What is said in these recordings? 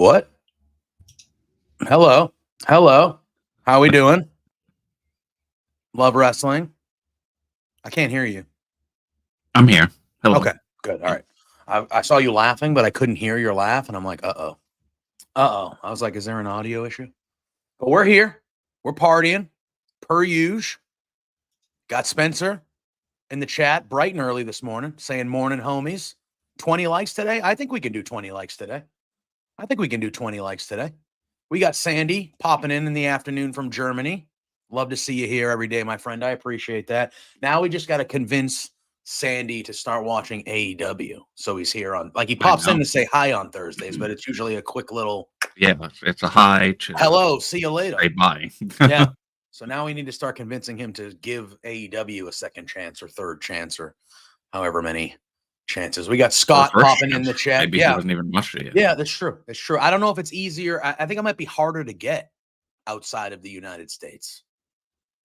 What? Hello. Hello. How we doing? Love wrestling. I can't hear you. I'm here. Hello. Okay, good. All right. I saw you laughing, but I couldn't hear your laugh, and I'm like, uh-oh. Uh-oh. I was like, is there an audio issue? But we're here. We're partying, per usual. Got Spencer in the chat bright and early this morning, saying morning, homies. 20 likes today? I think we can do 20 likes today. We got Sandy popping in the afternoon from Germany. Love to see you here every day, my friend. I appreciate that. Now we just got to convince Sandy to start watching AEW. So he's here on, like, he pops in to say hi on Thursdays, but it's usually a quick little. Yeah, it's a hi. Hello, see you later. Say bye. Yeah. So now we need to start convincing him to give AEW a second chance or third chance or however many chances. We got Scott popping in the chat. Maybe he wasn't even watched it yet. Yeah, that's true. That's true. I don't know if it's easier. I think it might be harder to get outside of the United States,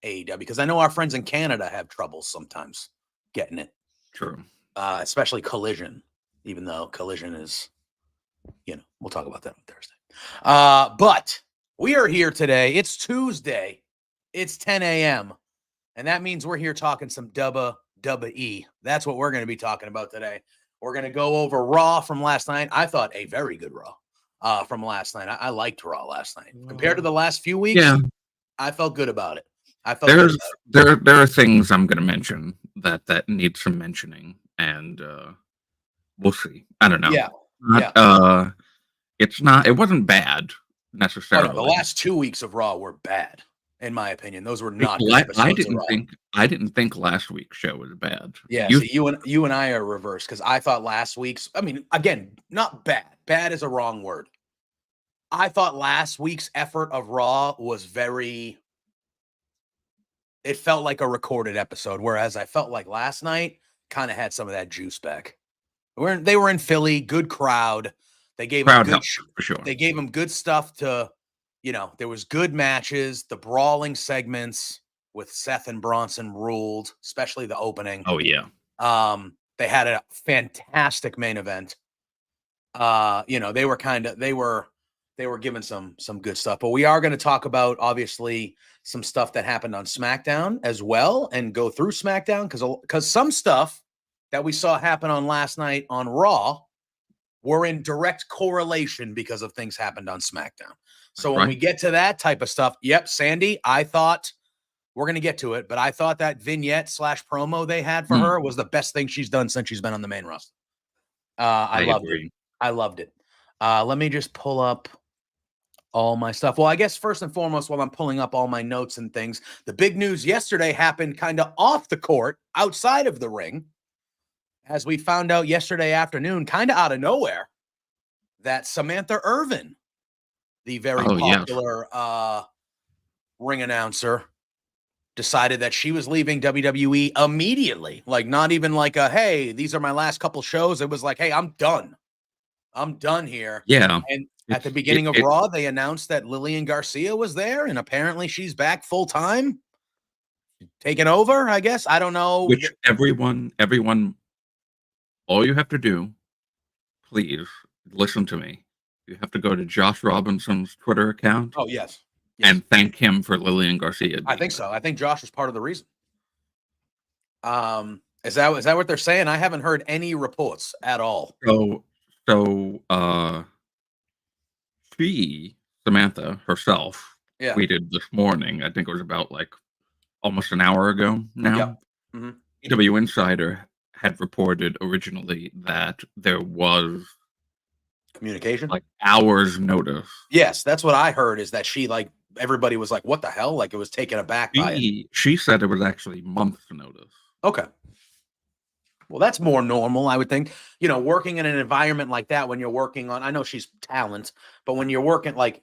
AEW, because I know our friends in Canada have trouble sometimes getting it. True. Especially Collision, even though Collision is, we'll talk about that on Thursday. But we are here today. It's Tuesday. It's 10 a.m. And that means we're here talking some WWE. That's what we're going to be talking about today. We're going to go over Raw from last night. I thought a very good Raw from last night. I liked Raw last night. Compared to the last few weeks, I felt good about it. There are things I'm going to mention that need some mentioning, and we'll see. I don't know. Yeah. It wasn't bad necessarily. Oh, no, the last 2 weeks of Raw were bad. In my opinion, those were not. I didn't think last week's show was bad. Yeah, so you and I are reversed because I thought last week's. I mean, again, not bad. Bad is a wrong word. I thought last week's effort of Raw was very. It felt like a recorded episode, whereas I felt like last night kind of had some of that juice back. They were in Philly, good crowd. They gave them good, for sure. They gave them good stuff to. There was good matches. The brawling segments with Seth and Bronson ruled, especially the opening. Oh, yeah. They had a fantastic main event. They were given some good stuff. But we are going to talk about, obviously, some stuff that happened on SmackDown as well and go through SmackDown because some stuff that we saw happen on last night on Raw were in direct correlation because of things happened on SmackDown. So when we get to that type of stuff, yep, Sandy, I thought we're going to get to it, but I thought that vignette / promo they had for her was the best thing she's done since she's been on the main roster. I loved it. Let me just pull up all my stuff. Well, I guess first and foremost, while I'm pulling up all my notes and things, the big news yesterday happened kind of off the court, outside of the ring, as we found out yesterday afternoon, kind of out of nowhere, that Samantha Irvin, the very popular ring announcer, decided that she was leaving WWE immediately. Like, not even like hey, these are my last couple shows. It was like, hey, I'm done. I'm done here. Yeah. And at the beginning of Raw, they announced that Lilian Garcia was there, and apparently she's back full time, taking over, I guess. I don't know. Which everyone, all you have to do, please listen to me. You have to go to Josh Robinson's Twitter account. Oh, yes. And thank him for Lilian Garcia. I think so. I think Josh was part of the reason. Is that what they're saying? I haven't heard any reports at all. So Samantha herself tweeted this morning. I think it was about like almost an hour ago now. Mhm. EW Insider had reported originally that there was Communication. like hours notice. Yes, that's what I heard. Is that she like everybody was like, "What the hell?" Like it was taken aback by it. She said it was actually months notice. Okay. Well, that's more normal, I would think. Working in an environment like that when you're working on, I know she's talent, but when you're working like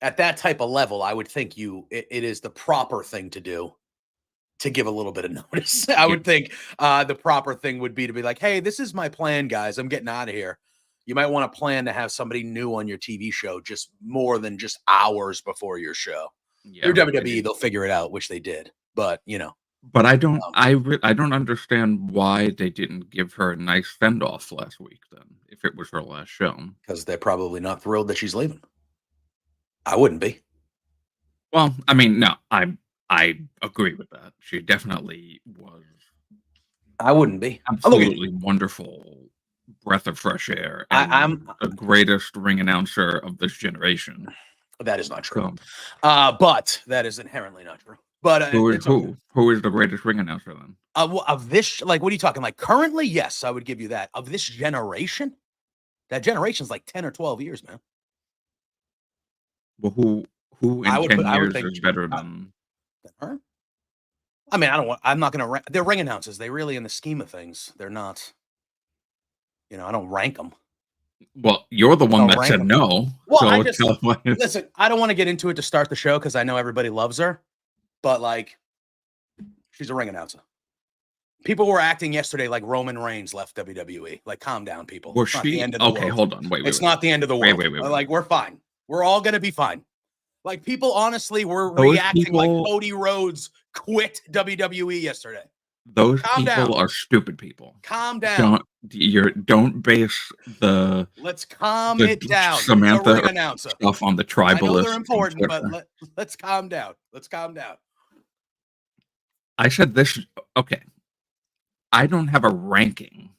at that type of level, I would think it is the proper thing to do to give a little bit of notice. I Yeah. would think the proper thing would be to be like, hey, this is my plan, guys. I'm getting out of here. You might want to plan to have somebody new on your TV show just more than just hours before your show. Yeah, Your WWE, they'll figure it out, which they did. But, But I don't I don't understand why they didn't give her a nice send off last week then, if it was her last show. because they're probably not thrilled that she's leaving. I wouldn't be. Well, I mean, no, I agree with that. She definitely was I wouldn't be. absolutely wonderful breath of fresh air and I'm the greatest ring announcer of this generation. that is not true. So, But that is inherently not true. But who it's okay. is the greatest ring announcer then? Of this, like, what are you talking? Like, currently, yes, I would give you that. Of this generation, that generation's like 10 or 12 years, man. Well, who in I would 10 put- I would years think is better than her. I mean, I'm not gonna. They're ring announcers. They really, in the scheme of things, they're not. I don't rank them. well, you're the one Don't that rank said 'em. no. Well, so I just tell me- listen. I don't want to get into it to start the show because I know everybody loves her, but like, she's a ring announcer. People were acting yesterday like Roman Reigns left WWE. Like, calm down, people. Was It's not the she end of the okay? world. Hold on, wait. It's not the end of the world. Wait. Like, we're fine. We're all gonna be fine. Like, people honestly were Those reacting like people- Cody Rhodes quit WWE yesterday. Those Calm people down. are stupid people. Calm down. Don't base the Let's calm the it down. Samantha It's a ring announcer. stuff on the I know tribalist. they're important, but Twitter. let's calm down. Let's calm down. I said this. Okay, I don't have a ranking,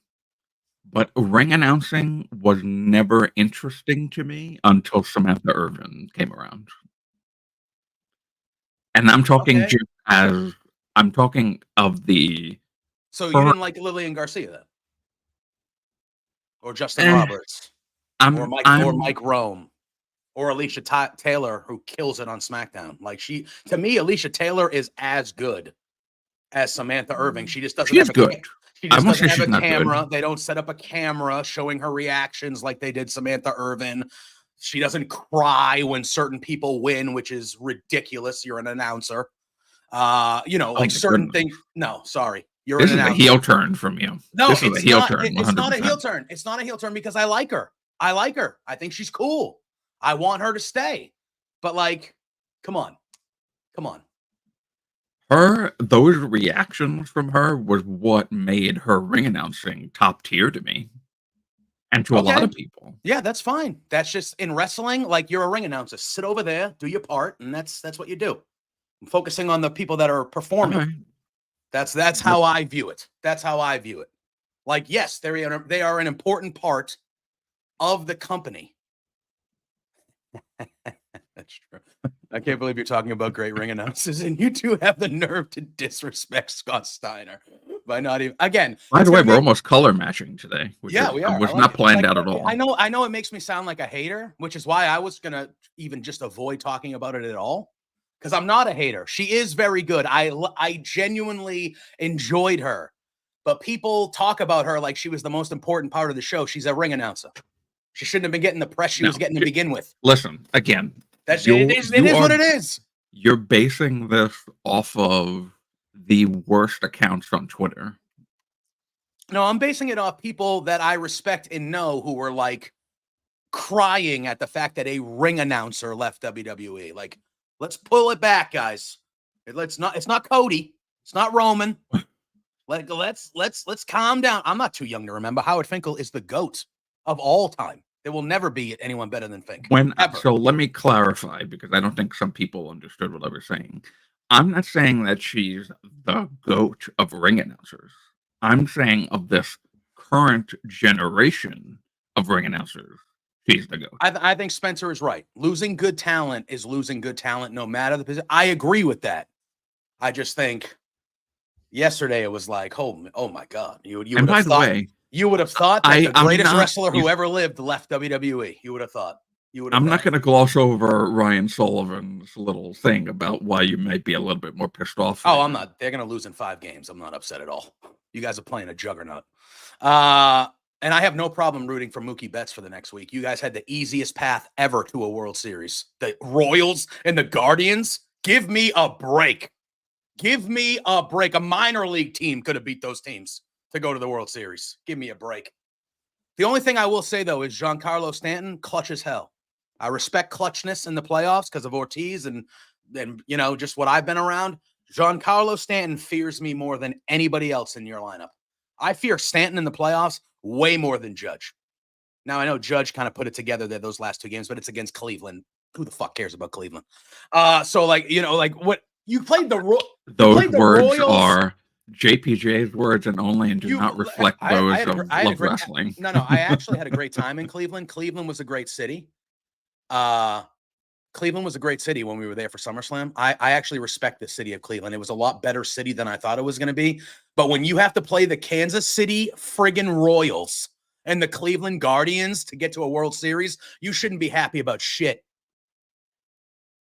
but ring announcing was never interesting to me until Samantha Irvin came around, and I'm talking Okay. just as I'm talking of the. So you Her- didn't like Lilian Garcia then? Or Justin Eh, Roberts? Or I'm Mike Rome? Or Alicia Taylor, who kills it on SmackDown? Like, to me, Alicia Taylor is as good as Samantha Irvin. She just doesn't She is have good. She I just won't doesn't say have she's a not good. camera. They don't set up a camera showing her reactions like they did Samantha Irvin. She doesn't cry when certain people win, which is ridiculous. You're an announcer. Like certain goodness. things. No, sorry. You're This an is a announcer. heel turn from you. No, this is a heel not. turn. It's not a 100%. heel turn. It's not a heel turn because I like her. I think she's cool. I want her to stay. But like, come on. Those reactions from her was what made her ring announcing top tier to me, and to a lot Okay. of people. Yeah, that's fine. That's just in wrestling. Like, you're a ring announcer. Sit over there, do your part, and that's what you do. I'm focusing on the people that are performing. Okay. That's how I view it. That's how I view it. Like, yes, they are an important part of the company. That's true. I can't believe you're talking about great ring announcers, and you two have the nerve to disrespect Scott Steiner by not even. Again, By it's the way, gonna we're make- almost color matching today. Which Yeah, we are. was I like not it. planned Like, out at all. I know it makes me sound like a hater, which is why I was gonna even just avoid talking about it at all. Because I'm not a hater. She is very good. I genuinely enjoyed her. But people talk about her like she was the most important part of the show. She's a ring announcer. She shouldn't have been getting the press she was getting to begin with. Listen, again, It you is what it is. You're basing this off of the worst accounts on Twitter. No, I'm basing it off people that I respect and know who were like crying at the fact that a ring announcer left WWE. Like, let's pull it back, guys. It's not Cody. It's not Roman. Let's calm down. I'm not too young to remember. Howard Finkel is the GOAT of all time. There will never be anyone better than Fink. So let me clarify, because I don't think some people understood what I was saying. I'm not saying that she's the GOAT of ring announcers. I'm saying of this current generation of ring announcers, she's the GOAT. I think Spencer is right. Losing good talent is losing good talent no matter the position. I agree with that. I just think Yesterday it was like, oh my God. You And would by have the thought way, that the I'm greatest not. wrestler who ever lived left WWE. You would have thought. You would have I'm not thought. going to gloss over Ryan Sullivan's little thing about why you might be a little bit more pissed off. Oh, Right I'm now. not. They're going to lose in 5 games. I'm not upset at all. You guys are playing a juggernaut. And I have no problem rooting for Mookie Betts for the next week. You guys had the easiest path ever to a World Series. The Royals and the Guardians. Give me a break. Give me a break. A minor league team could have beat those teams to go to the World Series. Give me a break. The only thing I will say, though, is Giancarlo Stanton, clutch as hell. I respect clutchness in the playoffs because of Ortiz and just what I've been around. Giancarlo Stanton fears me more than anybody else in your lineup. I fear Stanton in the playoffs way more than Judge. Now, I know Judge kind of put it together there those last 2 games, but it's against Cleveland. Who the fuck cares about Cleveland? So, what you played Those words Royals. are JPJ's words and only, and do not reflect those of Love Wrestling. No, I actually had a great time in Cleveland. Cleveland was a great city. Cleveland was a great city when we were there for SummerSlam. I actually respect the city of Cleveland. It was a lot better city than I thought it was going to be. But when you have to play the Kansas City friggin' Royals and the Cleveland Guardians to get to a World Series, you shouldn't be happy about shit.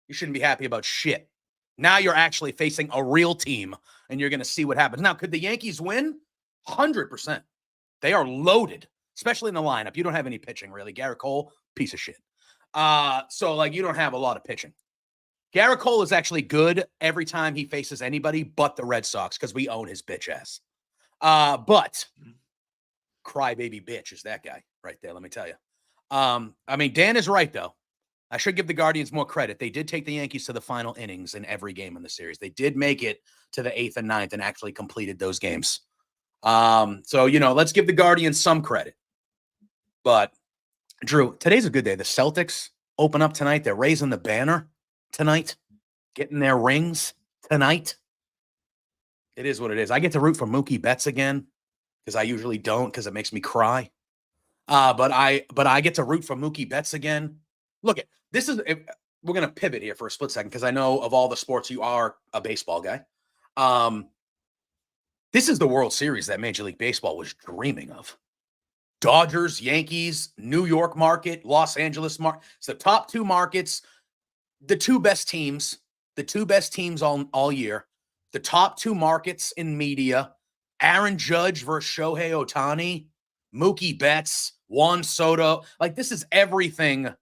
You shouldn't be happy about shit. Now you're actually facing a real team, and you're going to see what happens. Now, could the Yankees win? 100%. They are loaded, especially in the lineup. You don't have any pitching, really. Garrett Cole, piece of shit. So you don't have a lot of pitching. Garrett Cole is actually good every time he faces anybody but the Red Sox because we own his bitch ass. But crybaby bitch is that guy right there, let me tell you. Dan is right, though. I should give the Guardians more credit. They did take the Yankees to the final innings in every game in the series. They did make it to the 8th and 9th and actually completed those games. Let's give the Guardians some credit. But, Drew, today's a good day. The Celtics open up tonight. They're raising the banner tonight, getting their rings tonight. It is what it is. I get to root for Mookie Betts again because I usually don't because it makes me cry. But I get to root for Mookie Betts again. Look, we're going to pivot here for a split second because I know of all the sports you are a baseball guy. This is the World Series that Major League Baseball was dreaming of. Dodgers, Yankees, New York market, Los Angeles market. It's the top 2 markets, the 2 best teams all year, the top 2 markets in media, Aaron Judge versus Shohei Ohtani, Mookie Betts, Juan Soto. This is everything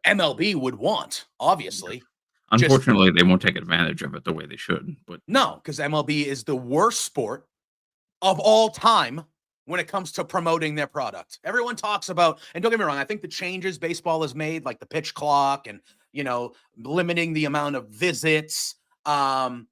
MLB would want, obviously. Unfortunately, they won't take advantage of it the way they should. But no, because MLB is the worst sport of all time when it comes to promoting their product. Everyone talks about, and don't get me wrong, I think the changes baseball has made, like the pitch clock and, limiting the amount of visits, and,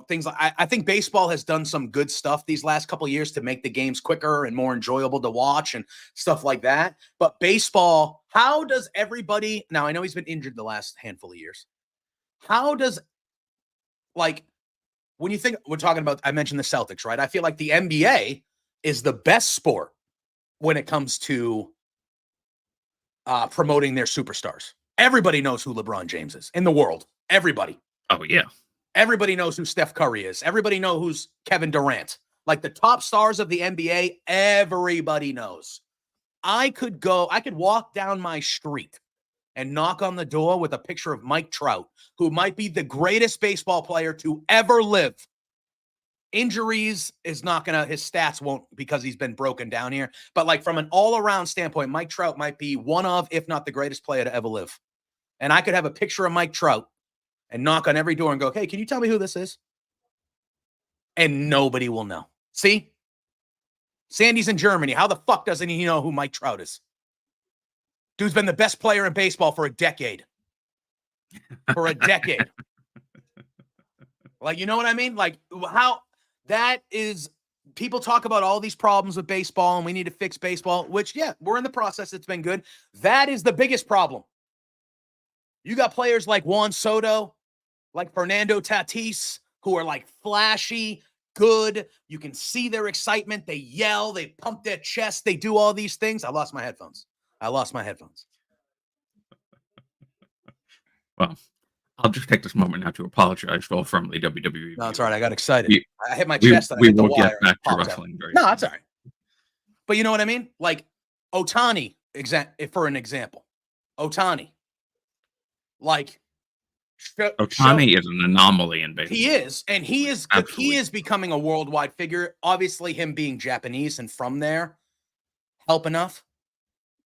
things like, I think baseball has done some good stuff these last couple of years to make the games quicker and more enjoyable to watch and stuff like that. But baseball, how does everybody, now I know he's been injured the last handful of years. How does, when you think, we're talking about, I mentioned the Celtics, right? I feel like the NBA is the best sport when it comes to promoting their superstars. Everybody knows who LeBron James is in the world. Everybody. Oh, yeah. Everybody knows who Steph Curry is. Everybody knows who's Kevin Durant. Like the top stars of the NBA, everybody knows. I could walk down my street and knock on the door with a picture of Mike Trout, who might be the greatest baseball player to ever live. Injuries is not going to, his stats won't because he's been broken down here. But from an all-around standpoint, Mike Trout might be one of, if not the greatest player to ever live. And I could have a picture of Mike Trout and knock on every door and go, hey, can you tell me who this is? And nobody will know. See? Sandy's in Germany. How the fuck doesn't he know who Mike Trout is? Dude's been the best player in baseball for a decade. For a decade. You know what I mean? How that is, people talk about all these problems with baseball and we need to fix baseball, which, yeah, we're in the process. It's been good. That is the biggest problem. You got players like Juan Soto, like Fernando Tatis, who are flashy, good. You can see their excitement. They yell, they pump their chest, they do all these things. I lost my headphones. Well, I'll just take this moment now to apologize to all Firmly WWE. No, it's all right. I got excited. We, I hit my chest and I we hit the will wire. get back to Popped out. wrestling very No, soon. that's all right. But you know what I mean? Like Otani, for an example. Otani. Like Otani is an anomaly in baseball. he is, and he is Absolutely. becoming a worldwide figure. Obviously, him being Japanese and from there help enough.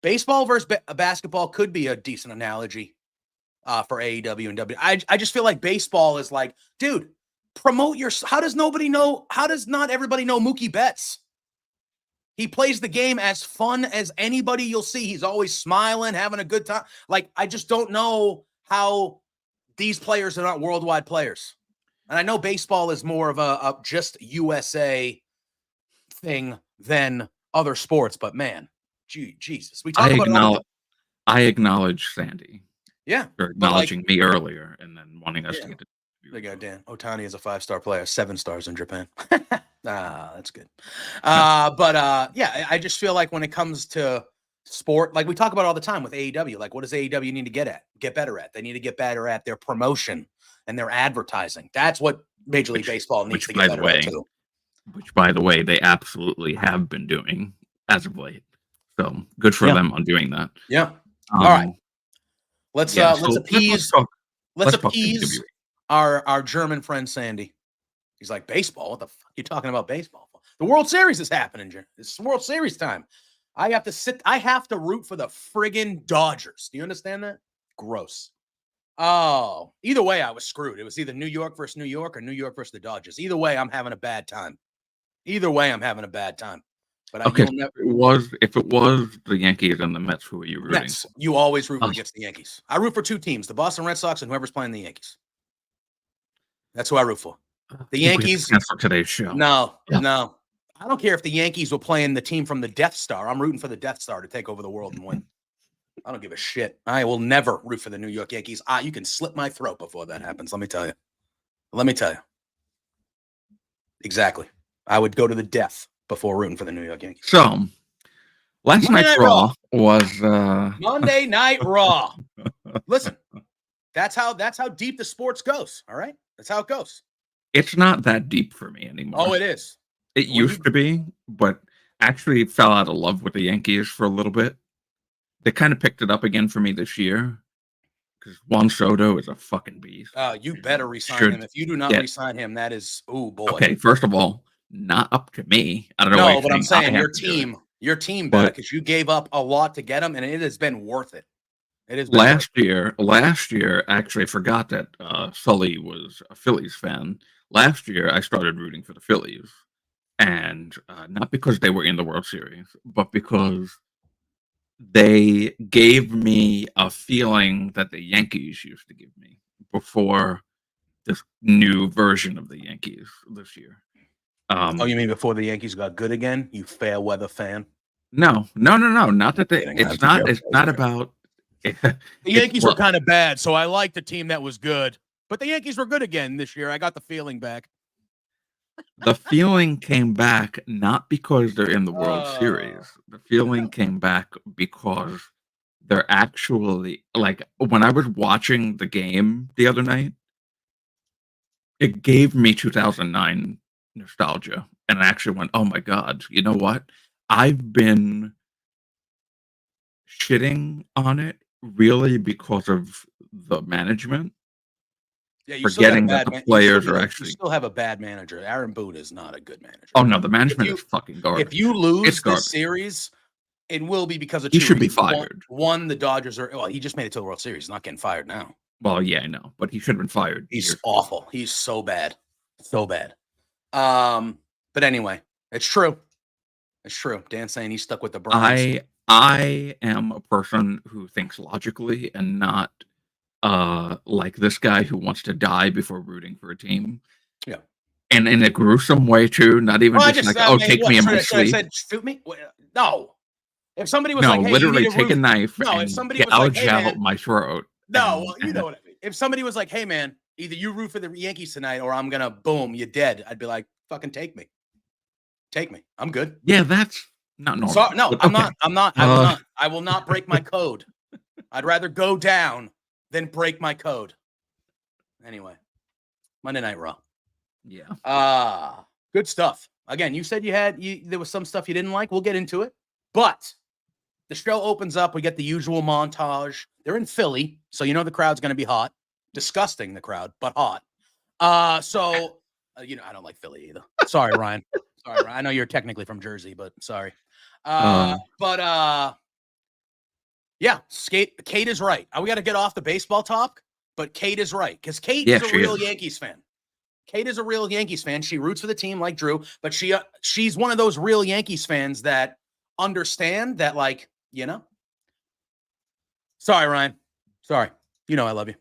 Baseball versus basketball could be a decent analogy for AEW and W. I just feel like baseball is like, dude, promote your. How does not everybody know Mookie Betts? He plays the game as fun as anybody you'll see. He's always smiling, having a good time. Like, I just don't know how these players are not worldwide players. And I know baseball is more of a just USA thing than other sports, but man, Jesus. We talk about it all the time. I acknowledge Sandy. Yeah. For acknowledging me earlier and then wanting us to get to. They go, Dan. Otani is a 5-star player, 7 stars in Japan. That's good. Yeah, I just feel like when it comes to sport, like we talk about all the time with AEW, like what does AEW need to get better at? They need to get better at their promotion and their advertising. That's what Major League Baseball needs to get better at too. Which, by the way, they absolutely have been doing as of late. So good for them on doing that. Yeah. All right. Let's appease our German friend Sandy. He's like, baseball? What the fuck are you talking about baseball for? The World Series is happening. It's World Series time. I have to root for the friggin' Dodgers. Do you understand that? Gross. Oh, either way, I was screwed. It was either New York versus New York or New York versus the Dodgers. Either way, I'm having a bad time. But okay, if it was the Yankees and the Mets, who are you rooting for? You always root against the Yankees. I root for 2 teams, the Boston Red Sox and whoever's playing the Yankees. That's who I root for. The Yankees. For today's show. No. I don't care if the Yankees were playing the team from the Death Star. I'm rooting for the Death Star to take over the world and win. I don't give a shit. I will never root for the New York Yankees. You can slit my throat before that happens. Let me tell you. Exactly. I would go to the death before rooting for the New York Yankees. So, last night's Raw was Monday Night Raw. Listen, that's how deep the sports goes. All right, that's how it goes. It's not that deep for me anymore. Oh, it is. It used to be, but actually fell out of love with the Yankees for a little bit. They kind of picked it up again for me this year because Juan Soto is a fucking beast. You better resign him. If you do not resign him, that is, oh boy. Okay, first of all, not up to me. I don't know. No, but I'm saying your team better because you gave up a lot to get him, and it has been worth it. It is last year. Actually, I forgot that Sully was a Phillies fan. Last year, I started rooting for the Phillies, and not because they were in the World Series, but because they gave me a feeling that the Yankees used to give me before this new version of the Yankees this year. You mean before the Yankees got good again? You fair weather fan? No. Not that they. It's not about. The Yankees were kind of bad, so I liked the team that was good. But the Yankees were good again this year. I got the feeling back. The feeling came back not because they're in the World Series. The feeling came back because they're actually, like, when I was watching the game the other night, it gave me 2009 nostalgia. And I actually went, oh my God, you know what? I've been shitting on it really because of the management. Yeah, forgetting that the players are actually. You still have a bad manager. Aaron Boone is not a good manager. Oh no, the management is fucking garbage. If you lose this series, it will be because of he should be fired. One, the Dodgers are. Well, he just made it to the World Series. He's not getting fired now. Well, yeah, I know, but he should have been fired. He's awful. He's so bad, so bad. But anyway, it's true. It's true. Dan's saying he's stuck with the Browns. I am a person who thinks logically and not like this guy who wants to die before rooting for a team. Yeah. And in a gruesome way too, not even take me in my sleep. I said, shoot me? No. If somebody was hey, literally take a knife if somebody gouge out my throat. No, you know what I mean. If somebody was like, hey man, either you root for the Yankees tonight or I'm gonna boom, you're dead. I'd be like, fucking take me. Take me. I'm good. Yeah, that's not normal. So, no, I'm not. I will not break my code. I'd rather go down than break my code. Anyway, Monday Night Raw. Yeah. Good stuff. Again, you said there was some stuff you didn't like. We'll get into it. But the show opens up. We get the usual montage. They're in Philly, so you know the crowd's going to be hot. Disgusting, the crowd, but hot. I don't like Philly either. Sorry, Ryan. Sorry, Ryan. I know you're technically from Jersey, but sorry. Yeah, Kate is right. We got to get off the baseball talk, but Kate is right because Kate is a real Yankees fan. Kate is a real Yankees fan. She roots for the team like Drew, but she's one of those real Yankees fans that understand that, like, you know. Sorry, Ryan. Sorry. You know I love you.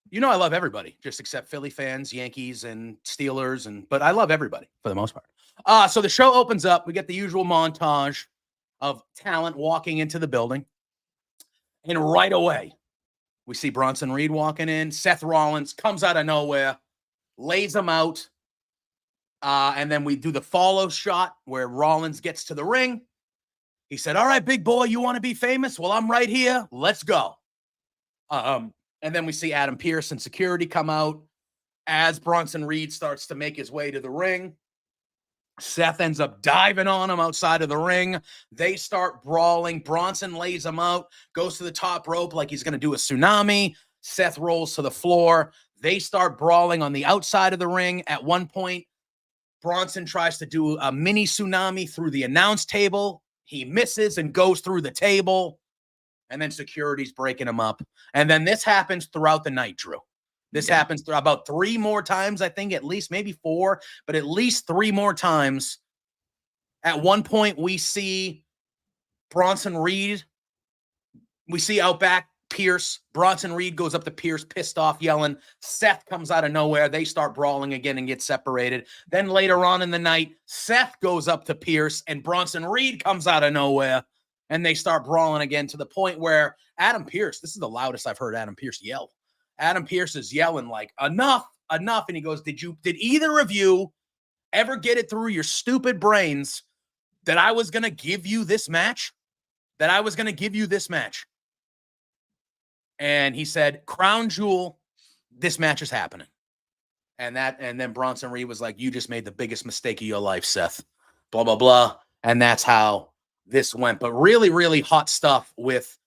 You know I love everybody, just except Philly fans, Yankees, and Steelers, but I love everybody for the most part. So the show opens up. We get the usual montage of talent walking into the building. And right away, we see Bronson Reed walking in. Seth Rollins comes out of nowhere, lays him out. And then we do the follow shot where Rollins gets to the ring. He said, all right, big boy, you want to be famous? Well, I'm right here. Let's go. And then we see Adam Pearce and security come out as Bronson Reed starts to make his way to the ring. Seth ends up diving on him outside of the ring. They start brawling. Bronson lays him out, goes to the top rope like he's going to do a tsunami. Seth rolls to the floor. They start brawling on the outside of the ring. At one point, Bronson tries to do a mini tsunami through the announce table. He misses and goes through the table. And then security's breaking him up. And then this happens throughout the night, Drew. This happens about 3 more times, I think, at least, maybe 4, but at least 3 more times. At one point, we see Bronson Reed. We see out back Pierce. Bronson Reed goes up to Pierce, pissed off, yelling. Seth comes out of nowhere. They start brawling again and get separated. Then later on in the night, Seth goes up to Pierce, and Bronson Reed comes out of nowhere. And they start brawling again to the point where Adam Pearce, this is the loudest I've heard Adam Pearce yell. Adam Pearce is yelling like, enough. And he goes, did either of you ever get it through your stupid brains that I was going to give you this match? And he said, Crown Jewel, this match is happening. And then Bronson Reed was like, you just made the biggest mistake of your life, Seth. Blah, blah, blah. And that's how this went. But really, really hot stuff with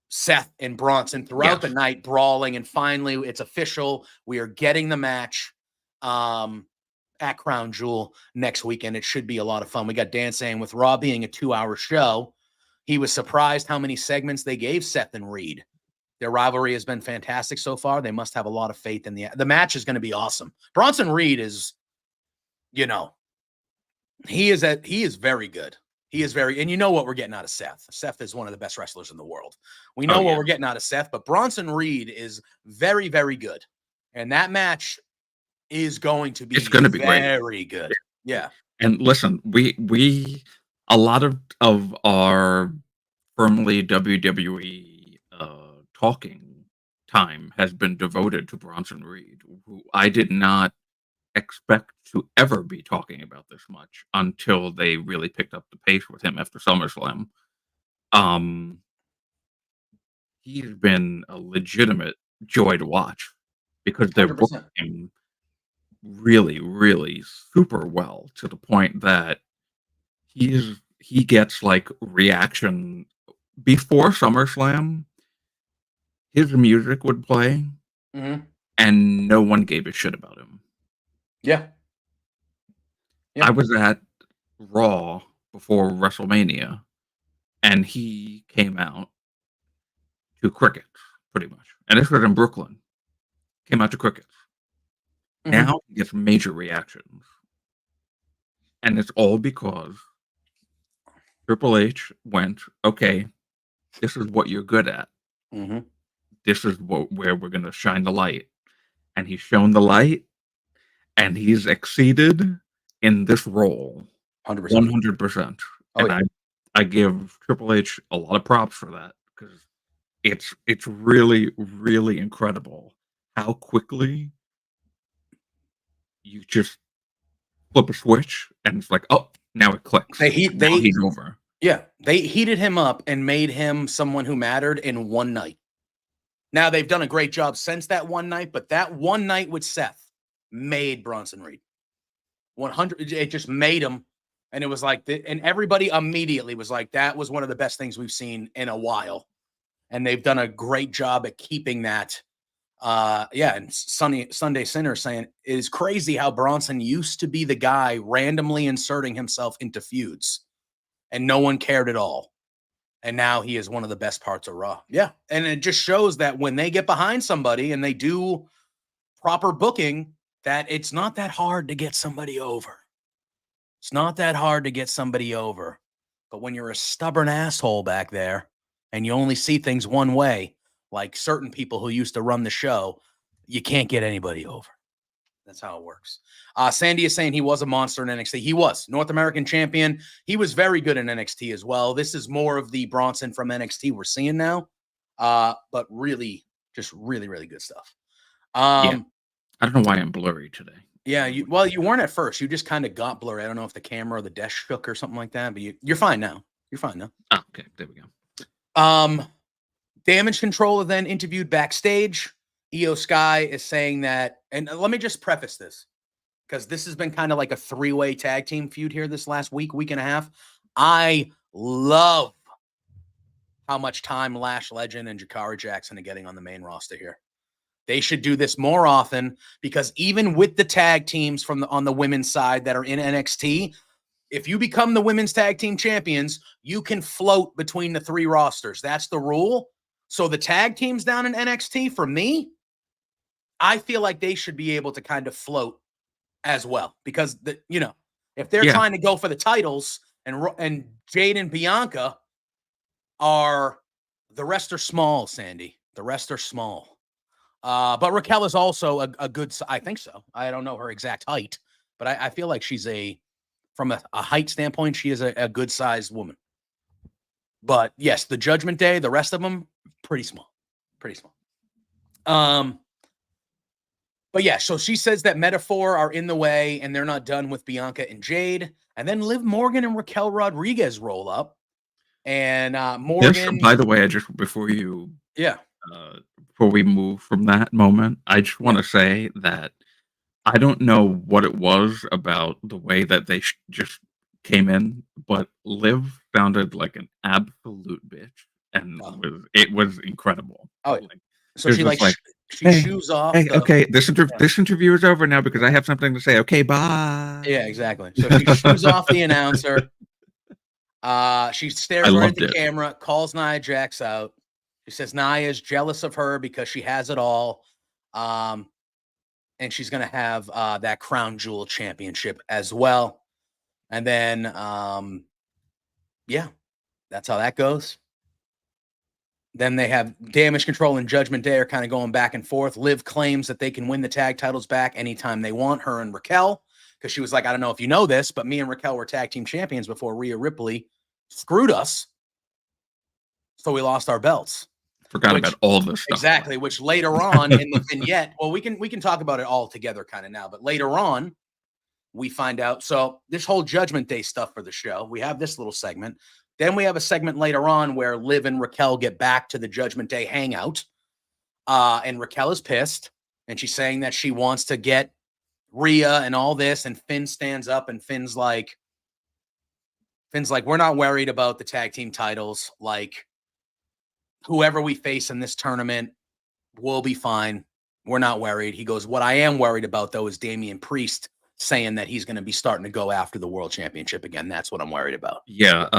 Seth and Bronson throughout the night, brawling. And finally, it's official. We are getting the match at Crown Jewel next weekend. It should be a lot of fun. We got Dan saying with Raw being a 2-hour show, he was surprised how many segments they gave Seth and Reed. Their rivalry has been fantastic so far. They must have a lot of faith in the match is going to be awesome. Bronson Reed is, he is very good. He is and you know what we're getting out of Seth. Seth is one of the best wrestlers in the world. We know what we're getting out of Seth, but Bronson Reed is very, very good. And that match is going to be very good. Yeah. And listen, we a lot of our Firmly WWE talking time has been devoted to Bronson Reed, who I did not expect to ever be talking about this much until they really picked up the pace with him after SummerSlam. He's been a legitimate joy to watch because they're booking him really, really super well to the point that he gets like reaction before SummerSlam. His music would play, and no one gave a shit about him. Yeah. I was at Raw before WrestleMania, and he came out to crickets, pretty much. And this was in Brooklyn. Came out to crickets. Now he gets major reactions. And it's all because Triple H went, okay, this is what you're good at. This is where we're going to shine the light. And he's shown the light, and he's exceeded in this role 100%. I give Triple H a lot of props for that because it's really, really incredible how quickly you just flip a switch and it's like, oh, now it clicks. He's over. Yeah, they heated him up and made him someone who mattered in one night. Now, they've done a great job since that one night, but that one night with Seth made Bronson Reed. 100, it just made him. And it was like, and everybody immediately was like, that was one of the best things we've seen in a while. And they've done a great job at keeping that. And Sunday Sinner saying it is crazy how Bronson used to be the guy randomly inserting himself into feuds and no one cared at all. And now he is one of the best parts of Raw. Yeah. And it just shows that when they get behind somebody and they do proper booking, that it's not that hard to get somebody over. It's not that hard to get somebody over. But when you're a stubborn asshole back there and you only see things one way, like certain people who used to run the show, you can't get anybody over. That's how it works. Sandy is saying he was a monster in NXT. He was North American champion. He was very good in NXT as well. This is more of the Bronson from NXT we're seeing now. But really, just really, really good stuff. I don't know why I'm blurry today. Yeah, you weren't at first. You just kind of got blurry. I don't know if the camera or the desk shook or something like that, but you're fine now. You're fine now. Oh, okay, there we go. Damage Control then interviewed backstage. Io Sky is saying that, and let me just preface this, because this has been kind of like a three-way tag team feud here this last week and a half. I love how much time Lash Legend and Jakara Jackson are getting on the main roster here. They should do this more often, because even with the tag teams on the women's side that are in NXT, if you become the women's tag team champions, you can float between the three rosters. That's the rule. So the tag teams down in NXT, for me, I feel like they should be able to kind of float as well, because if they're trying to go for the titles and Jade and Bianca the rest are small, Sandy. The rest are small. But Raquel is also a good, I think so. I don't know her exact height, but I feel like she's from a height standpoint, she is a good sized woman. But yes, the Judgment Day, the rest of them, pretty small. But yeah, so she says that Metaphor are in the way and they're not done with Bianca and Jade. And then Liv Morgan and Raquel Rodriguez roll up. And Morgan. By the way, before we move from that moment, I just want to say that I don't know what it was about the way that they just came in, but Liv sounded like an absolute bitch, and it was incredible. Oh, so she shoes off. Hey, okay, this interview is over now because I have something to say. Okay, bye. Yeah, exactly. So she shoes off the announcer. She stares right at the camera, calls Nia Jax out. She says Nia is jealous of her because she has it all. And she's going to have that Crown Jewel championship as well. And then, that's how that goes. Then they have Damage Control and Judgment Day are kind of going back and forth. Liv claims that they can win the tag titles back anytime they want, her and Raquel, because she was like, I don't know if you know this, but me and Raquel were tag team champions before Rhea Ripley screwed us. So we lost our belts. Forgot about all this stuff. Exactly, which later on in the vignette, well, we can talk about it all together kind of now, but later on, we find out. So this whole Judgment Day stuff for the show, we have this little segment. Then we have a segment later on where Liv and Raquel get back to the Judgment Day hangout. And Raquel is pissed, and she's saying that she wants to get Rhea and all this, and Finn stands up, and Finn's like, we're not worried about the tag team titles. Like, whoever we face in this tournament will be fine. We're not worried. He goes, what I am worried about, though, is Damian Priest saying that he's going to be starting to go after the world championship again. That's what I'm worried about. Yeah.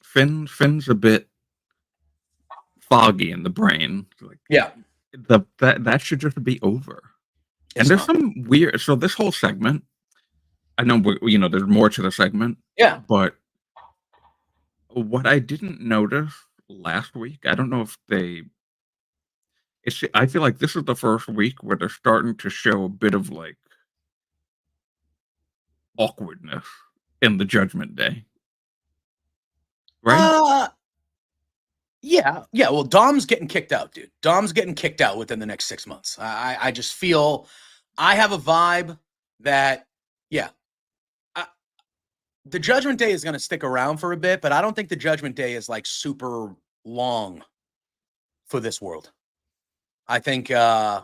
Finn's a bit foggy in the brain. That should just be over. And there's some weird. So this whole segment, I know there's more to the segment. Yeah. But what I didn't notice last week, I don't know if I feel like this is the first week where they're starting to show a bit of like awkwardness in the Judgment Day. Right? Yeah. Well, Dom's getting kicked out, dude. Dom's getting kicked out within the next 6 months. I just feel, I have a vibe that, the Judgment Day is going to stick around for a bit, but I don't think the Judgment Day is like super long for this world. I think I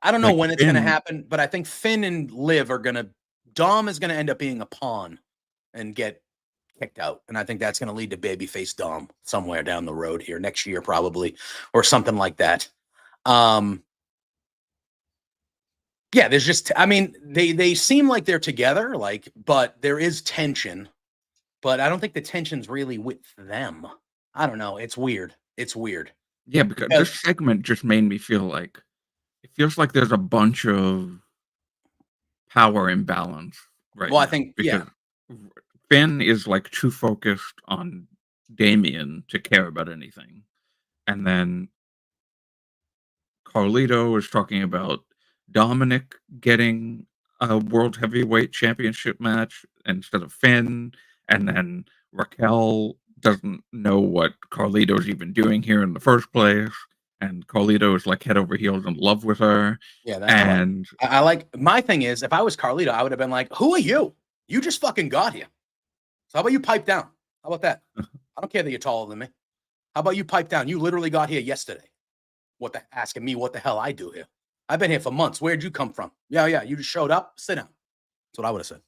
don't know Like when it's going to Finn, happen, but I think Finn and Liv are going to. Dom is going to end up being a pawn and get kicked out, and I think that's going to lead to babyface Dom somewhere down the road here next year, probably, or something like that. Yeah, there's just, I mean, they seem like they're together, like, but there is tension, but I don't think the tension's really with them. I don't know. It's weird. It's weird. yeah, because this segment just made me feel like it feels like there's a bunch of power imbalance right Well, I now think, because yeah, Finn is like too focused on Damien to care about anything. And then Carlito is talking about Dominic getting a World Heavyweight Championship match instead of Finn. And then Raquel doesn't know what Carlito's even doing here in the first place. And Carlito is like head over heels in love with her. yeah, that's what And I like. My thing is, if I was Carlito, I would have been like, who are you? You just fucking got here. So how about you pipe down? How about that? I don't care that you're taller than me. How about you pipe down? You literally got here yesterday. Asking me what the hell I do here? I've been here for months. Where'd you come from? Yeah, you just showed up. Sit down. That's what I would have said.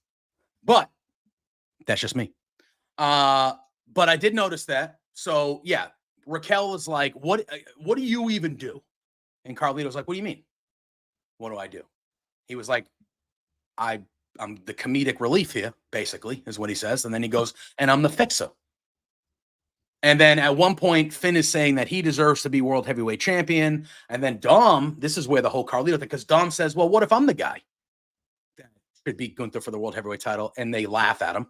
But that's just me. But I did notice that. So yeah, Raquel was like, what do you even do? And Carlito's like, what do you mean? What do I do? He was like, I'm the comedic relief here, basically, is what he says. And then he goes, and I'm the fixer. And then at one point, Finn is saying that he deserves to be world heavyweight champion. And then Dom, this is where the whole Carlito thing, because Dom says, well, what if I'm the guy that should beat Gunther for the world heavyweight title? And they laugh at him.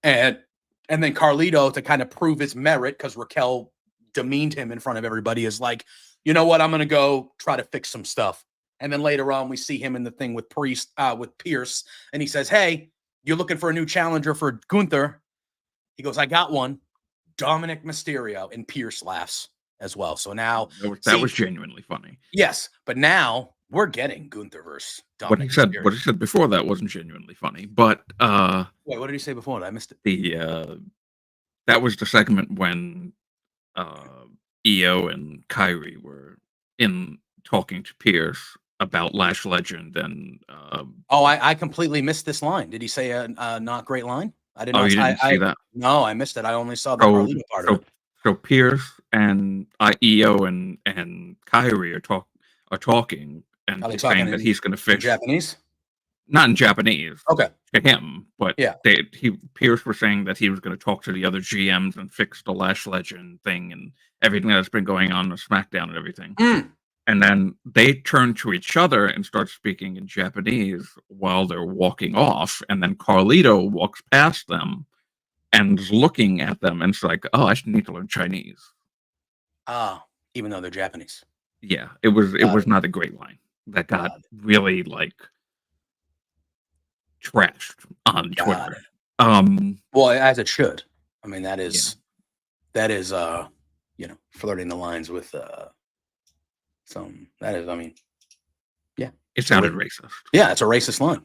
And then Carlito, to kind of prove his merit, because Raquel demeaned him in front of everybody, is like, you know what? I'm going to go try to fix some stuff. And then later on, we see him in the thing with Pierce. And he says, hey, you're looking for a new challenger for Gunther. He goes, I got one. Dominic Mysterio, and Pierce laughs as well. So now that was genuinely funny. Yes, but now we're getting Gunther versus Dominic. What he said before that wasn't genuinely funny. But wait, what did he say before that? I missed it. That was the segment when EO and Kyrie were in talking to Pierce about Lash Legend and I completely missed this line. Did he say a not great line? I didn't know. You didn't see that? No, I missed it. I only saw the Carlito part of it. So Pierce and EO and Kyrie are talking, and he's saying that he's going to fix Japanese. Not in Japanese. Okay. To him, but yeah, Pierce was saying that he was going to talk to the other GMs and fix the Lash Legend thing and everything that's been going on SmackDown and everything. And then they turn to each other and start speaking in Japanese while they're walking off. And then Carlito walks past them and is looking at them and it's like, oh, I need to learn Chinese. Even though they're Japanese. Yeah, it was not a great line. That got really like trashed on Twitter. Well, as it should. I mean, that is flirting the lines with yeah. It sounded racist. Yeah, it's a racist line.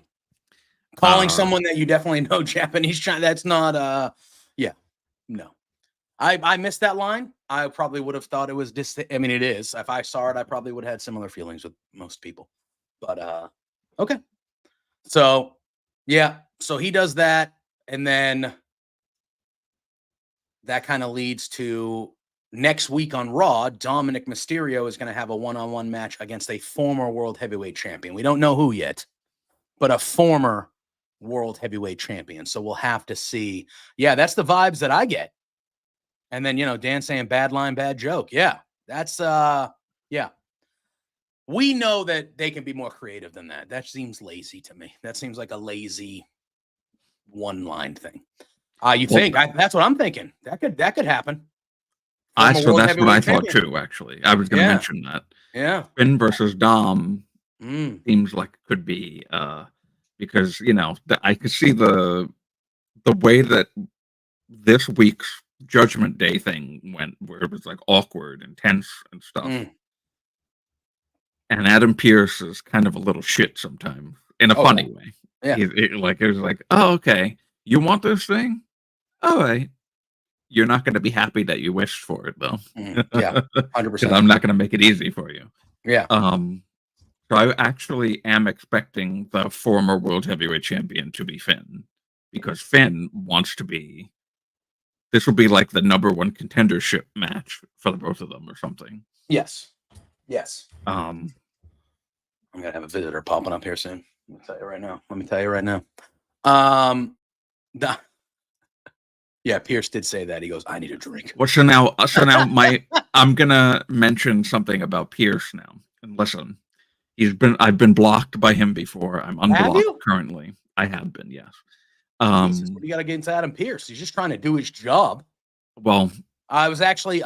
Calling someone that you definitely know Japanese, that's not no. I missed that line. I probably would have thought it was I mean, it is. If I saw it, I probably would have had similar feelings with most people. But okay. So yeah, so he does that, and then that kind of leads to next week on Raw, Dominic Mysterio is going to have a one-on-one match against a former world heavyweight champion. We don't know who yet, but a former world heavyweight champion. So we'll have to see. Yeah, that's the vibes that I get. And then, Dan saying bad line, bad joke. Yeah, that's, yeah. We know that they can be more creative than that. That seems lazy to me. That seems like a lazy one-line thing. That's what I'm thinking. That could happen. That's what I thought too, actually. I was going to mention that. Yeah. Finn versus Dom seems like it could be, because, I could see the way that this week's Judgment Day thing went, where it was like awkward and tense and stuff. And Adam Pearce is kind of a little shit sometimes in a funny way. Yeah. It was like, oh, okay. You want this thing? All right. you're not going to be happy that you wished for it, though. Yeah, Because 100%. I'm not going to make it easy for you. Yeah. So I actually am expecting the former world heavyweight champion to be Finn, because Finn wants to be. This will be like the number 1 contendership match for the both of them, or something. Yes. Yes. Um, I'm gonna have a visitor popping up here soon. Let me tell you right now. Yeah, Pierce did say that. He goes, "I need a drink." Well, so now I'm gonna mention something about Pierce now. And listen, I've been blocked by him before. I'm unblocked currently. I have been, yes. Jesus, what do you got to get into Adam Pierce? He's just trying to do his job. Well, it's actually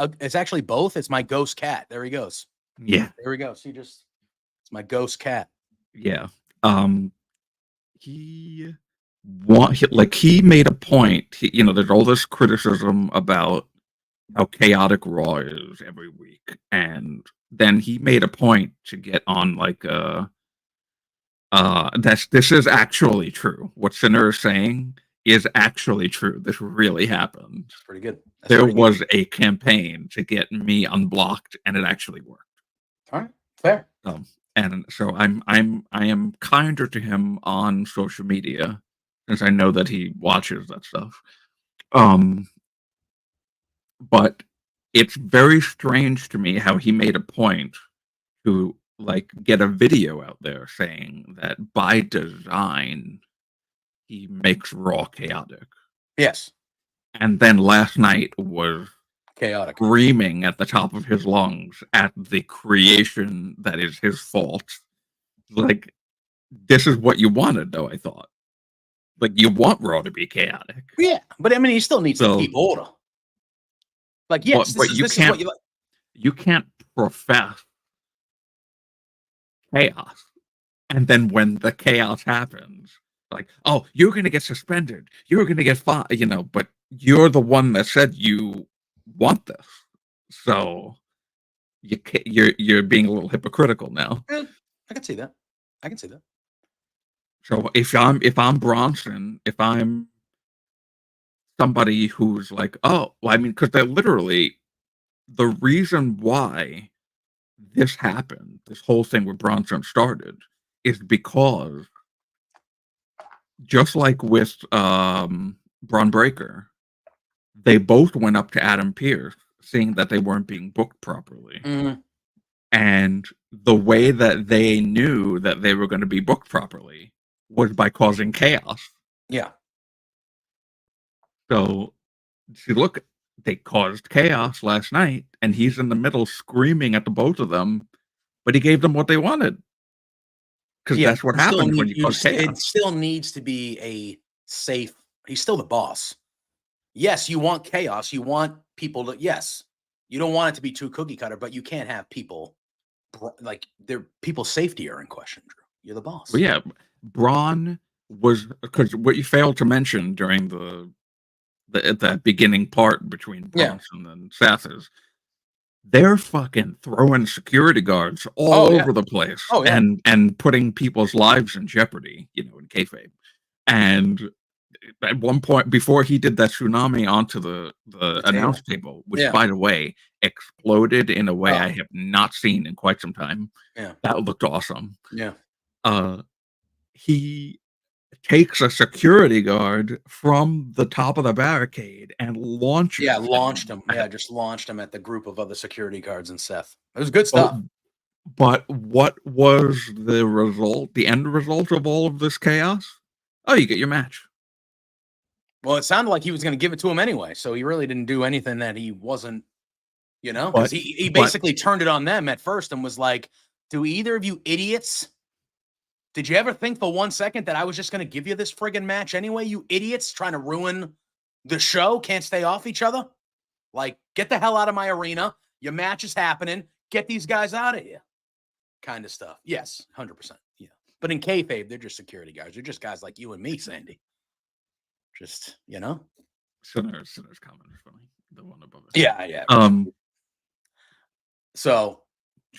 both. It's my ghost cat. There he goes. Yeah, there we go. See, it's my ghost cat. Yeah. He made a point. There's all this criticism about how chaotic Raw is every week, and then he made a point to get on this is actually true. What Sinner is saying is actually true. This really happened. That's pretty good. There was a campaign to get me unblocked, and it actually worked. All right, fair. And so I am kinder to him on social media, since I know that he watches that stuff. But it's very strange to me how he made a point to get a video out there saying that by design he makes Raw chaotic. Yes. And then last night was chaotic, screaming at the top of his lungs at the creation that is his fault. This is what you wanted, though, I thought. You want Raw to be chaotic. Yeah, but I mean, he still needs to keep order. Yes, but you can't. You can't profess chaos, and then when the chaos happens, oh, you're going to get suspended, you're going to get fired, but you're the one that said you want this, so you're being a little hypocritical now. I can see that. So if I'm Bronson, if I'm somebody who's because they're literally the reason why this happened, this whole thing with Bronson started, is because just like with Bron Breakker, they both went up to Adam Pierce, seeing that they weren't being booked properly. Mm-hmm. And the way that they knew that they were going to be booked properly was by causing chaos. Yeah. So, see, look, they caused chaos last night, and he's in the middle screaming at the both of them, but he gave them what they wanted. Because that's what happens when you cause chaos. It still needs to be a safe. He's still the boss. Yes, you want chaos. You want people to. Yes, you don't want it to be too cookie cutter, but you can't have people people's safety are in question. Drew, you're the boss. Well, yeah, Braun was, because what you failed to mention during the beginning part between Bronson and Seth is they're fucking throwing security guards all over the place and putting people's lives in jeopardy, in kayfabe. And at one point, before he did that tsunami onto the announce table, which, by the way, exploded in a way I have not seen in quite some time. Yeah. That looked awesome. Yeah. He takes a security guard from the top of the barricade and launched him. Just launched him at the group of other security guards and Seth. It was good stuff. But what was the result, the end result of all of this chaos? Oh, you get your match. Well, it sounded like he was going to give it to him anyway, so he really didn't do anything that he wasn't, because he basically turned it on them at first and was like, do either of you idiots, did you ever think for 1 second that I was just going to give you this friggin' match anyway, you idiots trying to ruin the show, can't stay off each other? Get the hell out of my arena. Your match is happening. Get these guys out of here. Kind of stuff. Yes, 100%. Yeah. But in kayfabe, they're just security guards. They're just guys like you and me, Sandy. Just, Sinner's comment is funny. The one above it. Yeah. So,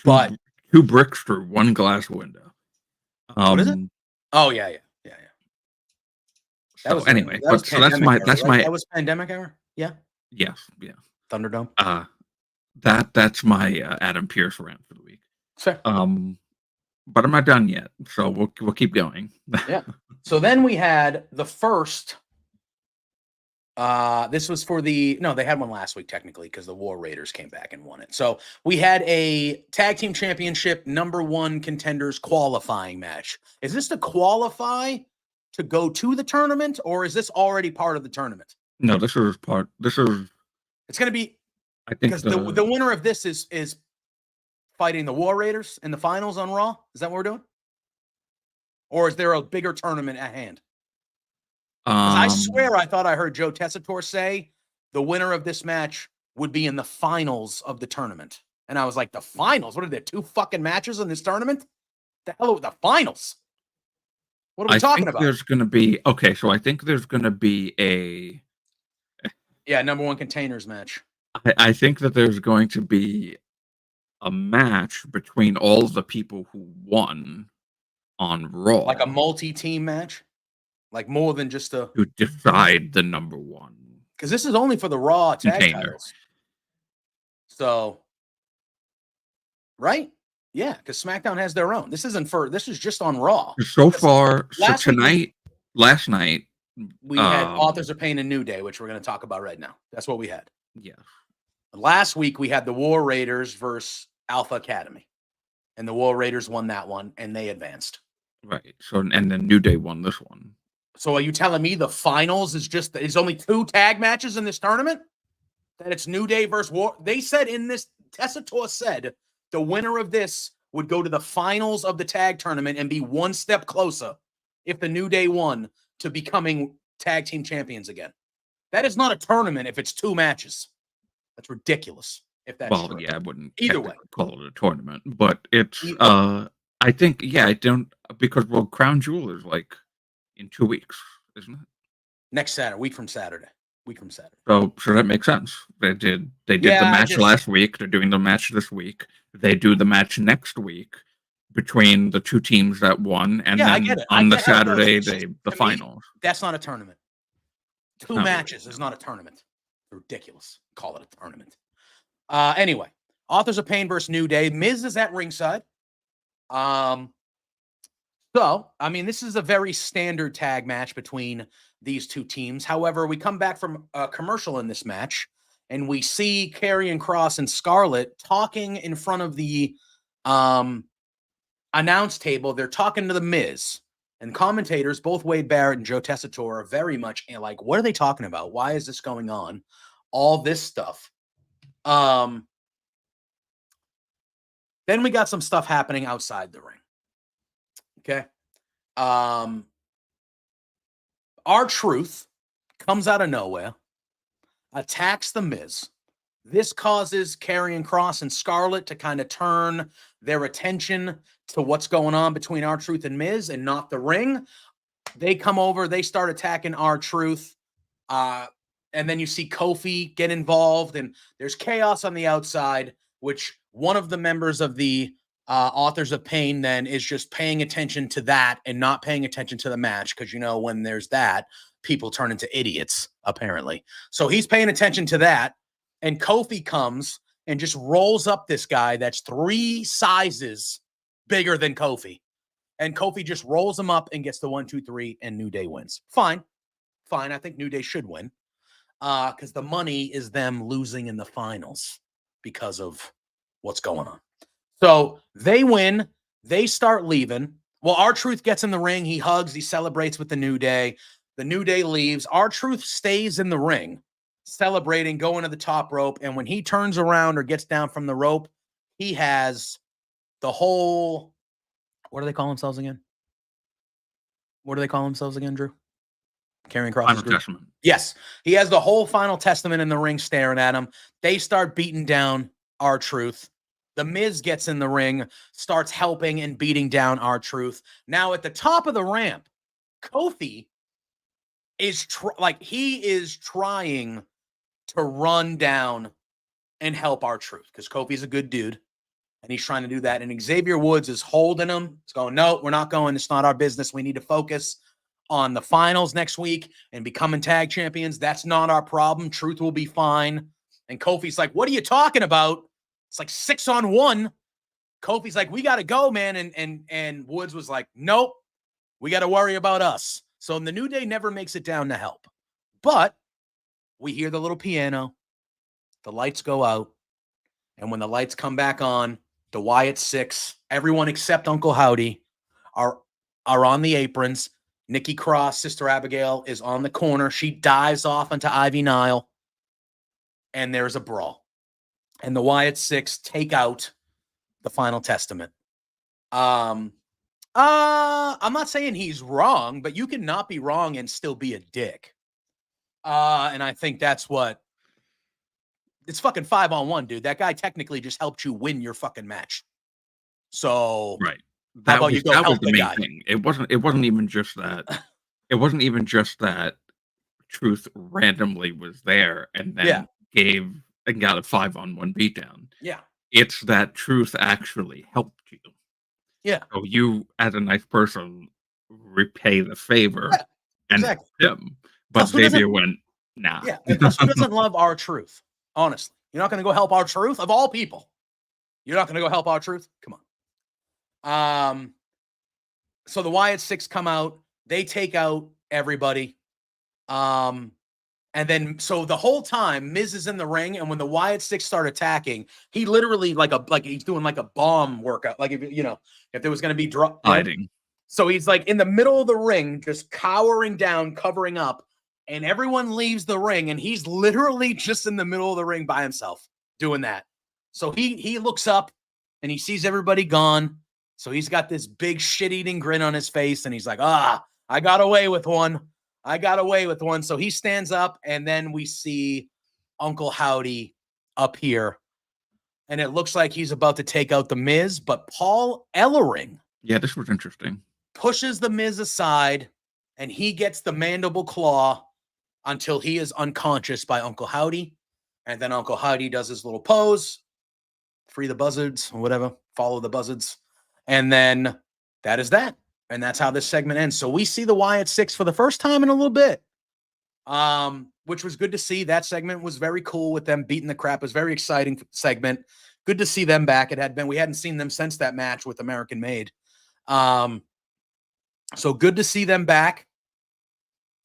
but 2 bricks through 1 glass window. What is it? Oh, yeah. That was pandemic era. That was pandemic era. Yeah. Yes, yeah. Thunderdome. That's my Adam Pearce rant for the week. Fair. But I'm not done yet, so we'll keep going. Yeah. So then we had the first. This was for they had one last week technically because the War Raiders came back and won it. So we had a tag team championship #1 contenders qualifying match. Is this to qualify to go to the tournament, or is this already part of the tournament? No, this is part. This is. It's going to be. I think because the winner of this is fighting the War Raiders in the finals on Raw. Is that what we're doing? Or is there a bigger tournament at hand? I swear I thought I heard Joe Tessitore say the winner of this match would be in the finals of the tournament. And I was like, the finals? What are there, 2 fucking matches in this tournament? The hell are the finals? What are we talking about? There's going to be, okay, so I think there's going to be a... Yeah, #1 containers match. I think that there's going to be a match between all the people who won on Raw. Like a multi-team match? Like more than just a... To decide the #1. Because this is only for the Raw tag titles. So, right? Yeah, because SmackDown has their own. This is just on Raw. So far, last night, we had Authors of Pain and New Day, which we're going to talk about right now. That's what we had. Yeah. Last week, we had the War Raiders versus Alpha Academy. And the War Raiders won that one, and they advanced. Right. So, and then New Day won this one. So are you telling me the finals is only 2 tag matches in this tournament? That it's New Day versus War? They said in this, Tessitore said the winner of this would go to the finals of the tag tournament and be 1 step closer if the New Day won to becoming tag team champions again. That is not a tournament if it's 2 matches. That's ridiculous. If that's true. Yeah, I wouldn't either way call it a tournament, but it's I think I don't, because Crown Jewel is like in 2 weeks, isn't it? Next Saturday, week from Saturday. So that makes sense. They did the match last week. They're doing the match this week. They do the match next week between the 2 teams that won, and then on the Saturday the finals. That's not a tournament. 2 matches is not a tournament. Ridiculous. Call it a tournament. Anyway, Authors of Pain versus New Day. Miz is at ringside. So, I mean, this is a very standard tag match between these 2 teams. However, we come back from a commercial in this match, and we see Karrion Kross and Scarlett talking in front of the announce table. They're talking to the Miz, and commentators, both Wade Barrett and Joe Tessitore, are very much like, what are they talking about? Why is this going on? All this stuff. Then we got some stuff happening outside the ring. Okay. R-Truth comes out of nowhere, attacks the Miz. This causes Karrion Kross and Scarlett to kind of turn their attention to what's going on between R-Truth and Miz and not the ring. They come over, they start attacking R-Truth. And then you see Kofi get involved, and there's chaos on the outside, which one of the members of the Authors of Pain then is just paying attention to that and not paying attention to the match, because when there's that, people turn into idiots, apparently. So he's paying attention to that, and Kofi comes and just rolls up this guy that's 3 sizes bigger than Kofi. And Kofi just rolls him up and gets the 1, 2, 3, and New Day wins. Fine. I think New Day should win. Because the money is them losing in the finals because of what's going on. So they win. They start leaving. Well, R-Truth gets in the ring. He hugs. He celebrates with the New Day. The New Day leaves. R-Truth stays in the ring, celebrating, going to the top rope. And when he turns around or gets down from the rope, he has the whole... What do they call themselves again? Drew? Karrion Kross. Final Testament. Yes. He has the whole Final Testament in the ring staring at him. They start beating down R-Truth. The Miz gets in the ring, starts helping and beating down R-Truth. Now at the top of the ramp, Kofi is trying to run down and help R-Truth, because Kofi's a good dude and he's trying to do that. And Xavier Woods is holding him. He's going, no, we're not going. It's not our business. We need to focus. on the finals next week and becoming tag champions. That's not our problem. Truth will be fine. And Kofi's like, what are you talking about? It's like 6-on-1. Kofi's like, we got to go, man. And Woods was like, nope, we got to worry about us. So the New Day never makes it down to help. But we hear the little piano. The lights go out. And when the lights come back on, the Wyatt Six, everyone except Uncle Howdy are on the aprons. Nikki Cross, Sister Abigail, is on the corner. She dives off into Ivy Nile. And there's a brawl. And the Wyatt Six take out the Final Testament. I'm not saying he's wrong, but you can not be wrong and still be a dick. And I think that's what it's fucking 5-on-1, dude. That guy technically just helped you win your fucking match. So right. How about you go help the guy? Thing. It wasn't even just that. It wasn't even just that Truth randomly was there and then gave and got a 5-on-1 beatdown. Yeah. It's that Truth actually helped you. Yeah. So you, as a nice person, repay the favor and help him. But Xavier went, nah. Yeah. Because who doesn't love our Truth? Honestly. You're not going to go help our Truth? Of all people. You're not going to go help our Truth? Come on. So the Wyatt Six come out. They take out everybody. And then, so the whole time, Miz is in the ring, and when the Wyatt Six start attacking, he literally like he's doing like a bomb workout, like if there was going to be hiding. So he's like in the middle of the ring, just cowering down, covering up, and everyone leaves the ring, and he's literally just in the middle of the ring by himself doing that. So he looks up, and he sees everybody gone. So he's got this big shit-eating grin on his face, and he's like, I got away with one. I got away with one. So he stands up, and then we see Uncle Howdy up here. And it looks like he's about to take out the Miz, but Paul Ellering. Yeah, this was interesting. Pushes the Miz aside, and he gets the mandible claw until he is unconscious by Uncle Howdy. And then Uncle Howdy does his little pose, free the buzzards or whatever, follow the buzzards. And then that is that. And that's how this segment ends. So we see the Wyatt Six for the first time in a little bit, which was good to see. That segment was very cool with them beating the crap. It was a very exciting segment. Good to see them back. We hadn't seen them since that match with American Made. So good to see them back.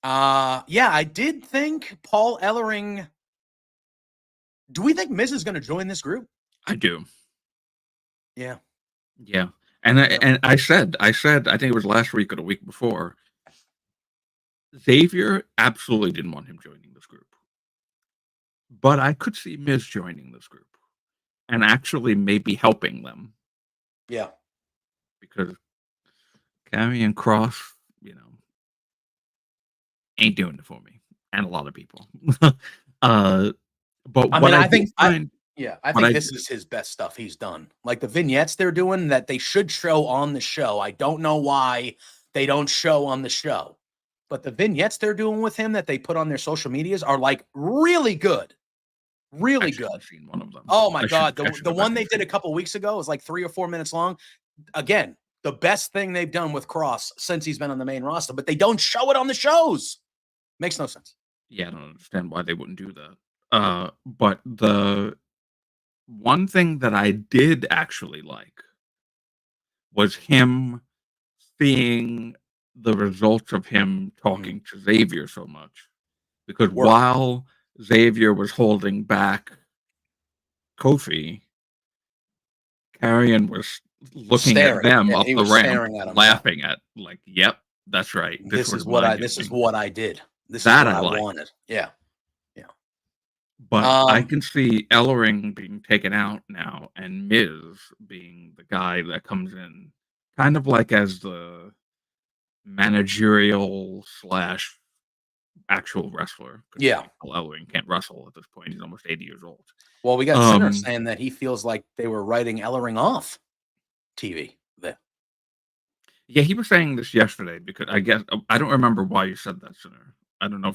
Yeah, I did think Paul Ellering. Do we think Miz is going to join this group? I do. Yeah. Yeah. And I said, I think it was last week or the week before, Xavier absolutely didn't want him joining this group. But I could see Miz joining this group and actually maybe helping them. Yeah. Because Karrion Kross, ain't doing it for me. And a lot of people. But I think this is his best stuff he's done. Like the vignettes they're doing that they should show on the show. I don't know why they don't show on the show. But the vignettes they're doing with him that they put on their social medias are like really good. Really good. I've seen one of them. Oh my God. The one they did a couple weeks ago was like 3 or 4 minutes long. Again, the best thing they've done with Cross since he's been on the main roster, but they don't show it on the shows. Makes no sense. Yeah, I don't understand why they wouldn't do that. But the one thing that I did actually like was him seeing the results of him talking to Xavier so much. Because while Xavier was holding back Kofi, Karrion was looking at them up the ramp, laughing at like, yep, that's right. This is what I did. This is what I wanted. Yeah. But I can see Ellering being taken out now and Miz being the guy that comes in kind of like as the managerial / actual wrestler. Yeah. Ellering can't wrestle at this point. He's almost 80 years old. Well, we got Sinner saying that he feels like they were writing Ellering off TV there. Yeah, he was saying this yesterday because I don't remember why you said that, Sinner. I don't know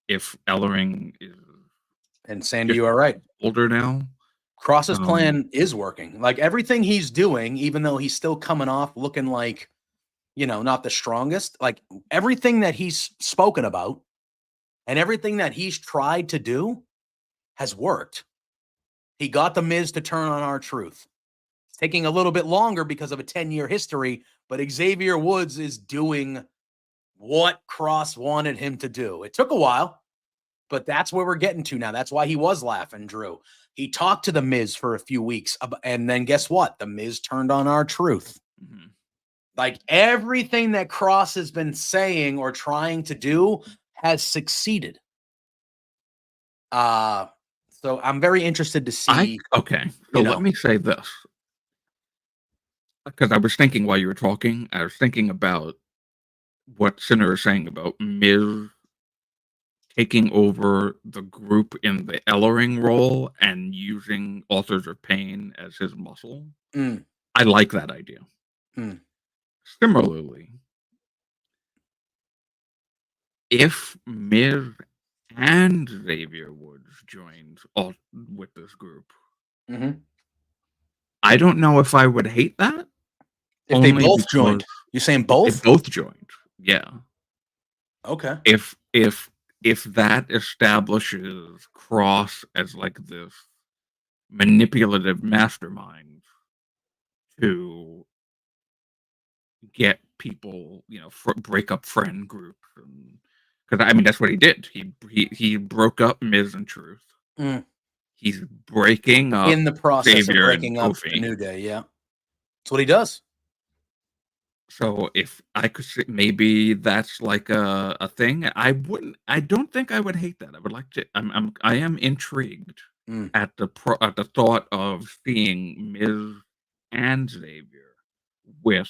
if Ellering is. And Sandy, you are right. Older now. Cross's plan is working. Like everything he's doing, even though he's still coming off looking like, not the strongest. Like everything that he's spoken about and everything that he's tried to do has worked. He got the Miz to turn on R-Truth. It's taking a little bit longer because of a 10-year history, but Xavier Woods is doing what Cross wanted him to do. It took a while, but that's where we're getting to now. That's why he was laughing, Drew. He talked to the Miz for a few weeks, and then guess what? The Miz turned on R-Truth. Mm-hmm. Like everything that Cross has been saying or trying to do has succeeded. So I'm very interested to see. Okay, so let me say this. Because I was thinking while you were talking, I was thinking about what Sinner is saying about Miz taking over the group in the Ellering role and using Authors of Pain as his muscle. I like that idea. Similarly, if Miz and Xavier Woods joined with this group, I don't know if I would hate that. If they both joined. You're saying both? They both joined. Yeah. Okay. If that establishes Cross as like this manipulative mastermind to get people, break up friend groups, because I mean that's what he did. He broke up Miz and Truth. He's breaking up in the process Xavier of breaking up the New Day. Yeah, that's what he does. So if I could see, maybe that's like a thing. I don't think I would hate that. I would like to. I am intrigued at the thought of seeing Miz and Xavier with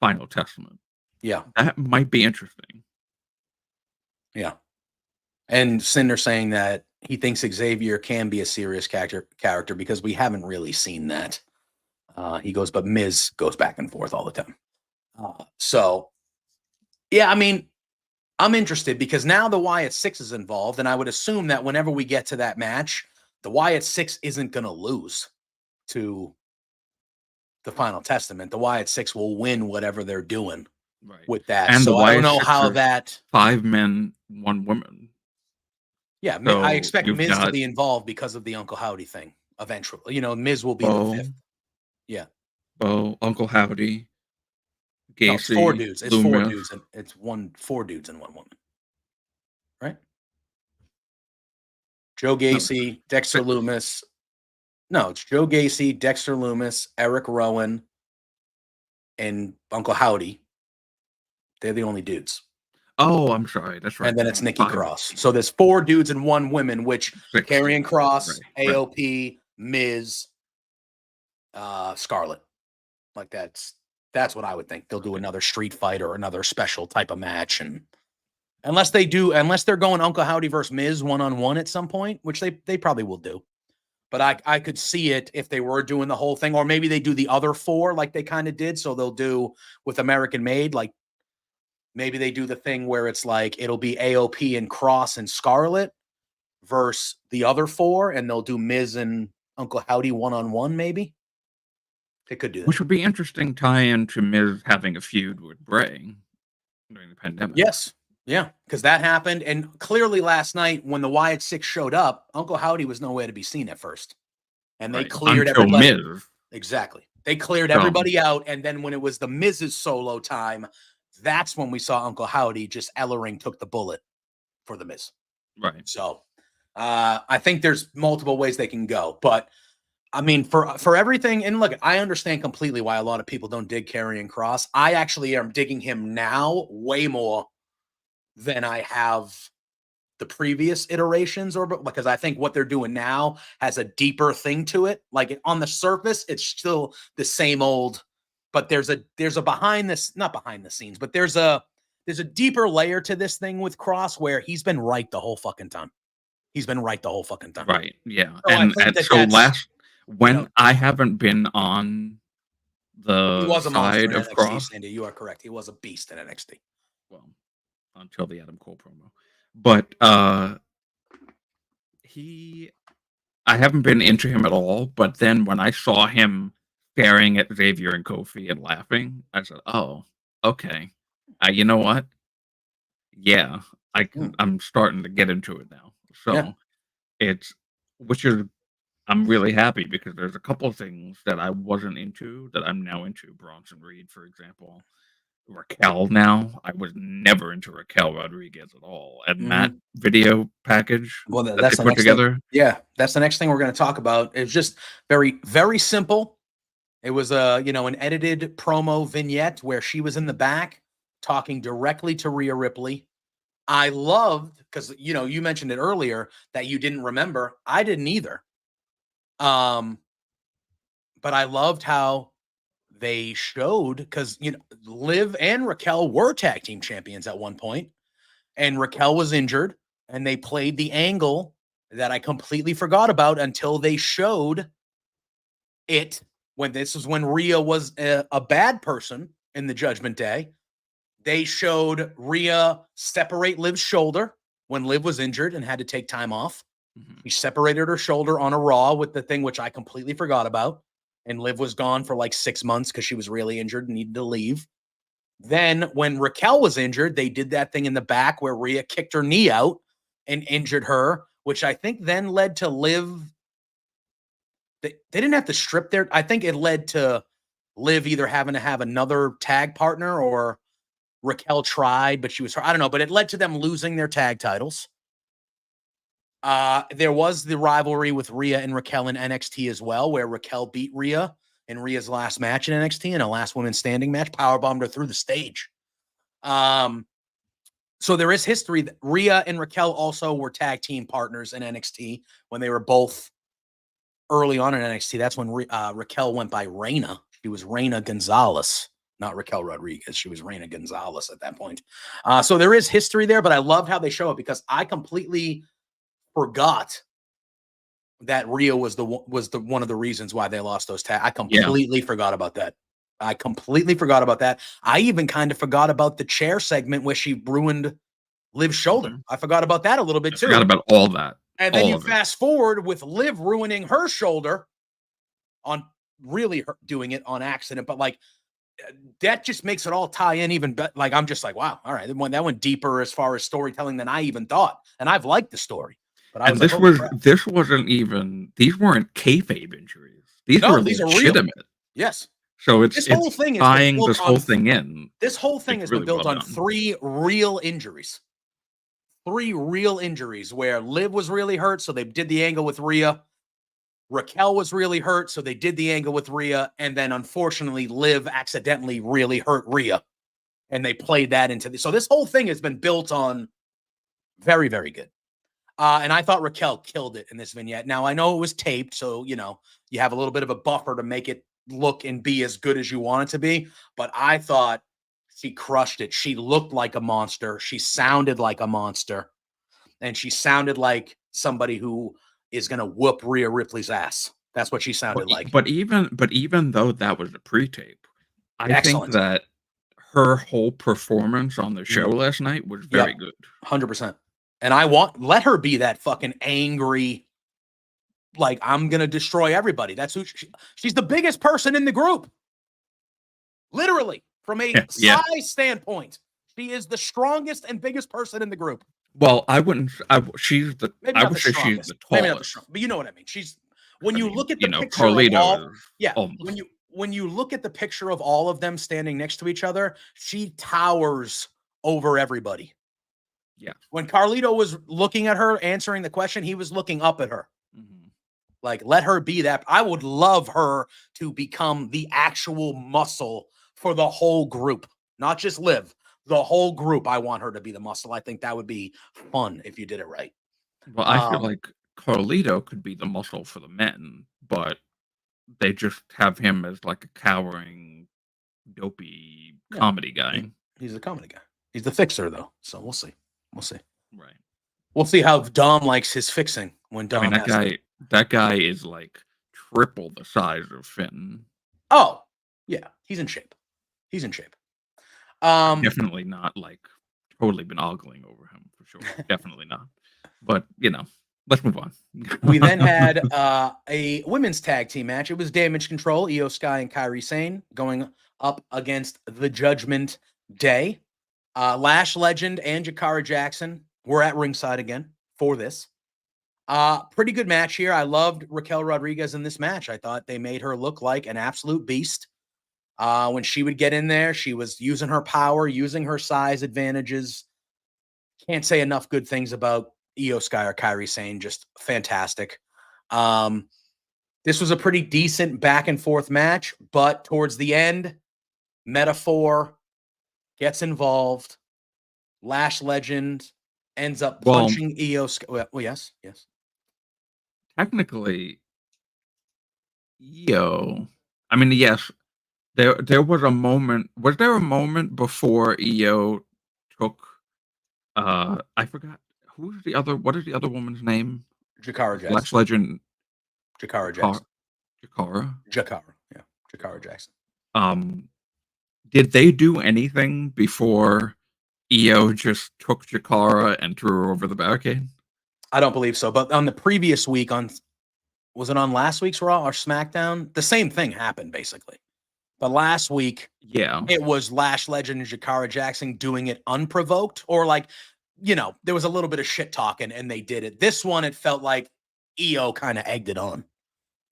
Final Testament. Yeah, that might be interesting. Yeah, and Cinder saying that he thinks Xavier can be a serious character because we haven't really seen that. He goes, but Miz goes back and forth all the time. So, yeah, I mean, I'm interested because now the Wyatt Six is involved, and I would assume that whenever we get to that match, the Wyatt Six isn't going to lose to the Final Testament. The Wyatt Six will win whatever they're doing with that. And so I don't know how that 5 men, 1 woman. Yeah, so I expect Miz to be involved because of the Uncle Howdy thing eventually. Miz will be the 5th. Yeah. Oh, Uncle Howdy. Gacy, no, it's 4 dudes. It's Loomis. 4 dudes, and it's 4 dudes and 1 woman. Right? Joe Gacy, Dexter Loomis. No, it's Joe Gacy, Dexter Loomis, Eric Rowan, and Uncle Howdy. They're the only dudes. Oh, I'm sorry. That's right. And then it's Nikki Cross. So there's 4 dudes and 1 woman, which Karrion Cross, AOP, Miz, Scarlett. Like that's what I would think. They'll do another street fight or another special type of match, and unless they're going Uncle Howdy versus Miz 1-on-1 at some point, which they probably will do. But I could see it if they were doing the whole thing, or maybe they do the other 4 like they kind of did. So they'll do with American Made, like maybe they do the thing where it's like it'll be AOP and Cross and Scarlett versus the other 4, and they'll do Miz and Uncle Howdy 1-on-1 maybe. They could do that. Which would be interesting tie-in to Miz having a feud with Bray during the pandemic. Yes. Yeah, because that happened. And clearly last night when the Wyatt Six showed up, Uncle Howdy was nowhere to be seen at first. And they cleared everybody. Miz. Exactly. They cleared everybody out. And then when it was the Miz's solo time, that's when we saw Uncle Howdy. Just Ellering took the bullet for the Miz. Right. So I think there's multiple ways they can go. But I mean, for everything, and look, I understand completely why a lot of people don't dig Karrion Cross. I actually am digging him now way more than I have the previous iterations, or because I think what they're doing now has a deeper thing to it. Like on the surface, it's still the same old, but there's a not behind the scenes, but there's a deeper layer to this thing with Cross where he's been right the whole fucking time. He's been right the whole fucking time. Right. Yeah. So when I haven't been on the side of NXT, Cross. Sandy, you are correct. He was a beast in NXT. Well, until the Adam Cole promo. But I haven't been into him at all. But then when I saw him staring at Xavier and Kofi and laughing, I said, oh, Okay. You know what? Yeah, I'm starting to get into it now. Yeah. So it's which is I'm really happy because there's a couple of things that I wasn't into that I'm now into. Bronson Reed, for example. Raquel now. I was never into Raquel Rodriguez at all. And that Mhm. video package Well, that they that's the put next thing. together. Yeah, that's the next thing we're going to talk about. It's just very, very simple. It was an edited promo vignette where she was in the back talking directly to Rhea Ripley. I loved because you mentioned it earlier that you didn't remember. I didn't either. But I loved how they showed because Liv and Raquel were tag team champions at one point, and Raquel was injured, and they played the angle that I completely forgot about until they showed it when this was when Rhea was a bad person in the Judgment Day. They showed Rhea separate Liv's shoulder when Liv was injured and had to take time off. Mhm. He separated her shoulder on a Raw with the thing, which I completely forgot about. And Liv was gone for like 6 months because she was really injured and needed to leave. Then when Raquel was injured, they did that thing in the back where Rhea kicked her knee out and injured her, which I think then led to Liv. They didn't have to strip their. I think it led to Liv either having to have another tag partner or Raquel tried, but she was, I don't know, but it led to them losing their tag titles. There was the rivalry with Rhea and Raquel in NXT as well, where Raquel beat Rhea in Rhea's last match in NXT in a last woman standing match, powerbombed her through the stage. So there is history that Rhea and Raquel also were tag team partners in NXT when they were both early on in NXT. That's when Raquel went by Reina. She was Reina Gonzalez, not Raquel Rodriguez. She was Reina Gonzalez at that point. So there is history there, but I loved how they show it because I completely forgot that Rhea was the one of the reasons why they lost those tags. I completely forgot about that. I completely forgot about that. I even kind of forgot about the chair segment where she ruined Liv's shoulder. Mhm. I forgot about that a little bit I too. forgot about all that. And then all you of it. fast forward with Liv ruining her shoulder on really doing it on accident, but like that just makes it all tie in even better. Like I'm just like, wow, all right, that went deeper as far as storytelling than I even thought, and I've liked the story, but I was And like, holy crap. this wasn't even these weren't kayfabe injuries. These No, were these are real. legitimate. Yes. So This it's whole thing has been tying built this on whole thing in. this whole thing It's has been really well built on done. 3 real injuries. 3 real injuries where Liv was really hurt, so they did the angle with Rhea. Raquel was really hurt, so they did the angle with Rhea, and then unfortunately, Liv accidentally really hurt Rhea, and they played that into so this whole thing has been built on very, very good. And I thought Raquel killed it in this vignette. Now I know it was taped, so you have a little bit of a buffer to make it look and be as good as you want it to be. But I thought she crushed it. She looked like a monster. She sounded like a monster, and she sounded like somebody who is going to whoop Rhea Ripley's ass. That's what she sounded like. But even though that was a pre-tape, I think Excellent. that her whole performance on the show last night was very Yep. good. 100%. And let her be that fucking angry, like, I'm going to destroy everybody. That's who she's the biggest person in the group. Literally, from a Yeah. size standpoint, she is the strongest and biggest person in the group. Well, I wouldn't. She's the. Maybe I not would the say she's strongest. the Maybe not the tallest. strongest, but you know what I mean. She's when you look at the picture Carlito of all, is yeah, almost. when you look at the picture of all of them standing next to each other, she towers over everybody. Yeah. When Carlito was looking at her, answering the question, he was looking up at her. Mm-hmm. Like, let her be that. I would love her to become the actual muscle for the whole group, not just Liv. The whole group, I want her to be the muscle. I think that would be fun if you did it right. Well, I feel like Carlito could be the muscle for the men, but they just have him as like a cowering, dopey comedy guy. He's a comedy guy. He's the fixer, though. So we'll see. We'll see. Right. We'll see how Dom likes his fixing when Dom. I mean, that guy is like triple the size of Finn. Oh, yeah, he's in shape. He's in shape. Definitely not like totally been ogling over him for sure. Definitely not. But let's move on. We then had a women's tag team match. It was Damage Control, Io Sky and Kairi Sane going up against the Judgment Day. Lash Legend and Jakara Jackson were at ringside again for this. Pretty good match here. I loved Raquel Rodriguez in this match. I thought they made her look like an absolute beast. When she would get in there, she was using her power, using her size advantages. Can't say enough good things about Io Sky or Kairi Sane. Just fantastic. This was a pretty decent back and forth match, but towards the end, Metaphor gets involved. Lash Legend ends up punching Io Sky. Well, yes. Technically, Io. I mean, yes, there was a moment. Was there a moment before Io took? I forgot who's the other. What is the other woman's name? Jakara Jackson. Lash Legend. Jakara Jackson. Jakara. Yeah. Jakara Jackson. Did they do anything before Io just took Jakara and threw her over the barricade? I don't believe so. But on the previous week, was it on last week's Raw or SmackDown? The same thing happened basically. But last week, yeah, it was Lash Legend and Jakara Jackson doing it unprovoked, or there was a little bit of shit talking and they did it. This one, it felt like Io kind of egged it on.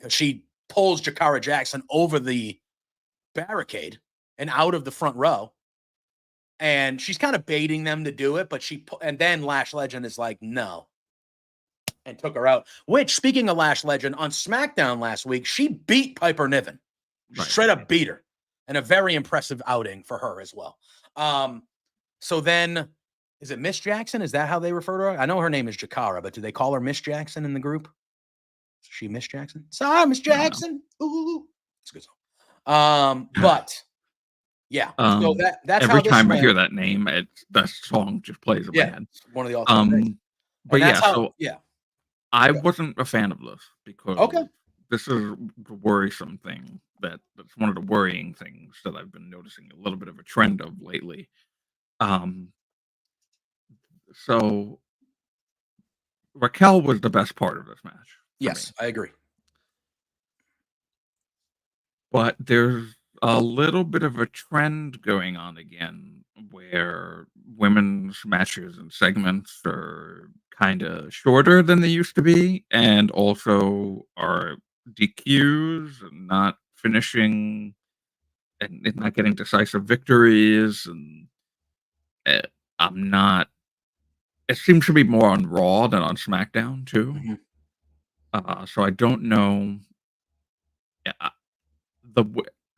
She pulls Jakara Jackson over the barricade and out of the front row. And she's kind of baiting them to do it, and then Lash Legend is like, no, and took her out. Which, speaking of Lash Legend, on SmackDown last week, she beat Piper Niven. Straight up beat her. And a very impressive outing for her as well. So then, is it Miss Jackson? Is that how they refer to her? I know her name is Jakara, but do they call her Miss Jackson in the group? Is she Miss Jackson? Sorry, Miss Jackson. Ooh, it's a good song. But yeah, so that's every how time I hear that name, that song just plays in my head. It's one of the all-time but I wasn't a fan of this because this is the worrisome thing that's one of the worrying things that I've been noticing a little bit of a trend of lately. So Raquel was the best part of this match. Yes, I agree. But there's a little bit of a trend going on again where women's matches and segments are kind of shorter than they used to be, and also are DQs and not finishing and not getting decisive victories. And I'm not. It seems to be more on Raw than on SmackDown too. Mm-hmm. So I don't know.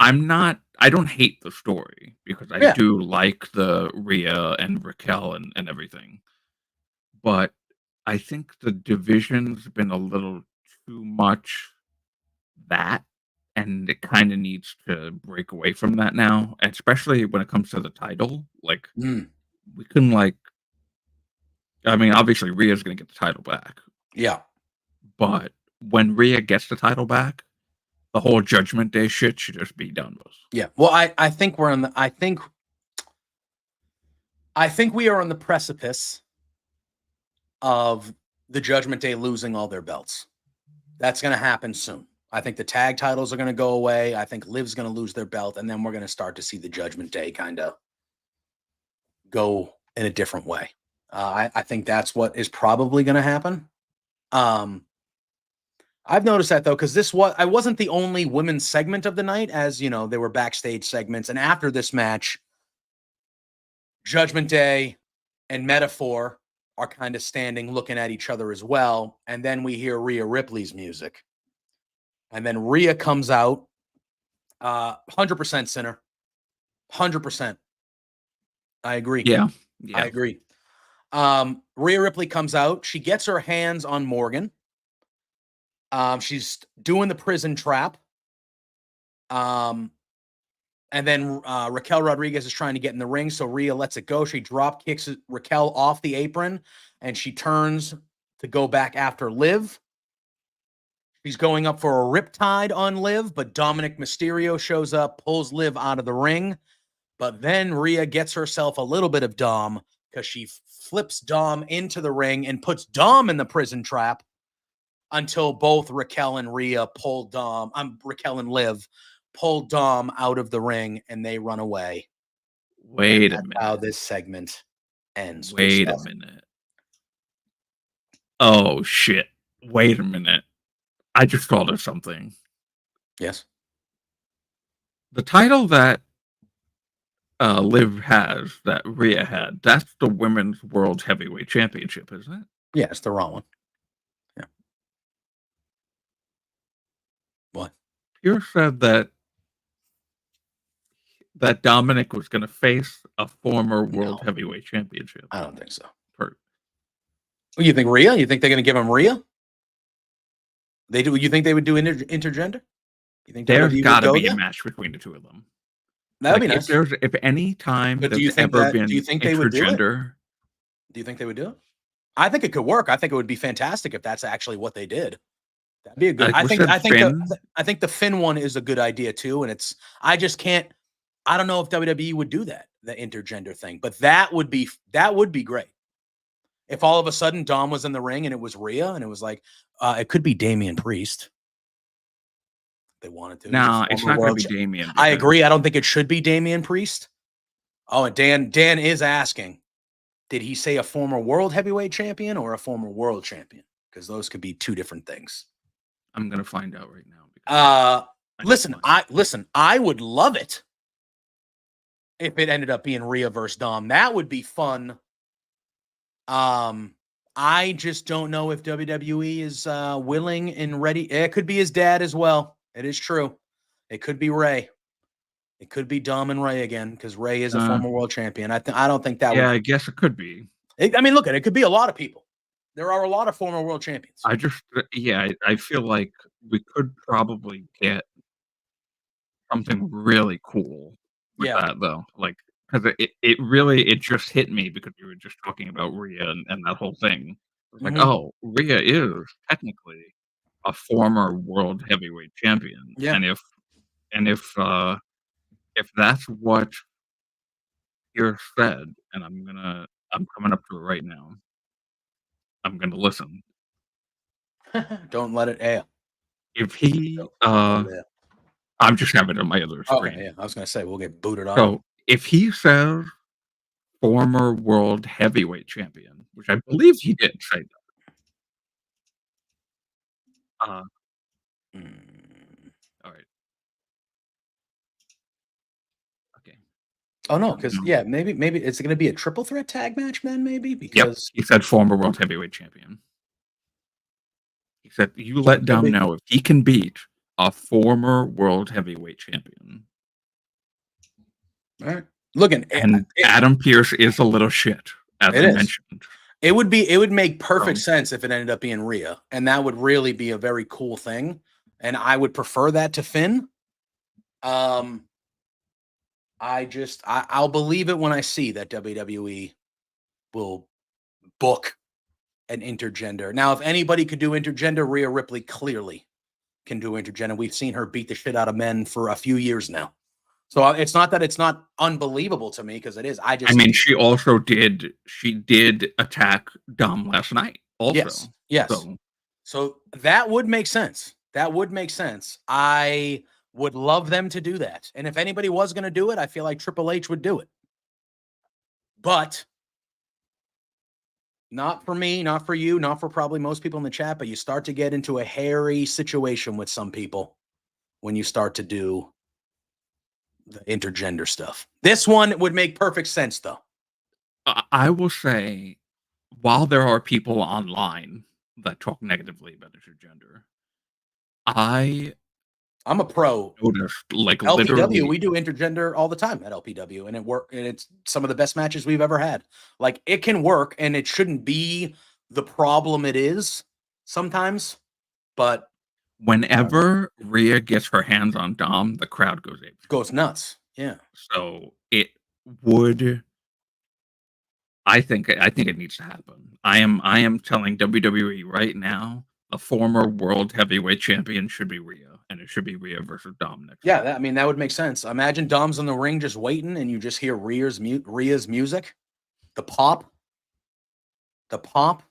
I don't hate the story because I do like the Rhea and Raquel and everything. But I think the division's been a little too much that, and it kind of needs to break away from that now, especially when it comes to the title. Like, we can I mean, obviously Rhea's going to get the title back. Yeah. But when Rhea gets the title back, the whole Judgment Day shit should just be done with. Yeah. Well, I think we're on the I think we are on the precipice of the Judgment Day losing all their belts. That's going to happen soon. I think the tag titles are going to go away. I think Liv's going to lose their belt, and then we're going to start to see the Judgment Day kind of go in a different way. I think that's what is probably going to happen. I've noticed that though, because I wasn't the only women's segment of the night, as you know, there were backstage segments, and after this match, Judgment Day and Metaphor are kind of standing looking at each other as well, and then we hear Rhea Ripley's music, and then Rhea comes out, 100% Sinner, 100%. I agree. Yeah. I agree. Rhea Ripley comes out. She gets her hands on Morgan. She's doing the prison trap. And then Raquel Rodriguez is trying to get in the ring, so Rhea lets it go. She drop kicks Raquel off the apron, and she turns to go back after Liv. She's going up for a riptide on Liv, but Dominic Mysterio shows up, pulls Liv out of the ring. But then Rhea gets herself a little bit of Dom because she flips Dom into the ring and puts Dom in the prison trap until both Raquel and Rhea pull Raquel and Liv pull Dom out of the ring and they run away. Wait a That's minute. how this segment ends. Wait a minute. Oh, shit. Wait a minute. I just thought of something. Yes. The title that Liv has, that Rhea had, that's the Women's World Heavyweight Championship, isn't it? Yeah, it's the wrong one. Yeah. What? Pierce said that Dominic was going to face a former World Heavyweight Championship. I don't think so. Per- You think Rhea? You think they're going to give him Rhea? They do. You think they would do intergender? You think There's got to be there? a match between the two of them. That'd be nice. If any time But there's ever been do you think they would do it? intergender, Do you think they would do it? I think it could work. I think it would be fantastic if that's actually what they did. That'd be a good. I think the Finn one is a good idea too. And I just can't. I don't know if WWE would do that, the intergender thing, but that would be great. If all of a sudden Dom was in the ring and it was Rhea and it was like, it could be Damian Priest. They wanted to. No, it's not going to be Damian. I agree. I don't think it should be Damian Priest. Oh, and Dan is asking, did he say a former world heavyweight champion or a former world champion? Because those could be two different things. I'm going to find out right now. Listen, I would love it if it ended up being Rhea versus Dom. That would be fun. I just don't know if WWE is willing and ready. It could be his dad as well. It is true. It could be Ray. It could be Dom and Ray again because Ray is a former world champion. I don't think that. Yeah, I guess it could be. Look at it. It could be a lot of people. There are a lot of former world champions. I feel like we could probably get something really cool with that though. Like, because it just hit me because you were just talking about Rhea and that whole thing. Like, oh, Rhea is technically a former world heavyweight champion. Yeah. And if that's what you're said, and I'm coming up to it right now. I'm gonna listen. Don't let it air. If he I'm just having it on my other screen. Okay, yeah. I was gonna say we'll get booted off. So if he says former world heavyweight champion, which I believe he did say that. All right. Okay. Oh no, because maybe it's going to be a triple threat tag match then, maybe because he said former world heavyweight champion. He said you let Dom know if he can beat a former world heavyweight champion. All right. Looking, and Adam Pearce is a little shit, as I mentioned. It would make perfect sense if it ended up being Rhea, and that would really be a very cool thing. And I would prefer that to Finn. I'll believe it when I see that WWE will book an intergender. Now, if anybody could do intergender, Rhea Ripley clearly can do intergender. We've seen her beat the shit out of men for a few years now. So it's not that it's not unbelievable to me because it is. She also did. She did attack Dom last night. Also, yes. So that would make sense. I would love them to do that. And if anybody was going to do it, I feel like Triple H would do it. But not for me, not for you, not for probably most people in the chat. But you start to get into a hairy situation with some people when you start to do the intergender stuff. This one would make perfect sense, though. I will say, while there are people online that talk negatively about intergender, I'm a pro. Like LPW, literally, we do intergender all the time at LPW, and it work. And it's some of the best matches we've ever had. Like it can work, and it shouldn't be the problem it is sometimes. But whenever Rhea gets her hands on Dom, the crowd goes nuts. Yeah. So it would. I think it needs to happen. I am telling WWE right now, a former world heavyweight champion should be Rhea, and it should be Rhea versus Dom next. Yeah, that would make sense. Imagine Dom's in the ring just waiting, and you just hear Rhea's music, the pop,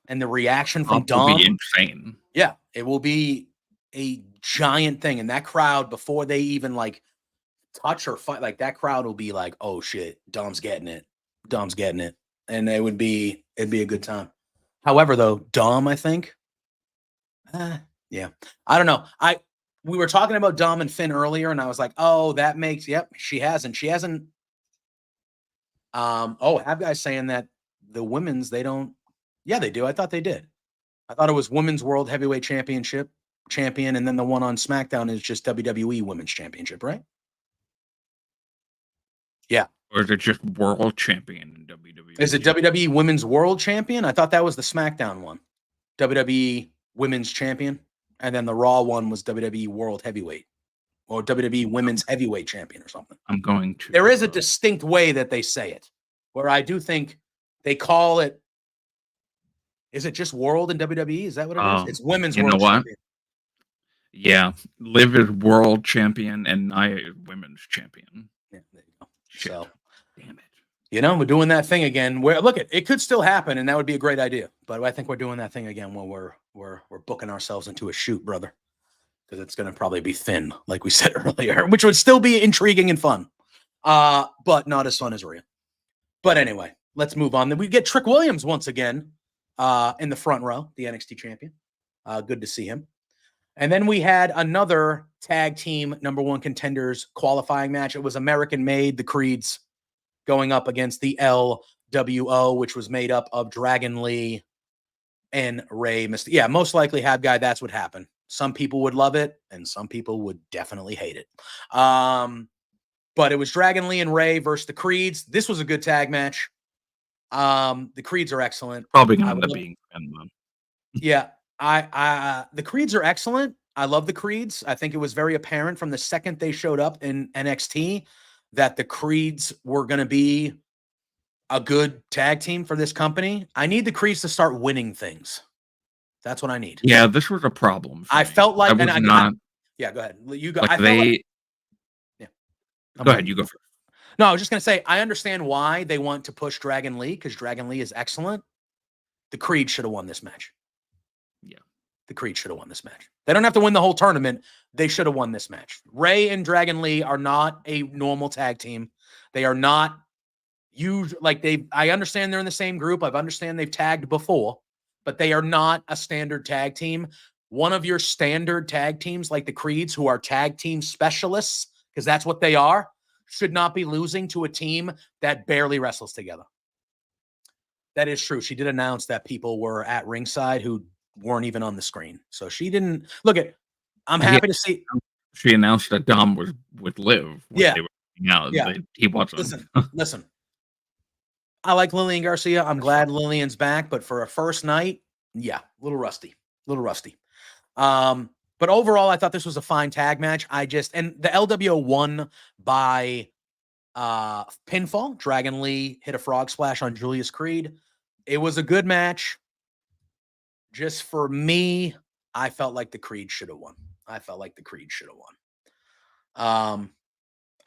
and the reaction from Dom. Will be insane. Yeah, it will be a giant thing, and that crowd before they even like touch or fight, like that crowd will be like, oh shit, Dom's getting it. Dom's getting it. And it'd be a good time. However, though, Dom, I think, yeah, I don't know. We were talking about Dom and Finn earlier, and I was like, oh, that makes, yep, she hasn't. Have guys saying that the women's, they don't, yeah, they do. I thought they did. I thought it was Women's World Heavyweight Championship champion, and then the one on SmackDown is just WWE Women's Championship, right? Yeah. Or is it just World Champion in WWE? Is it WWE Women's World Champion? I thought that was the SmackDown one. WWE Women's Champion. And then the Raw one was WWE World Heavyweight or WWE Women's Heavyweight Champion or something. I'm going to. There is a distinct way that they say it, where I do think they call it. Is it just World in WWE? Is that what it is? It's Women's World Champion. You know what? Yeah. Liv is World Champion and Nia is Women's Champion. Yeah, there you go. Shit. So, damn it. You know, we're doing that thing again. Where look, it could still happen, and that would be a great idea. But I think we're doing that thing again when we're booking ourselves into a shoot, brother, because it's going to probably be thin, like we said earlier, which would still be intriguing and fun, but not as fun as Rhea. But anyway, let's move on. Then we get Trick Williams once again in the front row, the NXT champion. Good to see him. And then we had another tag team #1 contenders qualifying match. It was American made, the Creeds, going up against the LWO, which was made up of Dragon Lee and Rey Mysterio. Yeah, most likely Hab Guy, that's what happened. Some people would love it, and some people would definitely hate it. But it was Dragon Lee and Rey versus the Creeds. This was a good tag match. The Creeds are excellent. Probably going to end up being fun. Yeah, the Creeds are excellent. I love the Creeds. I think it was very apparent from the second they showed up in NXT that the Creeds were going to be a good tag team for this company. I need the Creeds to start winning things. That's what I need. Yeah, this was a problem. I felt like, go ahead. You go. Like yeah. Go ahead. You go first. No, I was just going to say, I understand why they want to push Dragon Lee, because Dragon Lee is excellent. The Creed should have won this match. Yeah. The Creed should have won this match. They don't have to win the whole tournament. They should have won this match. Rey and Dragon Lee are not a normal tag team. They are not I understand they're in the same group. I understand they've tagged before, but they are not a standard tag team. One of your standard tag teams, like the Creeds, who are tag team specialists, because that's what they are, should not be losing to a team that barely wrestles together. That is true. She did announce that people were at ringside who weren't even on the screen. So she didn't look at. I'm happy to see. She announced that Dom was with Liv. Yeah. They were he wasn't. Listen. I like Lilian Garcia. I'm glad Lilian's back, but for a first night, yeah, a little rusty. But overall, I thought this was a fine tag match. And the LWO won by pinfall. Dragon Lee hit a frog splash on Julius Creed. It was a good match. Just for me, I felt like the Creed should have won. I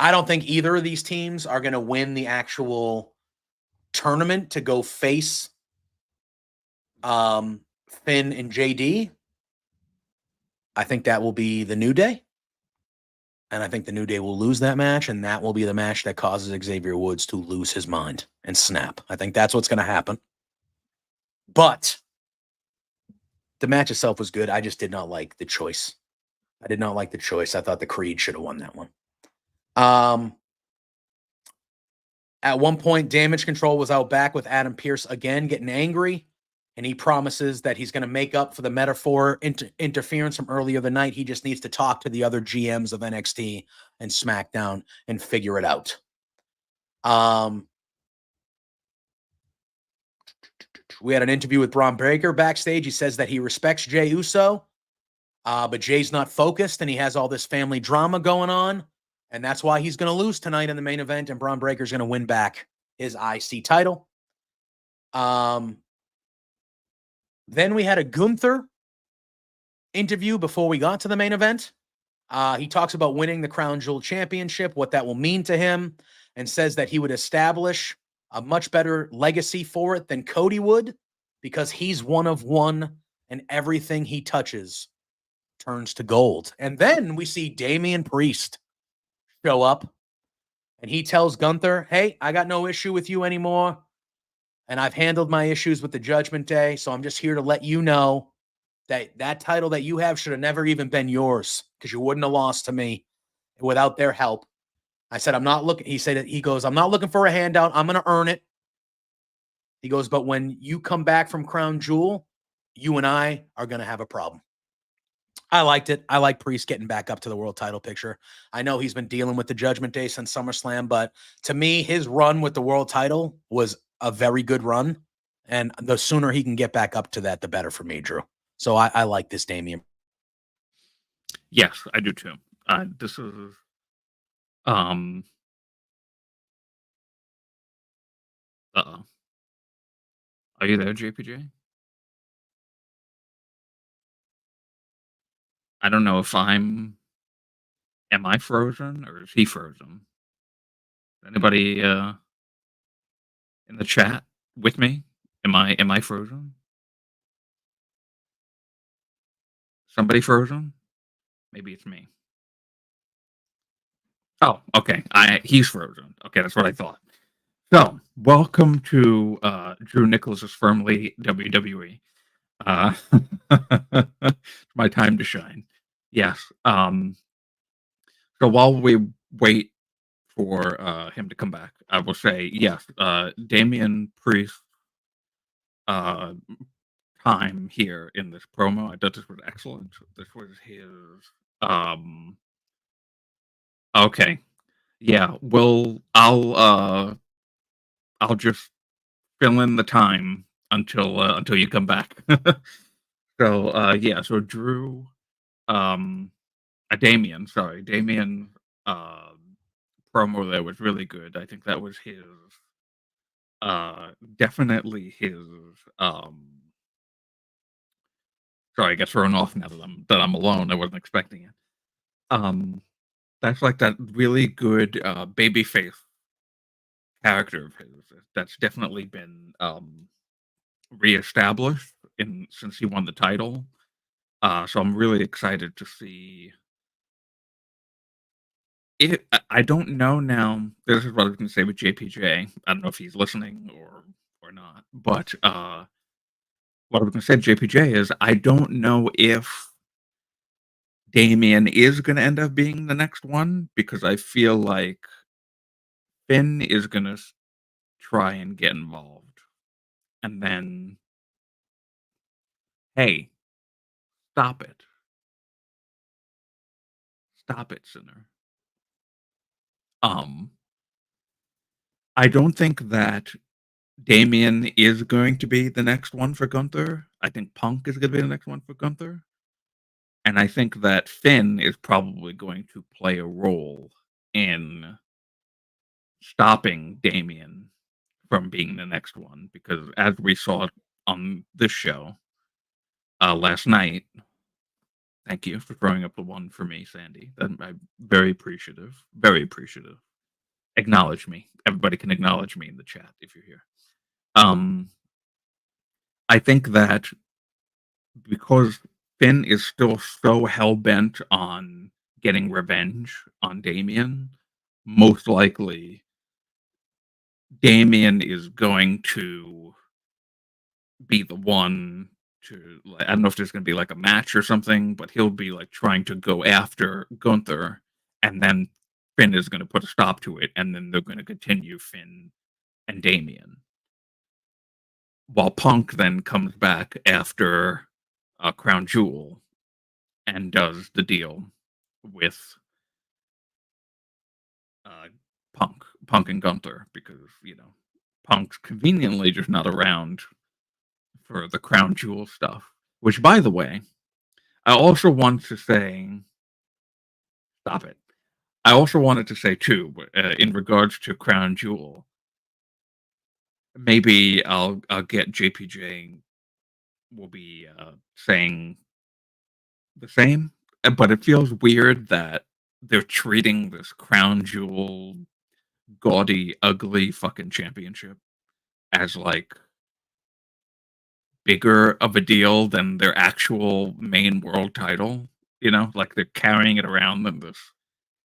don't think either of these teams are going to win the actual tournament to go face Finn and JD. I think that will be the New Day. And I think the New Day will lose that match, and that will be the match that causes Xavier Woods to lose his mind and snap. I think that's what's going to happen. But the match itself was good. I just did not like the choice. I thought the Creed should have won that one. At one point, Damage Control was out back with Adam Pearce again, getting angry. And he promises that he's going to make up for the metaphor interference from earlier the night. He just needs to talk to the other GMs of NXT and SmackDown and figure it out. We had an interview with Bron Breakker backstage. He says that he respects Jey Uso, but Jay's not focused, and he has all this family drama going on. And that's why he's going to lose tonight in the main event, and Bron Breakker's going to win back his IC title. Then we had a Gunther interview before we got to the main event. He talks about winning the Crown Jewel Championship, what that will mean to him, and says that he would establish a much better legacy for it than Cody would, because he's one of one, and everything he touches turns to gold. And then we see Damian Priest show up and he tells Gunther, hey, I got no issue with you anymore. And I've handled my issues with the Judgment Day. So I'm just here to let you know that that title that you have should have never even been yours because you wouldn't have lost to me without their help. I said, I'm not looking. He said, he goes, I'm not looking for a handout. I'm going to earn it. He goes, but when you come back from Crown Jewel, you and I are going to have a problem. I liked it. I like Priest getting back up to the world title picture. I know he's been dealing with the Judgment Day since SummerSlam, but to me, his run with the world title was a very good run. And the sooner he can get back up to that, the better for me, Drew. So I like this, Damian. Yes, I do too. This is uh-oh. Are you there, JPJ? I don't know if am I frozen or is he frozen? Anybody in the chat with me? Am I frozen? Somebody frozen? Maybe it's me. Oh, okay. He's frozen. Okay, that's what I thought. So, welcome to Drew Nicholas's Firmly WWE. It's my time to shine. Yes. So while we wait for him to come back, I will say yes. Damian Priest time here in this promo, I thought this was excellent. This was his okay. Yeah, I'll just fill in the time until you come back. So yeah, so Drew Damian promo there was really good. I think that was his definitely his sorry, I get thrown off now that I'm alone. I wasn't expecting it. That's like that really good babyface character of his that's definitely been reestablished since he won the title. So I'm really excited to see it. I don't know now. This is what I was going to say with JPJ. I don't know if he's listening or not, but what I was going to say to JPJ is I don't know if Damian is going to end up being the next one because I feel like Finn is going to try and get involved, and then hey, stop it. Stop it, sinner. I don't think that Damian is going to be the next one for Gunther. I think Punk is going to be the next one for Gunther. And I think that Finn is probably going to play a role in stopping Damian from being the next one. Because as we saw on this show last night, thank you for throwing up the one for me, Sandy. I'm very appreciative. Very appreciative. Acknowledge me. Everybody can acknowledge me in the chat if you're here. I think that because Finn is still so hell-bent on getting revenge on Damian, most likely Damian is going to be the one to, I don't know if there's going to be like a match or something, but he'll be like trying to go after Gunther, and then Finn is going to put a stop to it, and then they're going to continue Finn and Damian. While Punk then comes back after Crown Jewel and does the deal with Punk and Gunther, because Punk's conveniently just not around for the Crown Jewel stuff. Which, by the way, I also want to say, stop it. I also wanted to say too, in regards to Crown Jewel, maybe I'll get JPJ will be saying the same, but it feels weird that they're treating this Crown Jewel gaudy, ugly fucking championship as like bigger of a deal than their actual main world title. Like they're carrying it around in this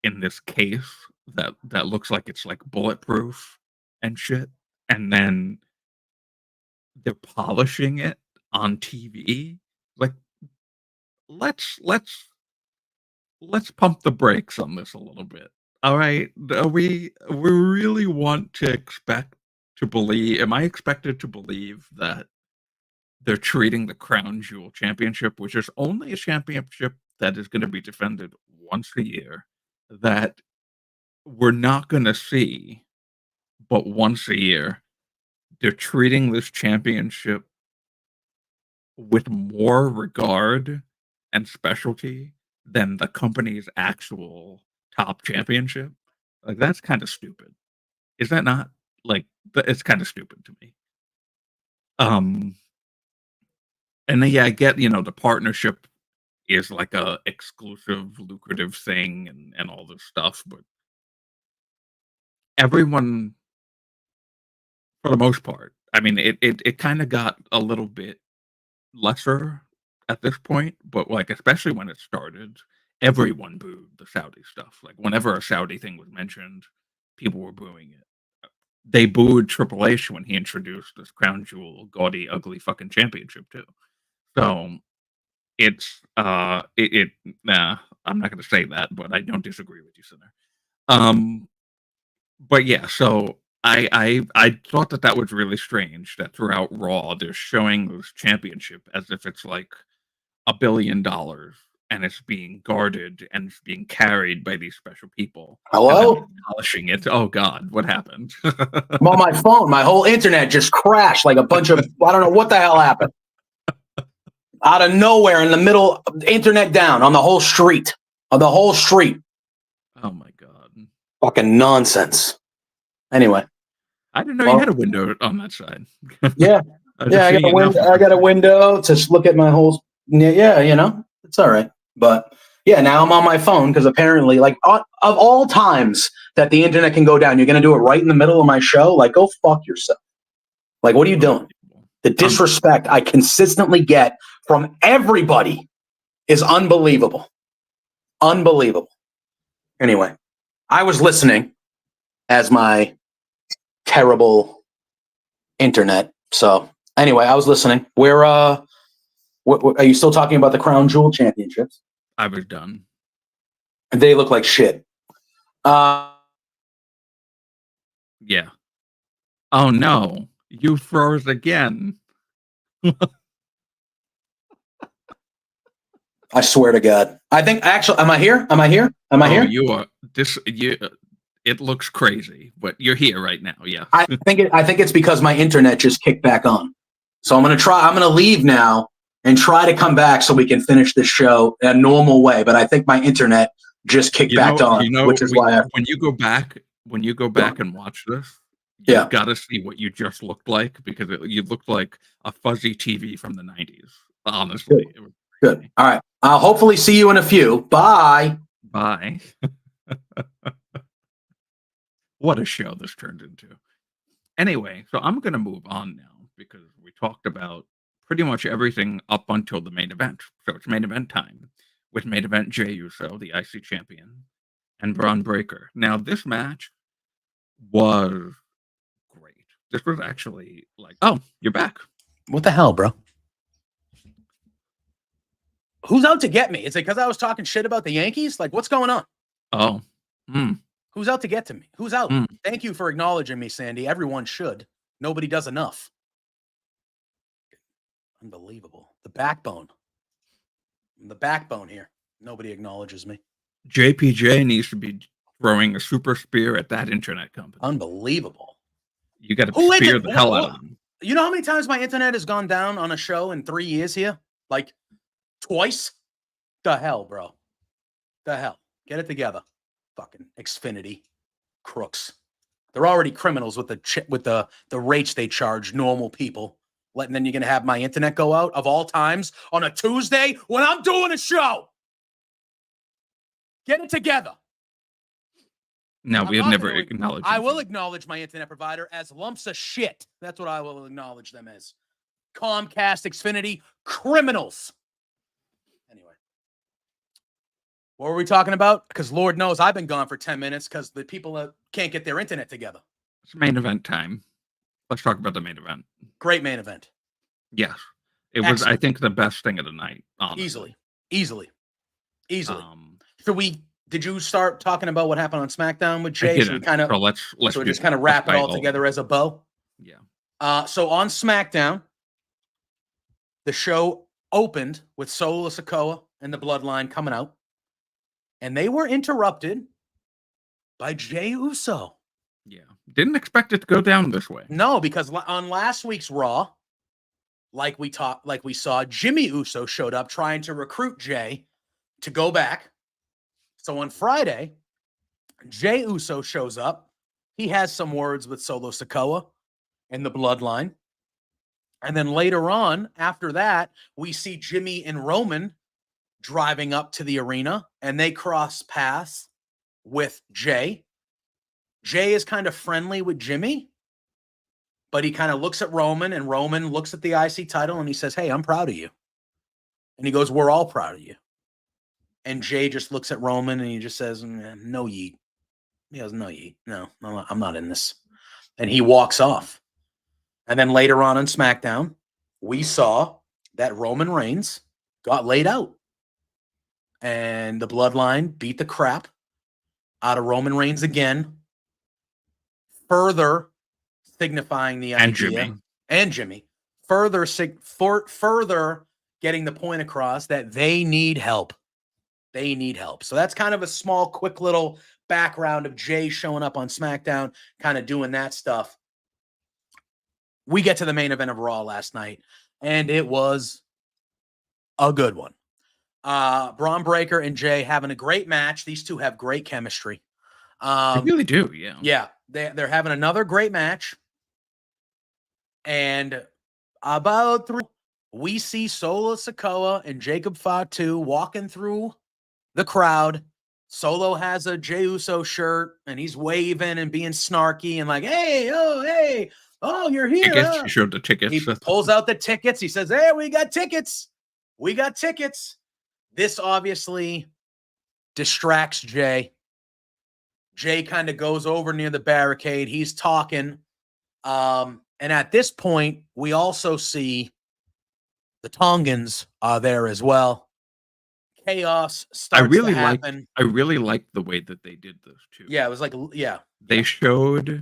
in this case that looks like it's like bulletproof and shit, and then they're polishing it on TV. Like, let's pump the brakes on this a little bit. All right, we really want to expect to believe? Am I expected to believe that they're treating the Crown Jewel Championship, which is only a championship that is going to be defended once a year, that we're not going to see, but once a year, they're treating this championship with more regard and specialty than the company's actual top championship? Like, that's kind of stupid. Is that not? Like, it's kind of stupid to me. And then, yeah, I get, the partnership is like a exclusive, lucrative thing and all this stuff, but everyone, for the most part, I mean, it kind of got a little bit lesser at this point, but like, especially when it started, everyone booed the Saudi stuff. Like, whenever a Saudi thing was mentioned, people were booing it. They booed Triple H when he introduced this crown jewel, gaudy, ugly fucking championship too. So it's nah, I'm not gonna say that, but I don't disagree with you, Sinner. But yeah, so I thought that was really strange that throughout Raw they're showing this championship as if it's like $1 billion and it's being guarded and it's being carried by these special people. Hello? Polishing it. Oh God, what happened? I'm on my phone. My whole internet just crashed like a bunch of, I don't know what the hell happened. Out of nowhere in the middle, internet down on the whole street. On the whole street. Oh my God. Fucking nonsense. Anyway. I didn't know you had a window on that side. Yeah. Yeah, I got a window to look at my whole, yeah, it's all right. But yeah, now I'm on my phone because apparently, like, of all times that the internet can go down, you're going to do it right in the middle of my show? Like, go fuck yourself. Like, what are you doing? The disrespect I consistently get from everybody is unbelievable. Unbelievable. Anyway, I was listening as my terrible internet. So anyway, I was listening. Where are you still talking about the Crown Jewel Championships? I was done. They look like shit. Yeah. Oh no, you froze again. I swear to God. I think actually, am I here? Am I here? Here? You are it looks crazy, but you're here right now. Yeah. I think it's because my internet just kicked back on. So I'm gonna leave now and try to come back so we can finish this show in a normal way. But I think my internet just kicked back on, which is why when you go back and watch this, you've got to see what you just looked like, because you looked like a fuzzy TV from the 90s. Honestly. Good. All right. I'll hopefully see you in a few. Bye. Bye. What a show this turned into. Anyway, so I'm going to move on now because we talked about pretty much everything up until the main event. So it's main event time with main event Jey Uso, the IC champion, and Bron Breakker. Now, this match was great. This was actually like, oh, you're back. What the hell, bro? Who's out to get me? Is it because I was talking shit about the Yankees? Like, what's going on? Oh. Who's out to get to me? Who's out? Thank you for acknowledging me, Sandy. Everyone should. Nobody does enough. Unbelievable. The backbone. I'm the backbone here. Nobody acknowledges me. JPJ needs to be throwing a super spear at that internet company. Unbelievable. You got to spear the hell out of them. You know how many times my internet has gone down on a show in 3 years here? Like, twice? The hell, bro. The hell. Get it together. Fucking Xfinity crooks. They're already criminals with the rates they charge normal people. And then you're going to have my internet go out of all times on a Tuesday when I'm doing a show. Get it together. No, we have never acknowledged. I will acknowledge my internet provider as lumps of shit. That's what I will acknowledge them as. Comcast, Xfinity, criminals. Anyway. What were we talking about? Because Lord knows I've been gone for 10 minutes because the people can't get their internet together. It's main event time. Let's talk about the main event. Great main event. Yes. It was, I think, the best thing of the night. Honestly. Easily. Did you start talking about what happened on SmackDown with Jay? So let's just kind of wrap it all together as a bow. Yeah. So on SmackDown, the show opened with Solo Sikoa and the Bloodline coming out, and they were interrupted by Jey Uso. Yeah. Didn't expect it to go down this way. No, because on last week's Raw, like we saw, Jimmy Uso showed up trying to recruit Jey to go back. So on Friday, Jey Uso shows up. He has some words with Solo Sikoa and the Bloodline. And then later on, after that, we see Jimmy and Roman driving up to the arena, and they cross paths with Jey. Jey is kind of friendly with Jimmy, but he kind of looks at Roman, and Roman looks at the IC title, and he says, "Hey, I'm proud of you." And he goes, "We're all proud of you." And Jey just looks at Roman, and he just says, "No yeet." He goes, "No yeet. No, I'm not in this." And he walks off. And then later on SmackDown, we saw that Roman Reigns got laid out. And the Bloodline beat the crap out of Roman Reigns again, further signifying the idea. And Jimmy. Further getting the point across that they need help. They need help. So that's kind of a small, quick little background of Jey showing up on SmackDown, kind of doing that stuff. We get to the main event of Raw last night, and it was a good one. Bron Breakker and Jey having a great match. These two have great chemistry. They really do, yeah. Yeah, they're having another great match. And about we see Solo Sikoa and Jacob Fatu walking through the crowd. Solo has a Jey Uso shirt, and he's waving and being snarky and like, "Hey, oh, you're here." Tickets. He showed the tickets. He pulls out the tickets. He says, "Hey, we got tickets. We got tickets." This obviously distracts Jey. Jey kind of goes over near the barricade. He's talking. And at this point, we also see the Tongans are there as well. Chaos starts to happen. I really liked the way that they did this too. Yeah, it was like, yeah. They showed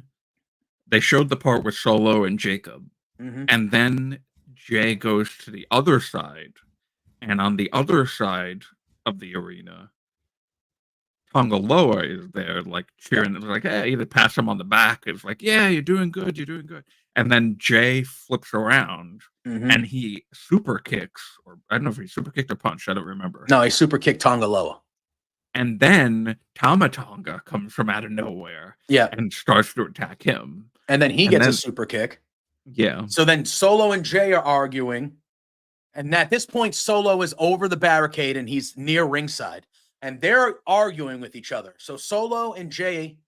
the part with Solo and Jacob. Mm-hmm. And then Jey goes to the other side. And on the other side of the arena, Tonga Loa is there, like cheering. It was like, "Hey," they pass him on the back. It was like, "Yeah, you're doing good. You're doing good." And then Jey flips around and he super kicks, or I don't know if he super kicked or punched. I don't remember. No, he super kicked Tonga Loa. And then Tama Tonga comes from out of nowhere, and starts to attack him. And then he gets a super kick. Yeah. So then Solo and Jey are arguing. And at this point, Solo is over the barricade and he's near ringside. And they're arguing with each other. So Solo and Jey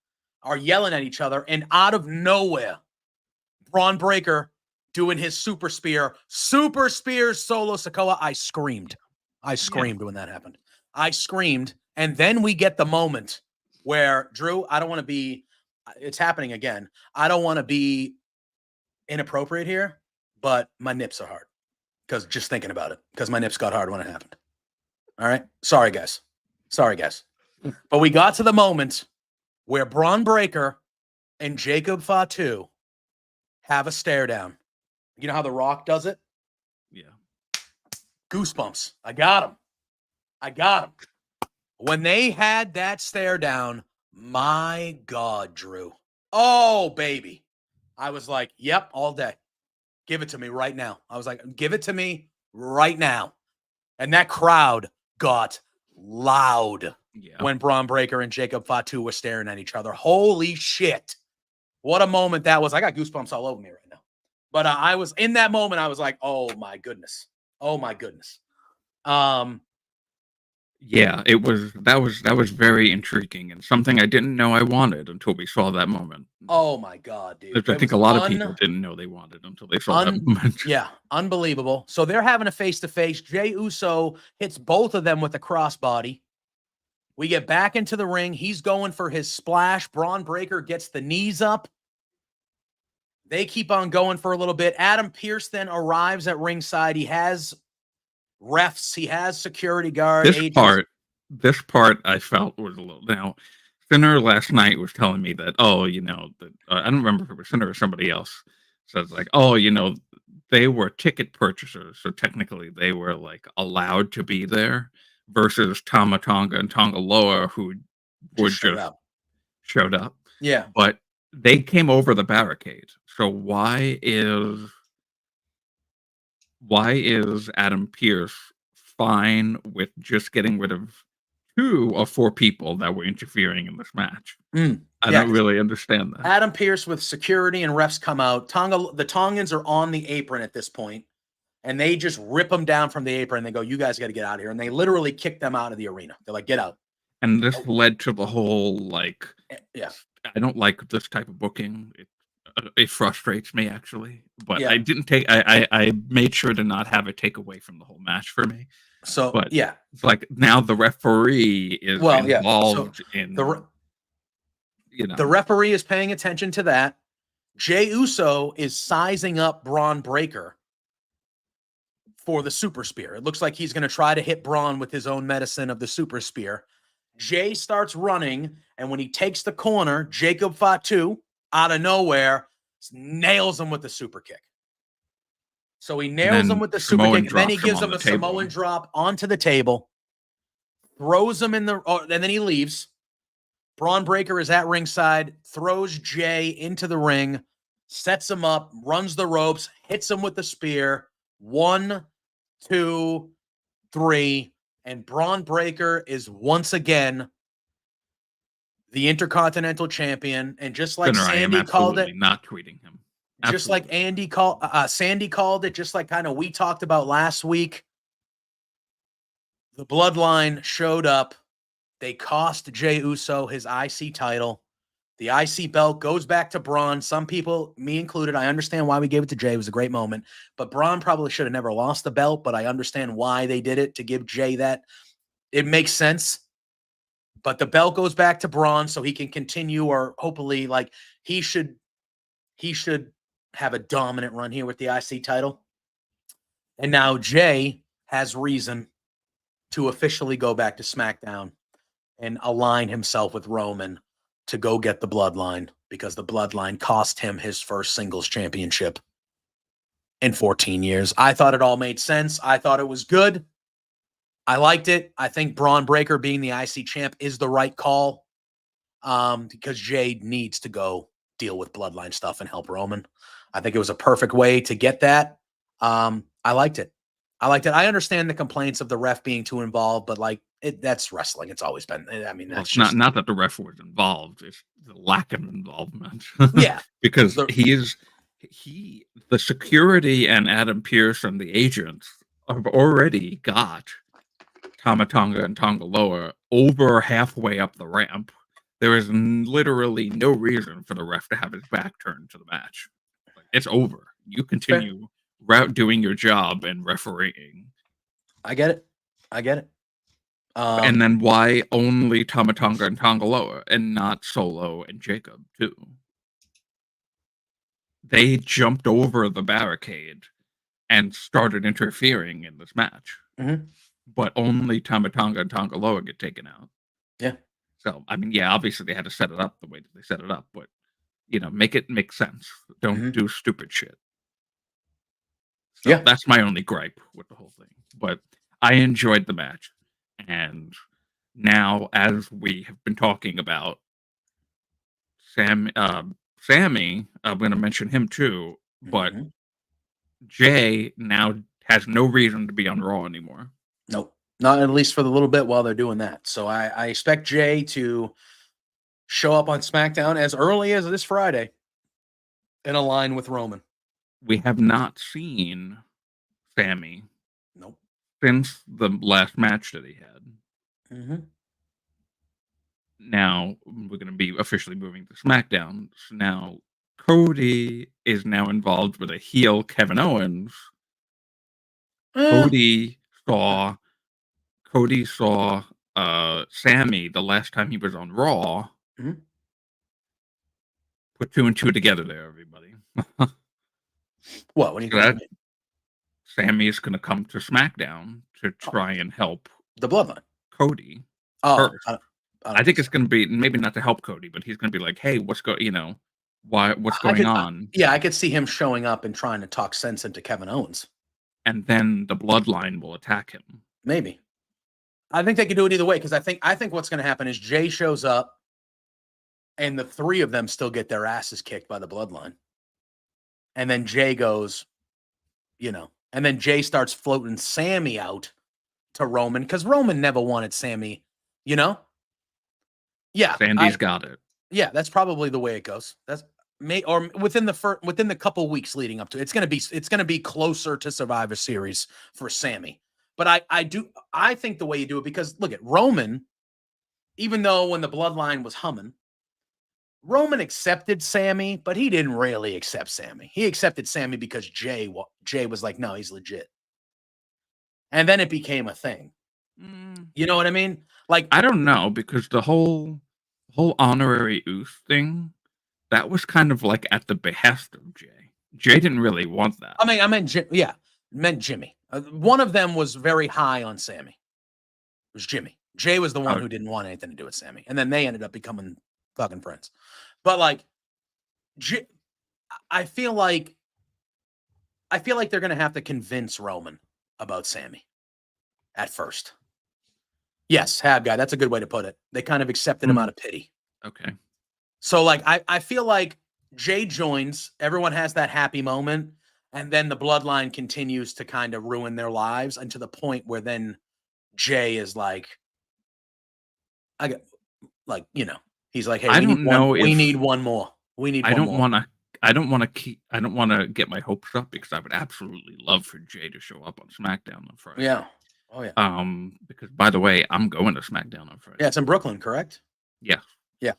are yelling at each other. And out of nowhere, Bron Breakker doing his super spears Solo Sikoa. I screamed when that happened. I screamed. And then we get the moment where, Drew, I don't want to be, it's happening again. I don't want to be inappropriate here, but my nips are hard. Because just thinking about it, because my nips got hard when it happened. All right. Sorry, guys. But we got to the moment where Bron Breakker and Jacob Fatu have a stare down. You know how The Rock does it? Yeah. Goosebumps. I got him. When they had that stare down, my God, Drew. Oh, baby. I was like, yep, all day. Give it to me right now. I was like, give it to me right now. And that crowd got loud when Bron Breakker and Jacob Fatu were staring at each other. Holy shit. What a moment that was. I got goosebumps all over me right now. But I was in that moment. I was like, oh my goodness. Yeah, that was very intriguing and something I didn't know I wanted until we saw that moment. Oh my God, dude. I think a lot of people didn't know they wanted until they saw that moment. Yeah, unbelievable. So they're having a face-to-face. Jey Uso hits both of them with a crossbody. We get back into the ring. He's going for his splash. Bron Breakker gets the knees up. They keep on going for a little bit. Adam Pearce then arrives at ringside. He has refs. He has security guard agents. This part I felt was a little. Now, Sinner last night was telling me that, I don't remember if it was Sinner or somebody else. So it's like, they were ticket purchasers, so technically they were like allowed to be there, versus Tama Tonga and Tonga Loa, who would just showed up. Yeah, but they came over the barricade. So why is Adam Pearce fine with just getting rid of 2 of 4 people that were interfering in this match? I don't really understand that. Adam Pearce with security and refs come out. The Tongans are on the apron at this point, and they just rip them down from the apron. And they go, "You guys got to get out of here!" And they literally kick them out of the arena. They're like, "Get out!" And this led to the whole like, I don't like this type of booking. It frustrates me, actually. But I didn't take. I made sure to not have it take away from the whole match for me. So, but it's like now the referee is involved in the referee is paying attention to that. Jey Uso is sizing up Bron Breakker for the super spear. It looks like he's going to try to hit Bron with his own medicine of the super spear. Jey starts running, and when he takes the corner, Jacob Fatu out of nowhere nails him with the super kick. So he nails him with the super kick, and then he gives him a Samoan drop onto the table, throws him and then he leaves. Bron Breakker is at ringside, throws Jey into the ring, sets him up, runs the ropes, hits him with the spear. 1, 2, 3, and Bron Breakker is once again the Intercontinental Champion. And just like Sandy called it, not tweeting him. Just like Sandy called it, just like kind of we talked about last week, the Bloodline showed up. They cost Jey Uso his IC title. The IC belt goes back to Bron. Some people, me included, I understand why we gave it to Jey. It was a great moment. But Bron probably should have never lost the belt, but I understand why they did it to give Jey that. It makes sense. But the belt goes back to Bron so he can continue, or hopefully, like, he should have a dominant run here with the IC title. And now Jey has reason to officially go back to SmackDown and align himself with Roman to go get the Bloodline, because the Bloodline cost him his first singles championship in 14 years. I thought it all made sense. I thought it was good. I liked it. I think Bron Breakker being the IC champ is the right call, because Jey needs to go deal with Bloodline stuff and help Roman. I think it was a perfect way to get that. I liked it. I understand the complaints of the ref being too involved, but like that's wrestling. It's always been. I mean, that's just not that the ref was involved. It's the lack of involvement. Yeah, because the security and Adam Pearce and the agents have already got Tama Tonga and Tonga Loa over halfway up the ramp. There is literally no reason for the ref to have his back turned to the match. It's over. You continue doing your job and refereeing. I get it. And then why only Tama Tonga and Tonga Loa and not Solo and Jacob too? They jumped over the barricade and started interfering in this match. Mm-hmm. But only Tama Tonga and Tonga Loa get taken out. Yeah. So, I mean, obviously they had to set it up the way that they set it up, but, make it make sense. Don't do stupid shit. So that's my only gripe with the whole thing. But I enjoyed the match. And now, as we have been talking about Sammy, I'm going to mention him too, but Jey now has no reason to be on Raw anymore. Nope. Not at least for the little bit while they're doing that. So I expect Jey to show up on SmackDown as early as this Friday and align with Roman. We have not seen Sammy. Nope. Since the last match that he had. Mm-hmm. Now we're going to be officially moving to SmackDown. So now Cody is now involved with a heel Kevin Owens. Cody saw Sammy the last time he was on Raw. Mhm. Put 2 and 2 together there, everybody. What do you So that mean? Sammy is going to come to SmackDown to try and help The Bloodline. Cody Oh, first. I don't I think so. it's going to be maybe not to help Cody, but he's going to be like, "Hey, what's what's I going could, on?" yeah, I could see him showing up and trying to talk sense into Kevin Owens. And then the Bloodline will attack him. Maybe. I think they could do it either way because I think what's going to happen is Jay shows up, and the three of them still get their asses kicked by the Bloodline, and then Jay goes, and then Jay starts floating Sammy out to Roman because Roman never wanted Sammy, you know. Yeah, Sandy's got it. Yeah, that's probably the way it goes. That's or within the couple weeks leading up to it. It's gonna be closer to Survivor Series for Sammy. But I think the way you do it, because look at Roman, even though when the Bloodline was humming, Roman accepted Sammy, but he didn't really accept Sammy. He accepted Sammy because Jay was like, no, he's legit. And then it became a thing. You know what I mean? Like, I don't know, because the whole honorary Uth thing, that was kind of like at the behest of Jay. Jay didn't really want that. I meant Jimmy. One of them was very high on Sammy. It was Jimmy. Jay was the one who didn't want anything to do with Sammy, and then they ended up becoming fucking friends. But like, I feel like they're gonna have to convince Roman about Sammy at first. Yes, Hab guy. That's a good way to put it. They kind of accepted him out of pity. Okay. So like, I feel like Jay joins, everyone has that happy moment, and then the Bloodline continues to kind of ruin their lives, and to the point where then Jay is like, he's like, hey, I don't know we need one more. We need one more. I don't want to get my hopes up, because I would absolutely love for Jay to show up on SmackDown on Friday. Yeah. Oh yeah. Because by the way, I'm going to SmackDown on Friday. Yeah, it's in Brooklyn, correct? Yeah. Yeah.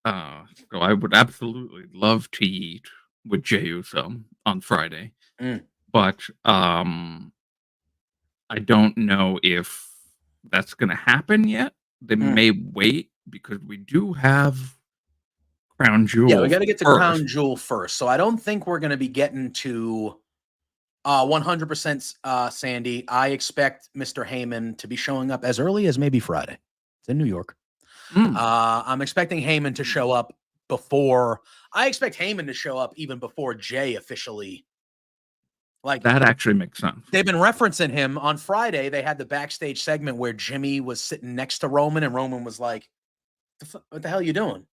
So I would absolutely love to eat with Jey Uso on Friday. But I don't know if that's going to happen yet. They may wait, because we do have Crown Jewel. Yeah, we got to get to Crown Jewel first. So I don't think we're going to be getting to 100% Sandy. I expect Mr. Heyman to be showing up as early as maybe Friday. It's in New York. I'm expecting Heyman to show up before. I expect Heyman to show up even before Jay officially. Like, that actually makes sense. They've been referencing him on Friday. They had the backstage segment where Jimmy was sitting next to Roman, and Roman was like, "What the hell are you doing?"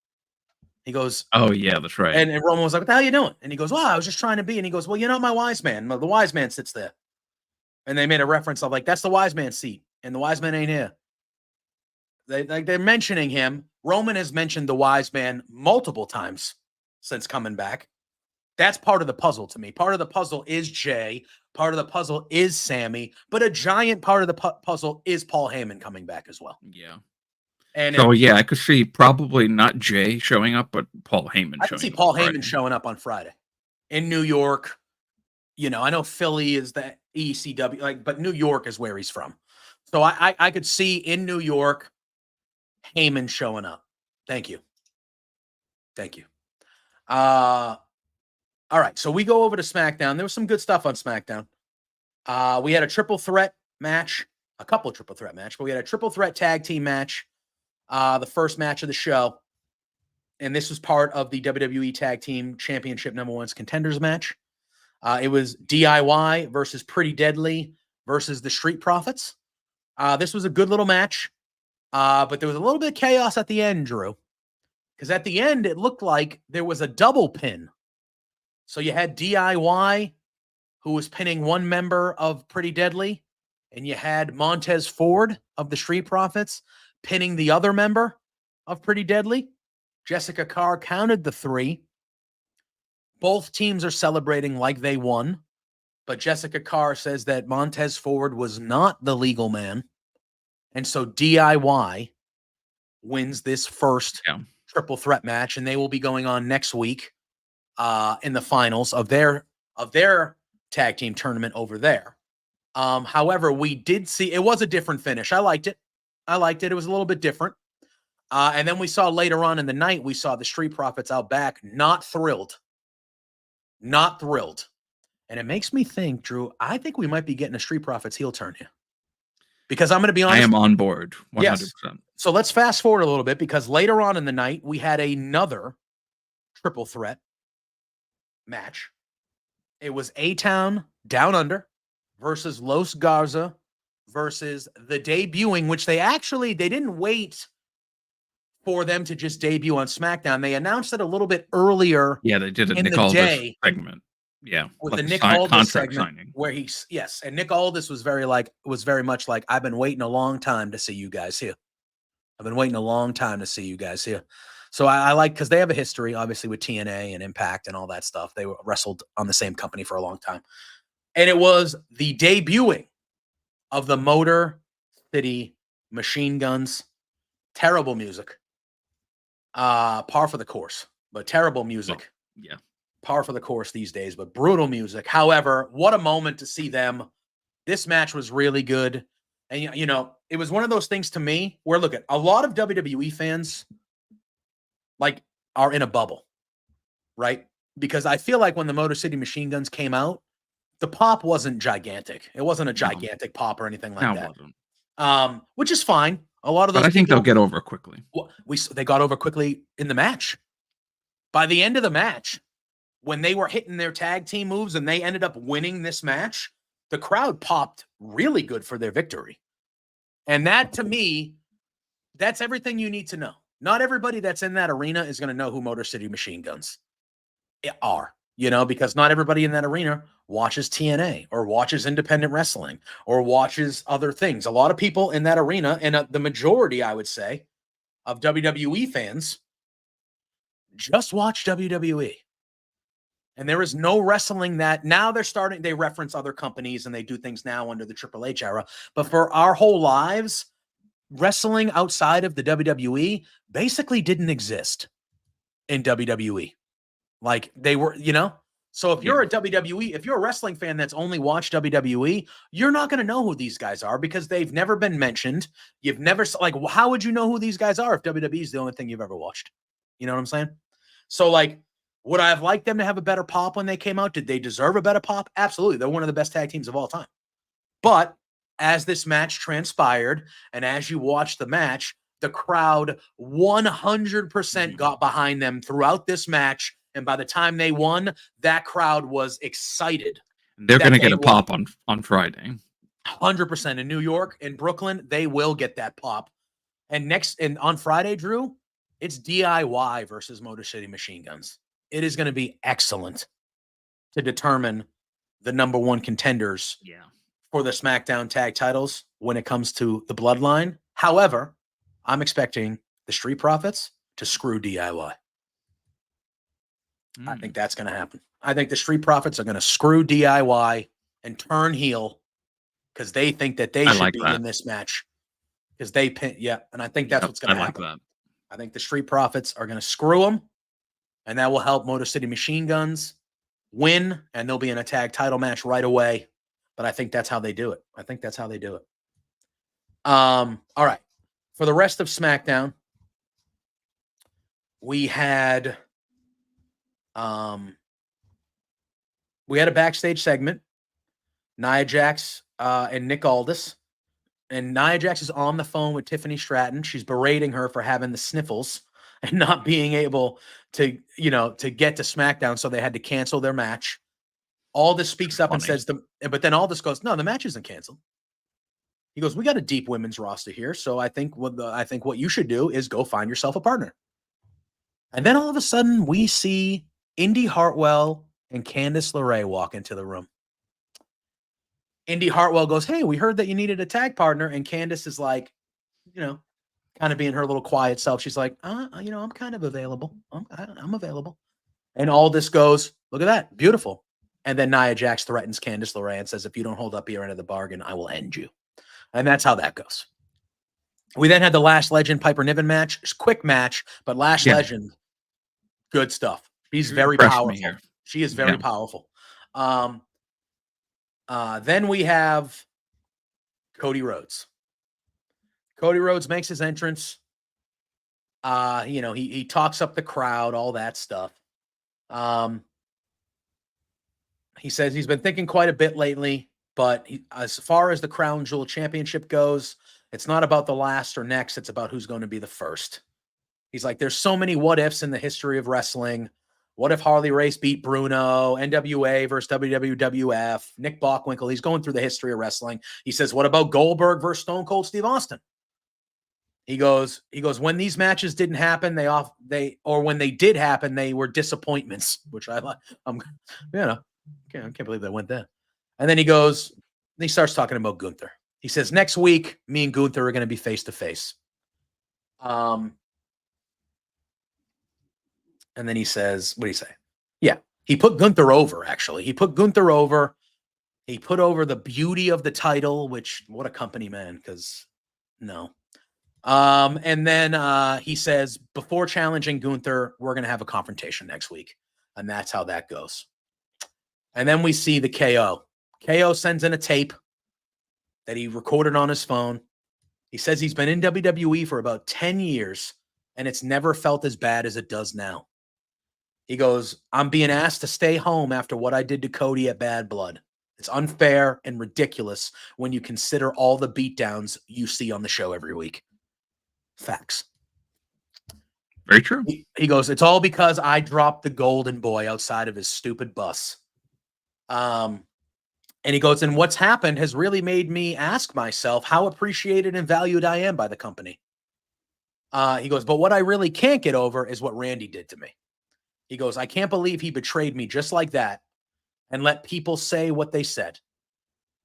He goes, "Oh yeah, that's right." And Roman was like, "What the hell are you doing?" And he goes, "Well, I was just trying to be." And he goes, "Well, you're not my wise man. The wise man sits there." And they made a reference of like, "That's the wise man seat, and the wise man ain't here." They're mentioning him. Roman has mentioned the wise man multiple times since coming back. That's part of the puzzle to me. Part of the puzzle is Jay. Part of the puzzle is Sammy. But a giant part of the puzzle is Paul Heyman coming back as well. Yeah. And so I could see probably not Jay showing up, but Paul Heyman. I could see Paul Heyman showing up on Friday in New York. I know Philly is the ECW, but New York is where he's from. So I could see in New York Heyman showing up. Thank you. All right, so we go over to SmackDown. There was some good stuff on SmackDown. We had a triple threat match, a couple of triple threat match, but we had a triple threat tag team match, the first match of the show. And this was part of the WWE Tag Team Championship #1 contenders match. It was DIY versus Pretty Deadly versus the Street Profits. This was a good little match, but there was a little bit of chaos at the end, Drew. Because at the end, it looked like there was a double pin. So you had DIY, who was pinning one member of Pretty Deadly, and you had Montez Ford of the Street Profits pinning the other member of Pretty Deadly. Jessica Carr counted the 3. Both teams are celebrating like they won, but Jessica Carr says that Montez Ford was not the legal man, and so DIY wins this first triple threat match, and they will be going on next week in the finals of their tag team tournament over there. However, we did see it was a different finish. I liked it. I liked it. It was a little bit different. And then we saw later on in the night, we saw the Street Profits out back, not thrilled. Not thrilled. And it makes me think, Drew, I think we might be getting a Street Profits heel turn here. Because I'm going to be honest. I am on board 100%. Yes. So let's fast forward a little bit, because later on in the night, we had another triple threat match. It was A-Town Down Under versus Los Garza versus the debuting, which they didn't wait for them to just debut on SmackDown. They announced it a little bit earlier. Yeah, they did a in Nick the Aldis day segment. Yeah, with like the Nick contract Aldis segment signing. where and Nick Aldis was very much like, I've been waiting a long time to see you guys here. I've been waiting a long time to see you guys here. So I like, because they have a history, obviously, with TNA and Impact and all that stuff. They wrestled on the same company for a long time. And it was the debuting of the Motor City Machine Guns. Terrible music. Par for the course, but terrible music. Oh, yeah. Par for the course these days, but brutal music. However, what a moment to see them. This match was really good. And, you know, it was one of those things to me where, look, at a lot of WWE fans are in a bubble, right? Because I feel like when the Motor City Machine Guns came out, the pop wasn't gigantic. It wasn't a gigantic pop or anything like that. Wasn't. Which is fine. A lot of those. But I think they'll get over quickly. They got over quickly in the match. By the end of the match, when they were hitting their tag team moves and they ended up winning this match, the crowd popped really good for their victory. And that, to me, that's everything you need to know. Not everybody that's in that arena is going to know who Motor City Machine Guns are, because not everybody in that arena watches TNA or watches independent wrestling or watches other things. A lot of people in that arena, and the majority, I would say, of WWE fans just watch WWE. And there is no wrestling that now they reference other companies and they do things now under the Triple H era. But for our whole lives, wrestling outside of the WWE basically didn't exist in WWE. Like they were, So if you're a WWE, if you're a wrestling fan that's only watched WWE, you're not going to know who these guys are because they've never been mentioned. You've never, how would you know who these guys are if WWE is the only thing you've ever watched? You know what I'm saying? So, would I have liked them to have a better pop when they came out? Did they deserve a better pop? Absolutely. They're one of the best tag teams of all time. But as this match transpired and as you watched the match, the crowd 100% got behind them throughout this match. And by the time they won, that crowd was excited. They're going to get a pop on Friday. 100% in New York, in Brooklyn, they will get that pop. And on Friday, Drew, it's DIY versus Motor City Machine Guns. It is going to be excellent to determine the number one contenders for the SmackDown tag titles when it comes to the Bloodline. However, I'm expecting the Street Profits to screw DIY. I think that's going to happen. I think the Street Profits are going to screw DIY and turn heel because they think that they should be in this match. Because they pin, and I think that's what's going to happen. Like that. I think the Street Profits are going to screw them, and that will help Motor City Machine Guns win, and they'll be in a tag title match right away. But I think that's how they do it. All right. For the rest of SmackDown, we had a backstage segment. Nia Jax and Nick Aldis. And Nia Jax is on the phone with Tiffany Stratton. She's berating her for having the sniffles and not being able to get to SmackDown. So they had to cancel their match. Aldis speaks up and says, but then Aldis goes, no, the match isn't canceled. He goes, we got a deep women's roster here. So I think what you should do is go find yourself a partner. And then all of a sudden we see Indy Hartwell and Candice LeRae walk into the room. Indy Hartwell goes, hey, we heard that you needed a tag partner. And Candice is like, kind of being her little quiet self. She's like, I'm kind of available. I'm available. And Aldis goes, look at that. Beautiful. And then Nia Jax threatens Candice LeRae and says, if you don't hold up your end of the bargain, I will end you. And that's how that goes. We then had the Lash Legend Piper Niven match. It's a quick match, but Lash Legend, good stuff. She's very powerful. She is very powerful. Then we have Cody Rhodes. Cody Rhodes makes his entrance. He talks up the crowd, all that stuff. He says he's been thinking quite a bit lately, but as far as the Crown Jewel Championship goes, it's not about the last or next. It's about who's going to be the first. He's like, there's so many what ifs in the history of wrestling. What if Harley Race beat Bruno, NWA versus WWF, Nick Bockwinkel? He's going through the history of wrestling. He says, what about Goldberg versus Stone Cold Steve Austin? He goes, when these matches didn't happen, when they did happen, they were disappointments, which I like. I can't believe they went there. And then he starts talking about Gunther. He says, next week, me and Gunther are going to be face to face. And then he says, what do you say? Yeah, he put Gunther over, actually. He put Gunther over. He put over the beauty of the title, which, what a company, man, because no. And then he says, before challenging Gunther, we're going to have a confrontation next week. And that's how that goes. And then we see the KO. KO sends in a tape that he recorded on his phone. He says he's been in WWE for about 10 years, and it's never felt as bad as it does now. He goes, I'm being asked to stay home after what I did to Cody at Bad Blood. It's unfair and ridiculous when you consider all the beatdowns you see on the show every week. Facts. Very true. He goes, it's all because I dropped the golden boy outside of his stupid bus. And he goes, and what's happened has really made me ask myself how appreciated and valued I am by the company. He goes, but what I really can't get over is what Randy did to me. He goes, I can't believe he betrayed me just like that and let people say what they said.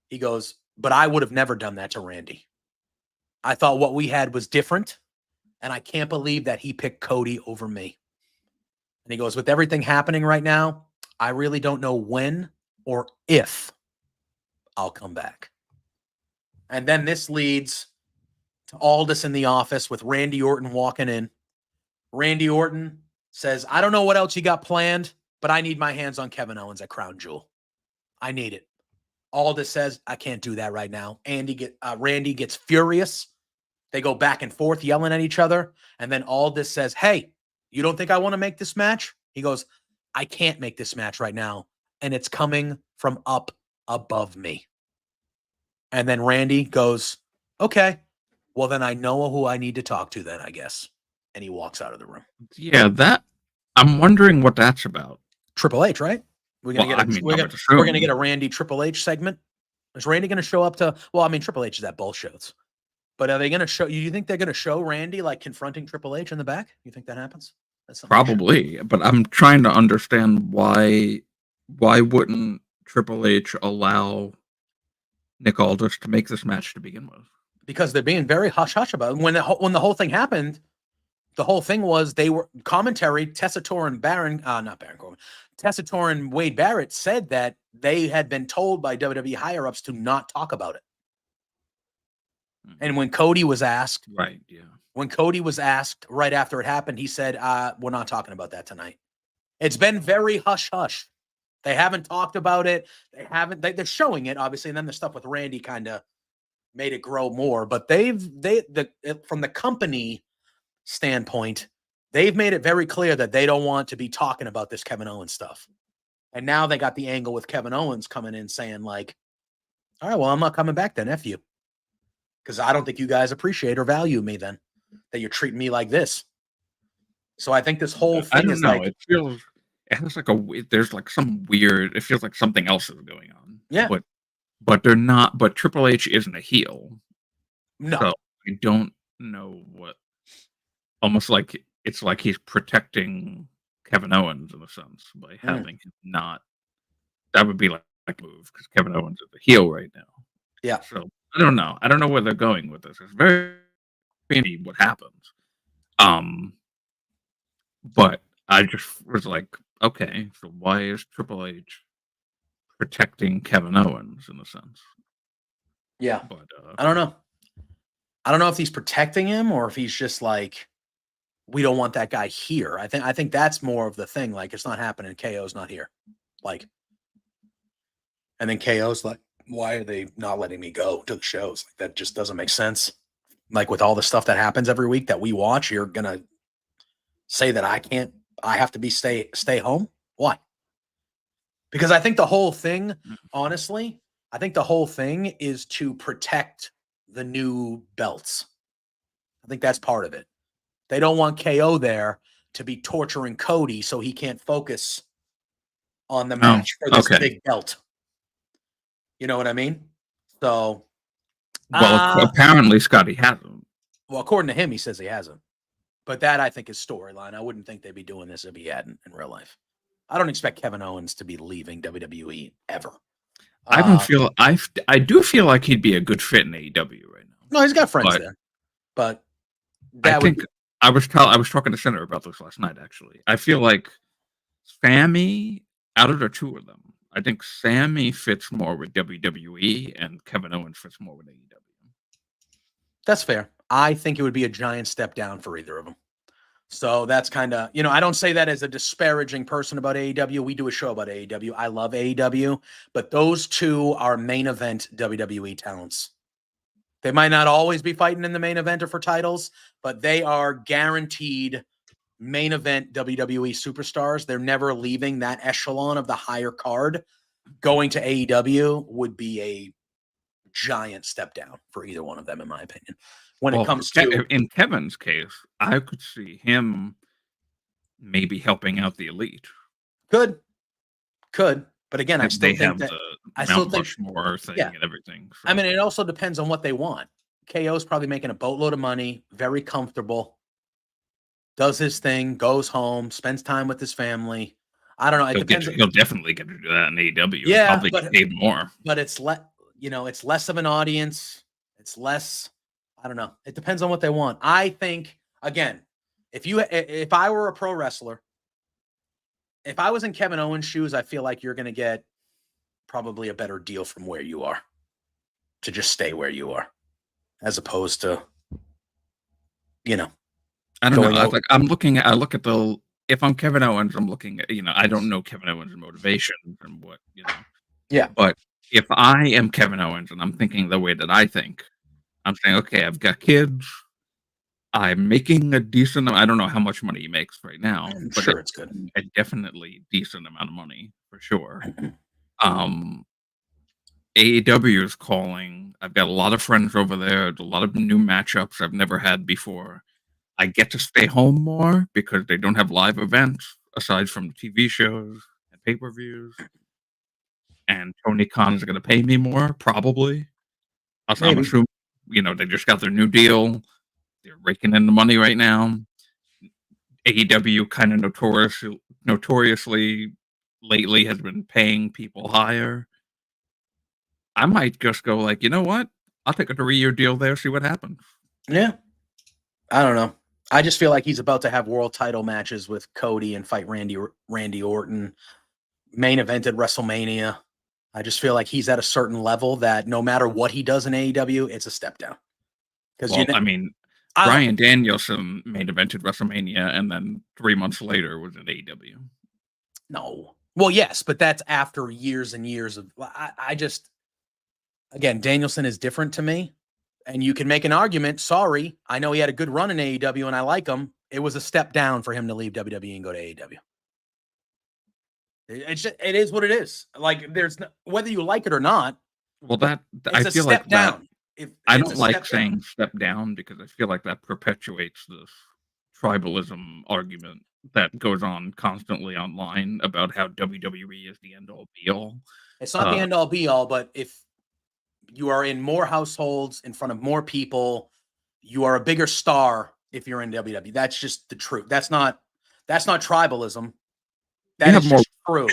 He goes, but I would have never done that to Randy. I thought what we had was different, and I can't believe that he picked Cody over me. And he goes, with everything happening right now, I really don't know when or if I'll come back. And then this leads to Aldis in the office with Randy Orton walking in. Randy Orton says, I don't know what else you got planned, but I need my hands on Kevin Owens at Crown Jewel. I need it. Aldis says, I can't do that right now. Randy gets furious. They go back and forth yelling at each other. And then Aldis says, hey, you don't think I want to make this match? He goes, I can't make this match right now. And it's coming from up above me. And then Randy goes, okay, well, then I know who I need to talk to then, I guess. And he walks out of the room. Yeah, I'm wondering what that's about. Triple H, right? We're gonna get a Randy Triple H segment. Is Randy gonna show up to? Well, I mean, Triple H is at both shows, but are they gonna show? You think they're gonna show Randy like confronting Triple H in the back? You think that happens? Probably, but I'm trying to understand why wouldn't Triple H allow Nick Aldis to make this match to begin with? Because they're being very hush hush about it. When the whole thing happened. The whole thing was they were commentary. Tessitore and Wade Barrett said that they had been told by WWE higher ups to not talk about it. And when Cody was asked, when Cody was asked right after it happened, he said, "We're not talking about that tonight." It's been very hush hush. They haven't talked about it. They're showing it obviously, and then the stuff with Randy kind of made it grow more. But from the company standpoint, they've made it very clear that they don't want to be talking about this Kevin Owens stuff. And now they got the angle with Kevin Owens coming in saying like, all right, well, I'm not coming back then, F you. Because I don't think you guys appreciate or value me then, that you're treating me like this. So I think this whole thing is like, it feels like there's like some weird, it feels like something else is going on. Yeah. But they're not, but Triple H isn't a heel. No. So I don't know what. Almost like it's like he's protecting Kevin Owens in a sense by having him not. That would be like a move because Kevin Owens is a heel right now. Yeah. So I don't know. I don't know where they're going with this. It's very interesting what happens. But I just was like, okay, so why is Triple H protecting Kevin Owens in a sense? Yeah. But I don't know. I don't know if he's protecting him or if he's just like, we don't want that guy here. I think that's more of the thing. Like, it's not happening. KO's not here. Like, and then KO's like, why are they not letting me go to the shows? Like, that just doesn't make sense. Like with all the stuff that happens every week that we watch, you're gonna say that I have to be stay home? Why? Because I think the whole thing, honestly, I think the whole thing is to protect the new belts. I think that's part of it. They don't want KO there to be torturing Cody so he can't focus on the match for this big belt. You know what I mean? So, well, apparently Scotty hasn't. Well, according to him, he says he hasn't. But that, I think, is storyline. I wouldn't think they'd be doing this if he hadn't in real life. I don't expect Kevin Owens to be leaving WWE ever. I do feel like he'd be a good fit in AEW right now. No, he's got friends there. But I was talking to Senator about this last night, actually. I feel like Sammy, out of the two of them, I think Sammy fits more with WWE and Kevin Owens fits more with AEW. That's fair. I think it would be a giant step down for either of them. So that's kind of, I don't say that as a disparaging person about AEW. We do a show about AEW. I love AEW, but those two are main event WWE talents. They might not always be fighting in the main event or for titles, but they are guaranteed main event WWE superstars. They're never leaving that echelon of the higher card. Going to AEW would be a giant step down for either one of them, in my opinion. When it comes to in Kevin's case, I could see him maybe helping out the Elite. Could, but again, I still think that I still think more thing and everything. So. I mean, it also depends on what they want. KO's probably making a boatload of money, very comfortable, does his thing, goes home, spends time with his family. I don't know. It depends. He'll definitely get to do that in AEW. Yeah, probably get paid more. But it's it's less of an audience. It's less. I don't know. It depends on what they want. I think, again, if I were a pro wrestler, if I was in Kevin Owens' shoes, I feel like you're going to get probably a better deal from where you are to just stay where you are, as opposed to, I don't know. I look at if I'm Kevin Owens, I'm looking at, I don't know Kevin Owens' motivation and what, Yeah. But if I am Kevin Owens and I'm thinking the way that I think, I'm saying, okay, I've got kids. I'm making a decent. I don't know how much money he makes right now, but sure it's good. A definitely decent amount of money for sure. AEW is calling. I've got a lot of friends over there. A lot of new matchups I've never had before. I get to stay home more because they don't have live events aside from TV shows and pay-per-views. And Tony Khan is going to pay me more, probably. I'm assuming. They just got their new deal. They're raking in the money right now. AEW kind of notoriously lately has been paying people higher. I might just go like, you know what? I'll take a 3-year deal there, see what happens. Yeah. I don't know. I just feel like he's about to have world title matches with Cody and fight Randy Orton. Main event at WrestleMania. I just feel like he's at a certain level that no matter what he does in AEW, it's a step down. Because Bryan Danielson main evented WrestleMania, and then 3 months later was in AEW. No, well, yes, but that's after years and years of. Again, Danielson is different to me, and you can make an argument. Sorry, I know he had a good run in AEW, and I like him. It was a step down for him to leave WWE and go to AEW. It is what it is. Like there's whether you like it or not. Well, I feel like down. I don't like saying step down because I feel like that perpetuates this tribalism argument that goes on constantly online about how WWE is the end all be all. It's not the end all be all, but if you are in more households in front of more people, you are a bigger star if you're in WWE. That's just the truth. That's not tribalism. That is just true.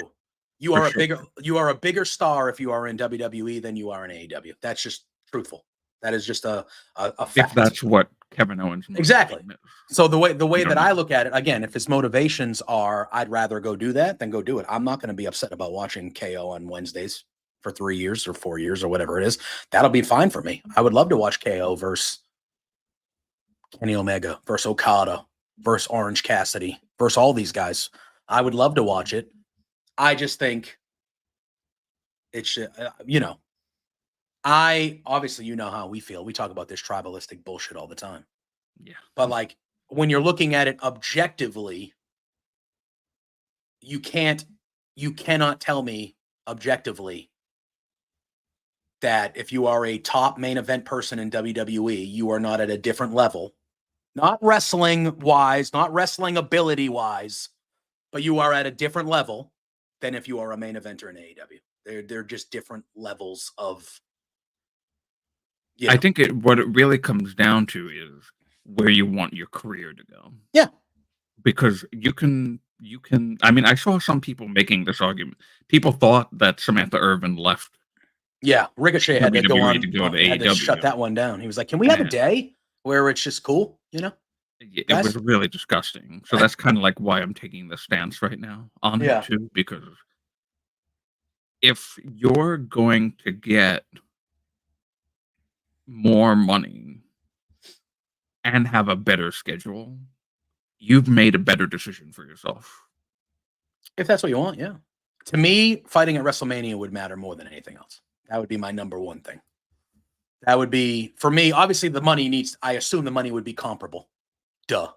You are a bigger star if you are in WWE than you are in AEW. That's just truthful. That is just a fact. If that's what Kevin Owens exactly. So the way that I look at it, again, if his motivations are I'd rather go do that, then go do it. I'm not going to be upset about watching KO on Wednesdays for 3 years or 4 years or whatever it is. That'll be fine for me. I would love to watch KO versus Kenny Omega versus Okada versus Orange Cassidy versus all these guys. I would love to watch it. I just think it should, Obviously, you know how we feel. We talk about this tribalistic bullshit all the time. Yeah. But like when you're looking at it objectively, you cannot tell me objectively that if you are a top main event person in WWE, you are not at a different level, not wrestling wise, not wrestling ability wise, but you are at a different level than if you are a main eventer in AEW. They're just different levels of. I think what it really comes down to is where you want your career to go. Yeah. Because you can, I mean, I saw some people making this argument. People thought that Samantha Irvin left. Yeah. Ricochet had to go on, to had to shut that one down. He was like, can we have a day where it's just cool, you know? It was really disgusting. So that's kind of like why I'm taking the stance right now on it too, because if you're going to get more money and have a better schedule, you've made a better decision for yourself. If that's what you want, yeah. To me, fighting at WrestleMania would matter more than anything else. That would be my number one thing. That would be, for me, obviously the money I assume the money would be comparable. Duh.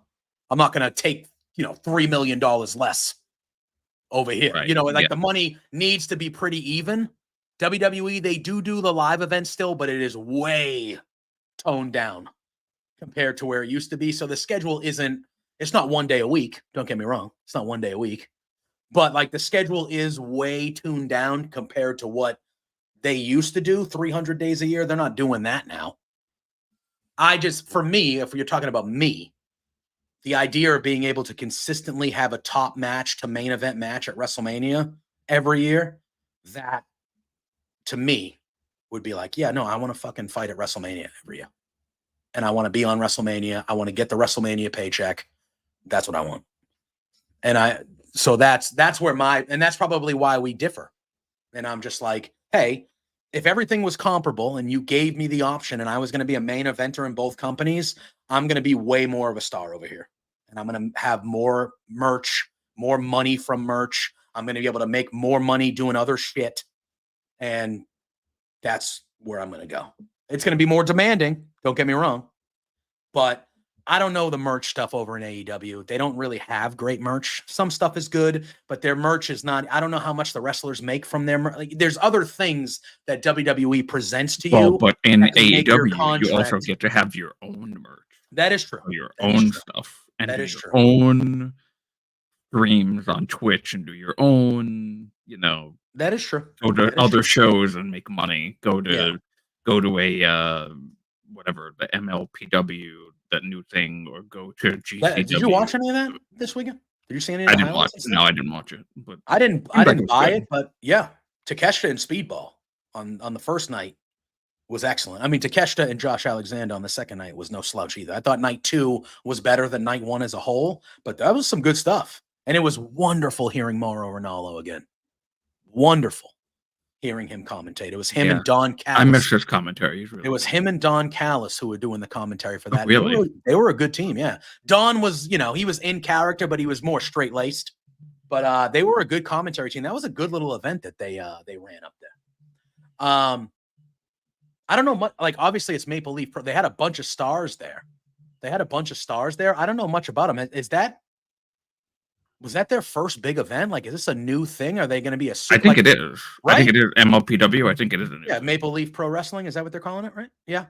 I'm not going to take, $3 million less over here. Right. The money needs to be pretty even. WWE, they do the live events still, but it is way toned down compared to where it used to be. So the schedule it's not 1 day a week. Don't get me wrong. It's not 1 day a week. But like the schedule is way tuned down compared to what they used to do 300 days a year. They're not doing that now. For me, if you're talking about me, the idea of being able to consistently have a top match to main event match at WrestleMania every year, that to me would be like, yeah, no, I want to fucking fight at WrestleMania every year. And I want to be on WrestleMania. I want to get the WrestleMania paycheck. That's what I want. And so that's where and that's probably why we differ. And I'm just like, hey, if everything was comparable and you gave me the option and I was going to be a main eventer in both companies, I'm going to be way more of a star over here. And I'm going to have more merch, more money from merch. I'm going to be able to make more money doing other shit. And that's where I'm going to go. It's going to be more demanding. Don't get me wrong. But I don't know the merch stuff over in AEW. They don't really have great merch. Some stuff is good, but their merch is not. I don't know how much the wrestlers make from their merch. Like, there's other things that WWE presents to you. But in AEW, you also get to have your own merch. That is true. Your own stuff. And do your own streams on Twitch and do your own, That is true. Go to other shows and make money. Go to a whatever, the MLPW, that new thing, or go to GCW. Did you watch any of that this weekend? Did you see any of the highlights? No, I didn't watch it. But I didn't buy it, but yeah. Takeshita and Speedball on the first night was excellent. I mean, Takeshita and Josh Alexander on the second night was no slouch either. I thought night 2 was better than night 1 as a whole, but that was some good stuff. And it was wonderful hearing Mauro Ranallo again. Wonderful hearing him commentate. It was him and Don Callis. I missed his commentary. It was him and Don Callis who were doing the commentary for that. Oh, really? They were a good team, yeah. Don was, he was in character, but he was more straight-laced. But they were a good commentary team. That was a good little event that they ran up there. I don't know much. Like, obviously, it's Maple Leaf. They had a bunch of stars there. I don't know much about them. Was that their first big event? Like, is this a new thing? Are they going to be I think it is. Right? I think it is MLPW. I think it is a new thing. Maple Leaf Pro Wrestling. Is that what they're calling it? Right? Yeah.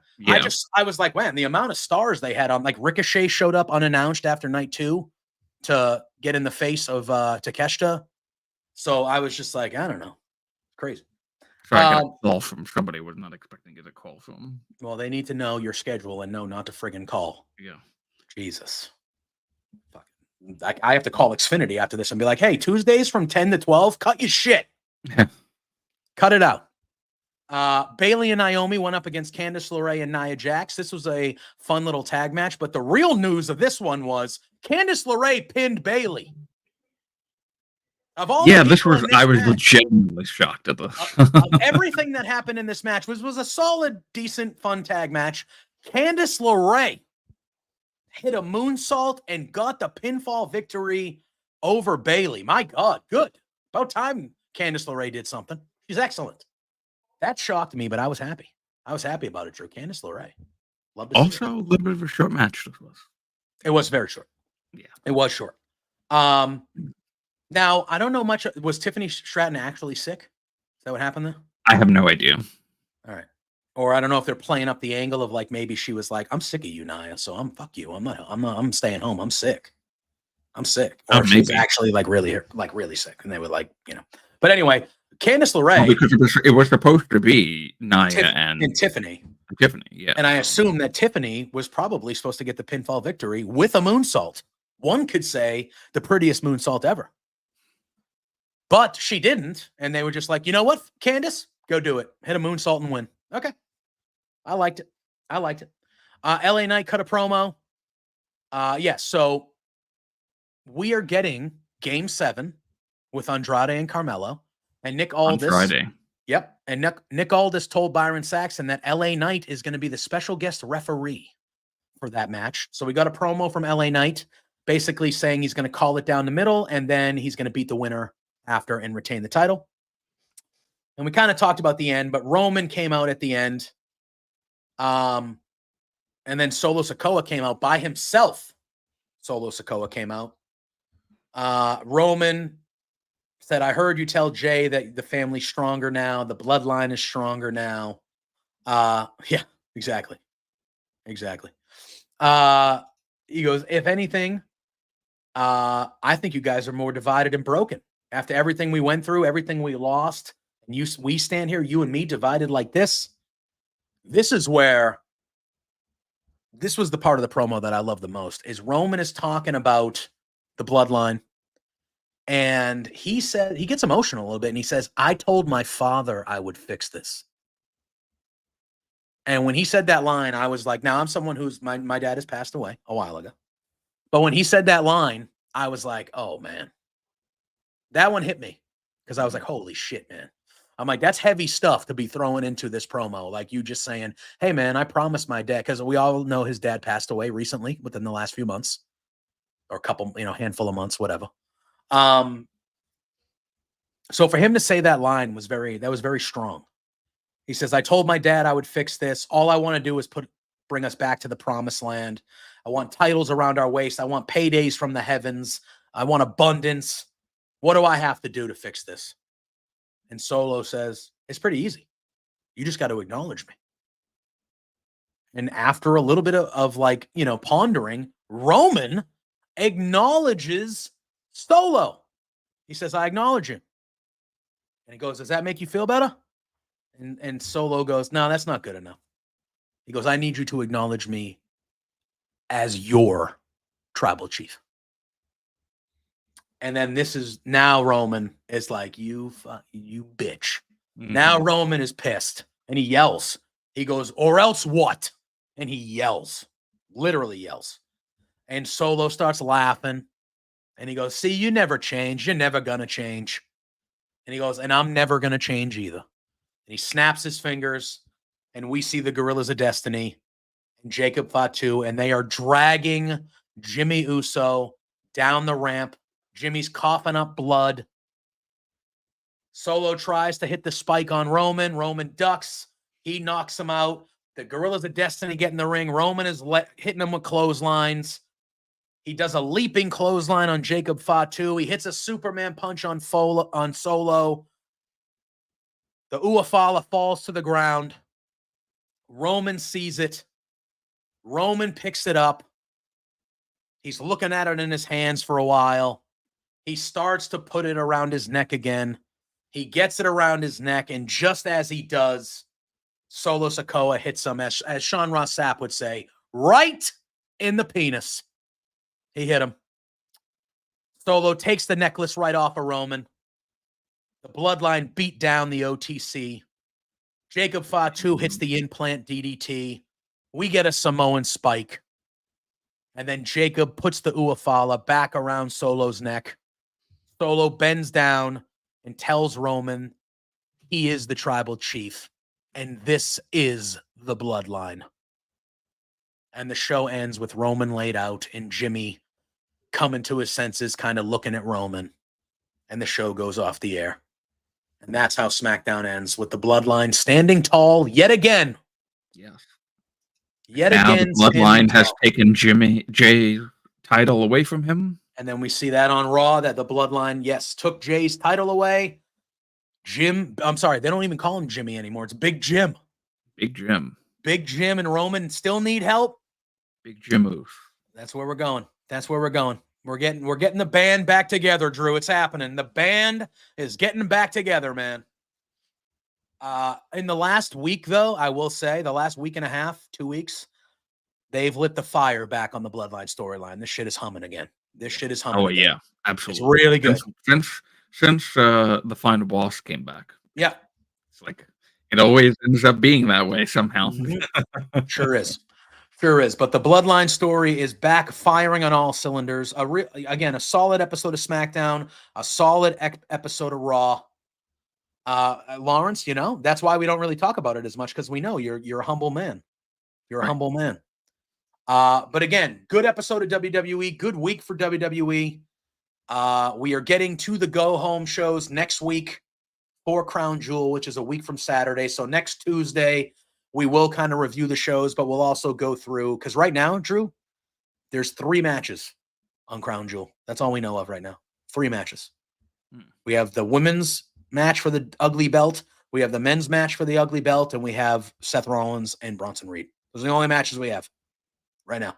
I was like, man, the amount of stars they had on, like, Ricochet showed up unannounced after night 2 to get in the face of Takeshita. So I was just like, I don't know. Crazy. So I got a call from somebody. Was not expecting to get a call from. Well, they need to know your schedule and know not to friggin' call. Yeah. Jesus. Fuck. I have to call Xfinity after this and be like, hey, Tuesdays from 10 to 12, cut your shit. Cut it out. Bayley and Naomi went up against Candice LeRae and Nia Jax. This was a fun little tag match, but the real news of this one was Candice LeRae pinned Bayley. I was legitimately shocked at this. Everything that happened in this match was a solid, decent, fun tag match. Candice LeRae hit a moonsault and got the pinfall victory over Bayley. My God, good. About time Candice LeRae did something. She's excellent. That shocked me, but I was happy. I was happy about it, Drew. Candice LeRae. Love to see Also, a little bit of a short match this was. it. It was very short. Yeah. It was short. Now, I don't know much. Was Tiffany Stratton actually sick? Is that what happened there? I have no idea. All right. Or I don't know if they're playing up the angle of like maybe she was like, I'm sick of you, Nia, so fuck you. I'm staying home. I'm sick. Or she was actually like really sick. And they were like, But anyway, Candice LeRae. Well, because it was supposed to be Nia and Tiffany. Tiffany, yeah. And I assume that Tiffany was probably supposed to get the pinfall victory with a moonsault. One could say the prettiest moonsault ever. But she didn't. And they were just like, you know what, Candice? Go do it. Hit a moonsault and win. Okay. I liked it. LA Knight cut a promo. So we are getting Game 7 with Andrade and Carmelo. And Nick Aldis. On Friday. Yep. And Nick Aldis told Byron Saxton that LA Knight is going to be the special guest referee for that match. So we got a promo from LA Knight basically saying he's going to call it down the middle and then he's going to beat the winner after and retain the title. And we kind of talked about the end, but Roman came out at the end. And then Solo Sikoa came out by himself. Roman said, I heard you tell Jay that the family's stronger now. The bloodline is stronger now. Yeah, exactly. He goes, if anything, I think you guys are more divided and broken. After everything we went through, everything we lost, and we stand here, you and me divided like this. This was the part of the promo that I love the most, is Roman is talking about the bloodline. And he said, he gets emotional a little bit and he says, I told my father I would fix this. And when he said that line, I was like, now I'm someone who's, my dad has passed away a while ago. But when he said that line, I was like, oh man, that one hit me. Because I was like, holy shit, man. I'm like, that's heavy stuff to be throwing into this promo. Like you just saying, hey man, I promised my dad, because we all know his dad passed away recently within the last few months or a couple, handful of months, whatever. So for him to say that line was very strong. He says, I told my dad I would fix this. All I want to do is bring us back to the promised land. I want titles around our waist. I want paydays from the heavens. I want abundance. What do I have to do to fix this? And Solo says, it's pretty easy. You just got to acknowledge me. And after a little bit of pondering, Roman acknowledges Solo. He says, I acknowledge him. And he goes, does that make you feel better? And Solo goes, no, that's not good enough. He goes, I need you to acknowledge me as your tribal chief. And then now Roman is like, you bitch. Mm-hmm. Now Roman is pissed and he yells. He goes, or else what? And he yells, literally yells. And Solo starts laughing. And he goes, see, you never change. You're never going to change. And he goes, and I'm never going to change either. And he snaps his fingers, and we see the Gorillas of Destiny and Jacob Fatu, and they are dragging Jimmy Uso down the ramp. Jimmy's coughing up blood. Solo tries to hit the spike on Roman. Roman ducks. He knocks him out. The Gorillas of Destiny get in the ring. Roman is hitting him with clotheslines. He does a leaping clothesline on Jacob Fatu. He hits a Superman punch on Solo. The Uafala falls to the ground. Roman sees it. Roman picks it up. He's looking at it in his hands for a while. He starts to put it around his neck again. He gets it around his neck, and just as he does, Solo Sikoa hits him, as Sean Ross Sapp would say, right in the penis. He hit him. Solo takes the necklace right off of Roman. The Bloodline beat down the OTC. Jacob Fatu hits the implant DDT. We get a Samoan spike. And then Jacob puts the Uafala back around Solo's neck. Solo bends down and tells Roman he is the tribal chief. And this is the Bloodline. And the show ends with Roman laid out and Jimmy coming to his senses, kind of looking at Roman. And the show goes off the air. And that's how SmackDown ends, with the Bloodline standing tall yet again Yes. Yet Now again, the standing Bloodline has tall. taken Jay's title away from him. And then we see that on Raw that the Bloodline, yes, took Jay's title away. I'm sorry, they don't even call him Jimmy anymore. It's Big Jim. Big Jim. Big Jim and Roman still need help. Big Jim move. That's where we're going. That's where we're going. We're getting the band back together, Drew. It's happening. The band is getting back together, man. In the last week, though, I will say the last week and a half, 2 weeks, they've lit the fire back on the Bloodline storyline. This shit is humming again. This shit is humming. Oh again. yeah, absolutely. It's really good. Since the final boss came back. Yeah. It's like it always ends up being that way somehow. Mm-hmm. Sure is. Sure is. But the Bloodline story is back firing on all cylinders. Again, a solid episode of SmackDown, a solid episode of Raw. Lawrence, that's why we don't really talk about it as much, because we know you're a humble man. You're a humble man. But again, good episode of WWE, good week for WWE. We are getting to the go-home shows next week for Crown Jewel, which is a week from Saturday. So next Tuesday, we will kind of review the shows, but we'll also go through, because right now, Drew, there's 3 matches on Crown Jewel. That's all we know of right now. 3 matches. We have the women's match for the ugly belt. We have the men's match for the ugly belt, and we have Seth Rollins and Bronson Reed. Those are the only matches we have right now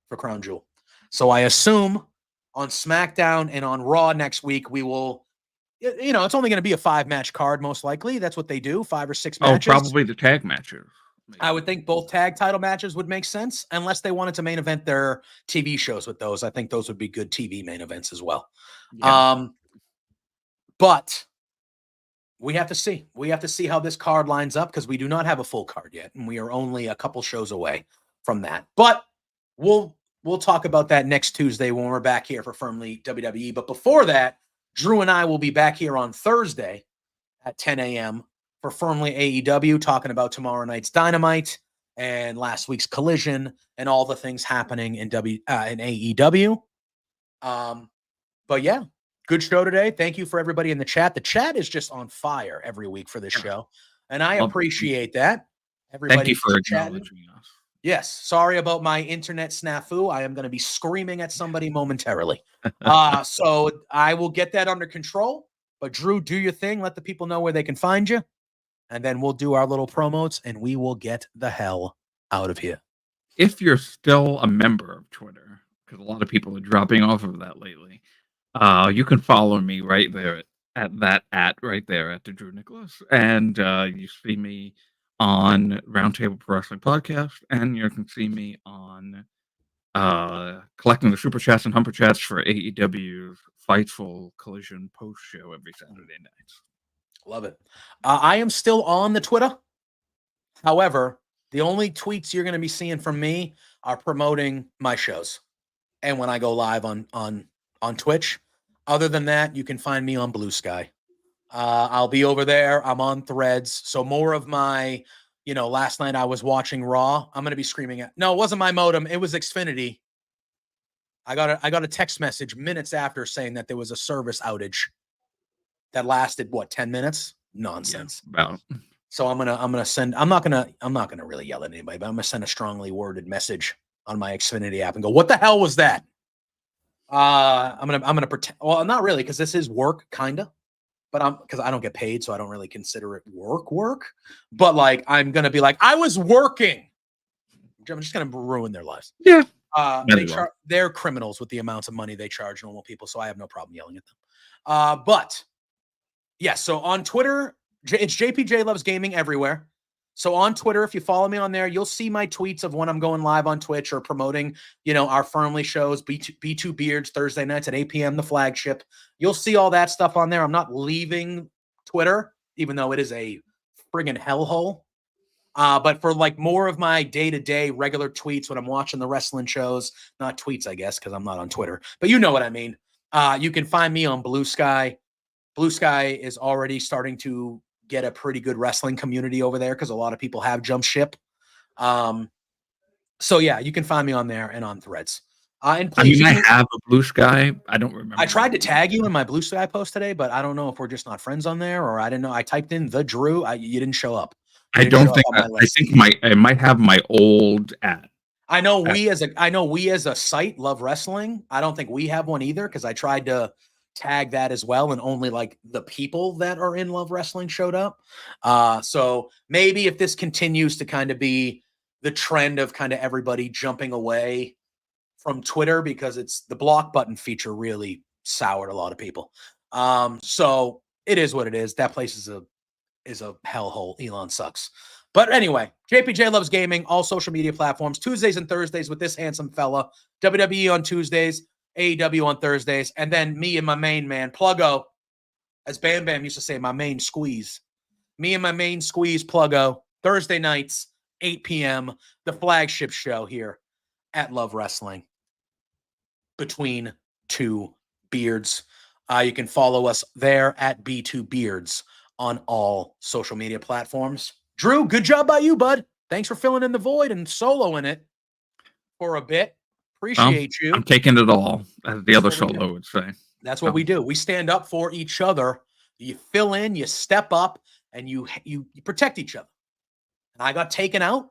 for Crown Jewel. So I assume on SmackDown and on Raw next week, we will, it's only going to be a 5-match card, most likely. That's what they do, 5 or 6 matches. Oh, probably the tag matches. Maybe. I would think both tag title matches would make sense, unless they wanted to main event their TV shows with those. I think those would be good TV main events as well. Yeah. But we have to see. We have to see how this card lines up, because we do not have a full card yet, and we are only a couple shows away from that. But we'll talk about that next Tuesday when we're back here for Firmly WWE. But before that, Drew and I will be back here on Thursday at 10 a.m. for Firmly AEW, talking about tomorrow night's Dynamite and last week's Collision and all the things happening in AEW. But yeah, good show today. Thank you for everybody in the chat. The chat is just on fire every week for this show, and I appreciate that. Everybody, thank you for acknowledging us. Yes, sorry about my internet snafu. I am going to be screaming at somebody momentarily. So I will get that under control. But Drew, do your thing. Let the people know where they can find you. And then we'll do our little promos, and we will get the hell out of here. If you're still a member of Twitter, because a lot of people are dropping off of that lately, you can follow me right there at the Drew Nicholas. And you see me on Roundtable Pro Wrestling Podcast, and you can see me on collecting the super chats and humper chats for AEW's Fightful Collision post show every Saturday nights. Love it. I am still on the Twitter. However, the only tweets you're going to be seeing from me are promoting my shows and when I go live on Twitch. Other than that, you can find me on Blue Sky. I'll be over there. I'm on Threads. So more of my, last night I was watching Raw. I'm going to be screaming at. No, it wasn't my modem. It was Xfinity. I got a text message minutes after saying that there was a service outage that lasted 10 minutes? Nonsense. Yeah, about. So I'm gonna send. I'm not gonna really yell at anybody, but I'm gonna send a strongly worded message on my Xfinity app and go, "What the hell was that?" I'm gonna pretend. Well, not really, because this is work, kinda. But because I don't get paid, so I don't really consider it work. But I'm gonna be like, I was working. I'm just gonna ruin their lives. Yeah. They're criminals with the amounts of money they charge normal people, so I have no problem yelling at them. But yeah, so on Twitter, it's JPJ Loves Gaming everywhere. So on Twitter, if you follow me on there, you'll see my tweets of when I'm going live on Twitch or promoting, our Firmly shows, B2 Beards, Thursday nights at 8 p.m., the flagship. You'll see all that stuff on there. I'm not leaving Twitter, even though it is a friggin' hellhole. But for more of my day-to-day regular tweets when I'm watching the wrestling shows, not tweets, I guess, because I'm not on Twitter, but you know what I mean. You can find me on Blue Sky. Blue Sky is already starting to get a pretty good wrestling community over there because a lot of people have jumped ship. So yeah, you can find me on there and on Threads. And please, I have a Blue Sky. I don't remember. I tried to tag you in my Blue Sky post today, but I don't know if we're just not friends on there, or I didn't know. I typed in the Drew. You didn't show up. I didn't show don't up think on my I list. think I might have my old at. I know we as a site love wrestling. I don't think we have one either because I tried to tag that as well, and only like the people that are in Love Wrestling showed up. So maybe if this continues to kind of be the trend of kind of everybody jumping away from Twitter because it's the block button feature really soured a lot of people. So it is what it is. That place is a hellhole. Elon sucks. But anyway, JPJ Loves Gaming, all social media platforms, Tuesdays and Thursdays with this handsome fella, WWE on Tuesdays, AEW on Thursdays, and then me and my main man, Pluggo, as Bam Bam used to say, my main squeeze. Me and my main squeeze, Pluggo, Thursday nights, 8 p.m., the flagship show here at Love Wrestling between two beards. You can follow us there at B2Beards on all social media platforms. Drew, good job by you, bud. Thanks for filling in the void and soloing it for a bit. Appreciate you. I'm taking it all, as the other solo would say. That's what we do. We stand up for each other. You fill in, you step up, and you protect each other. And I got taken out.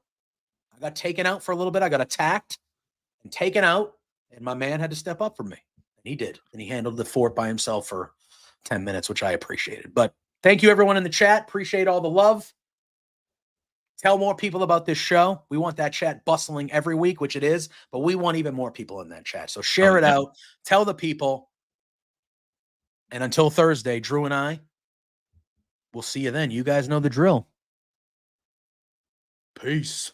I got taken out for a little bit. I got attacked and taken out, and my man had to step up for me. And he did. And he handled the fort by himself for 10 minutes, which I appreciated. But thank you, everyone in the chat. Appreciate all the love. Tell more people about this show. We want that chat bustling every week, which it is, but we want even more people in that chat. So share it out. Tell the people. And until Thursday, Drew and I, we'll see you then. You guys know the drill. Peace.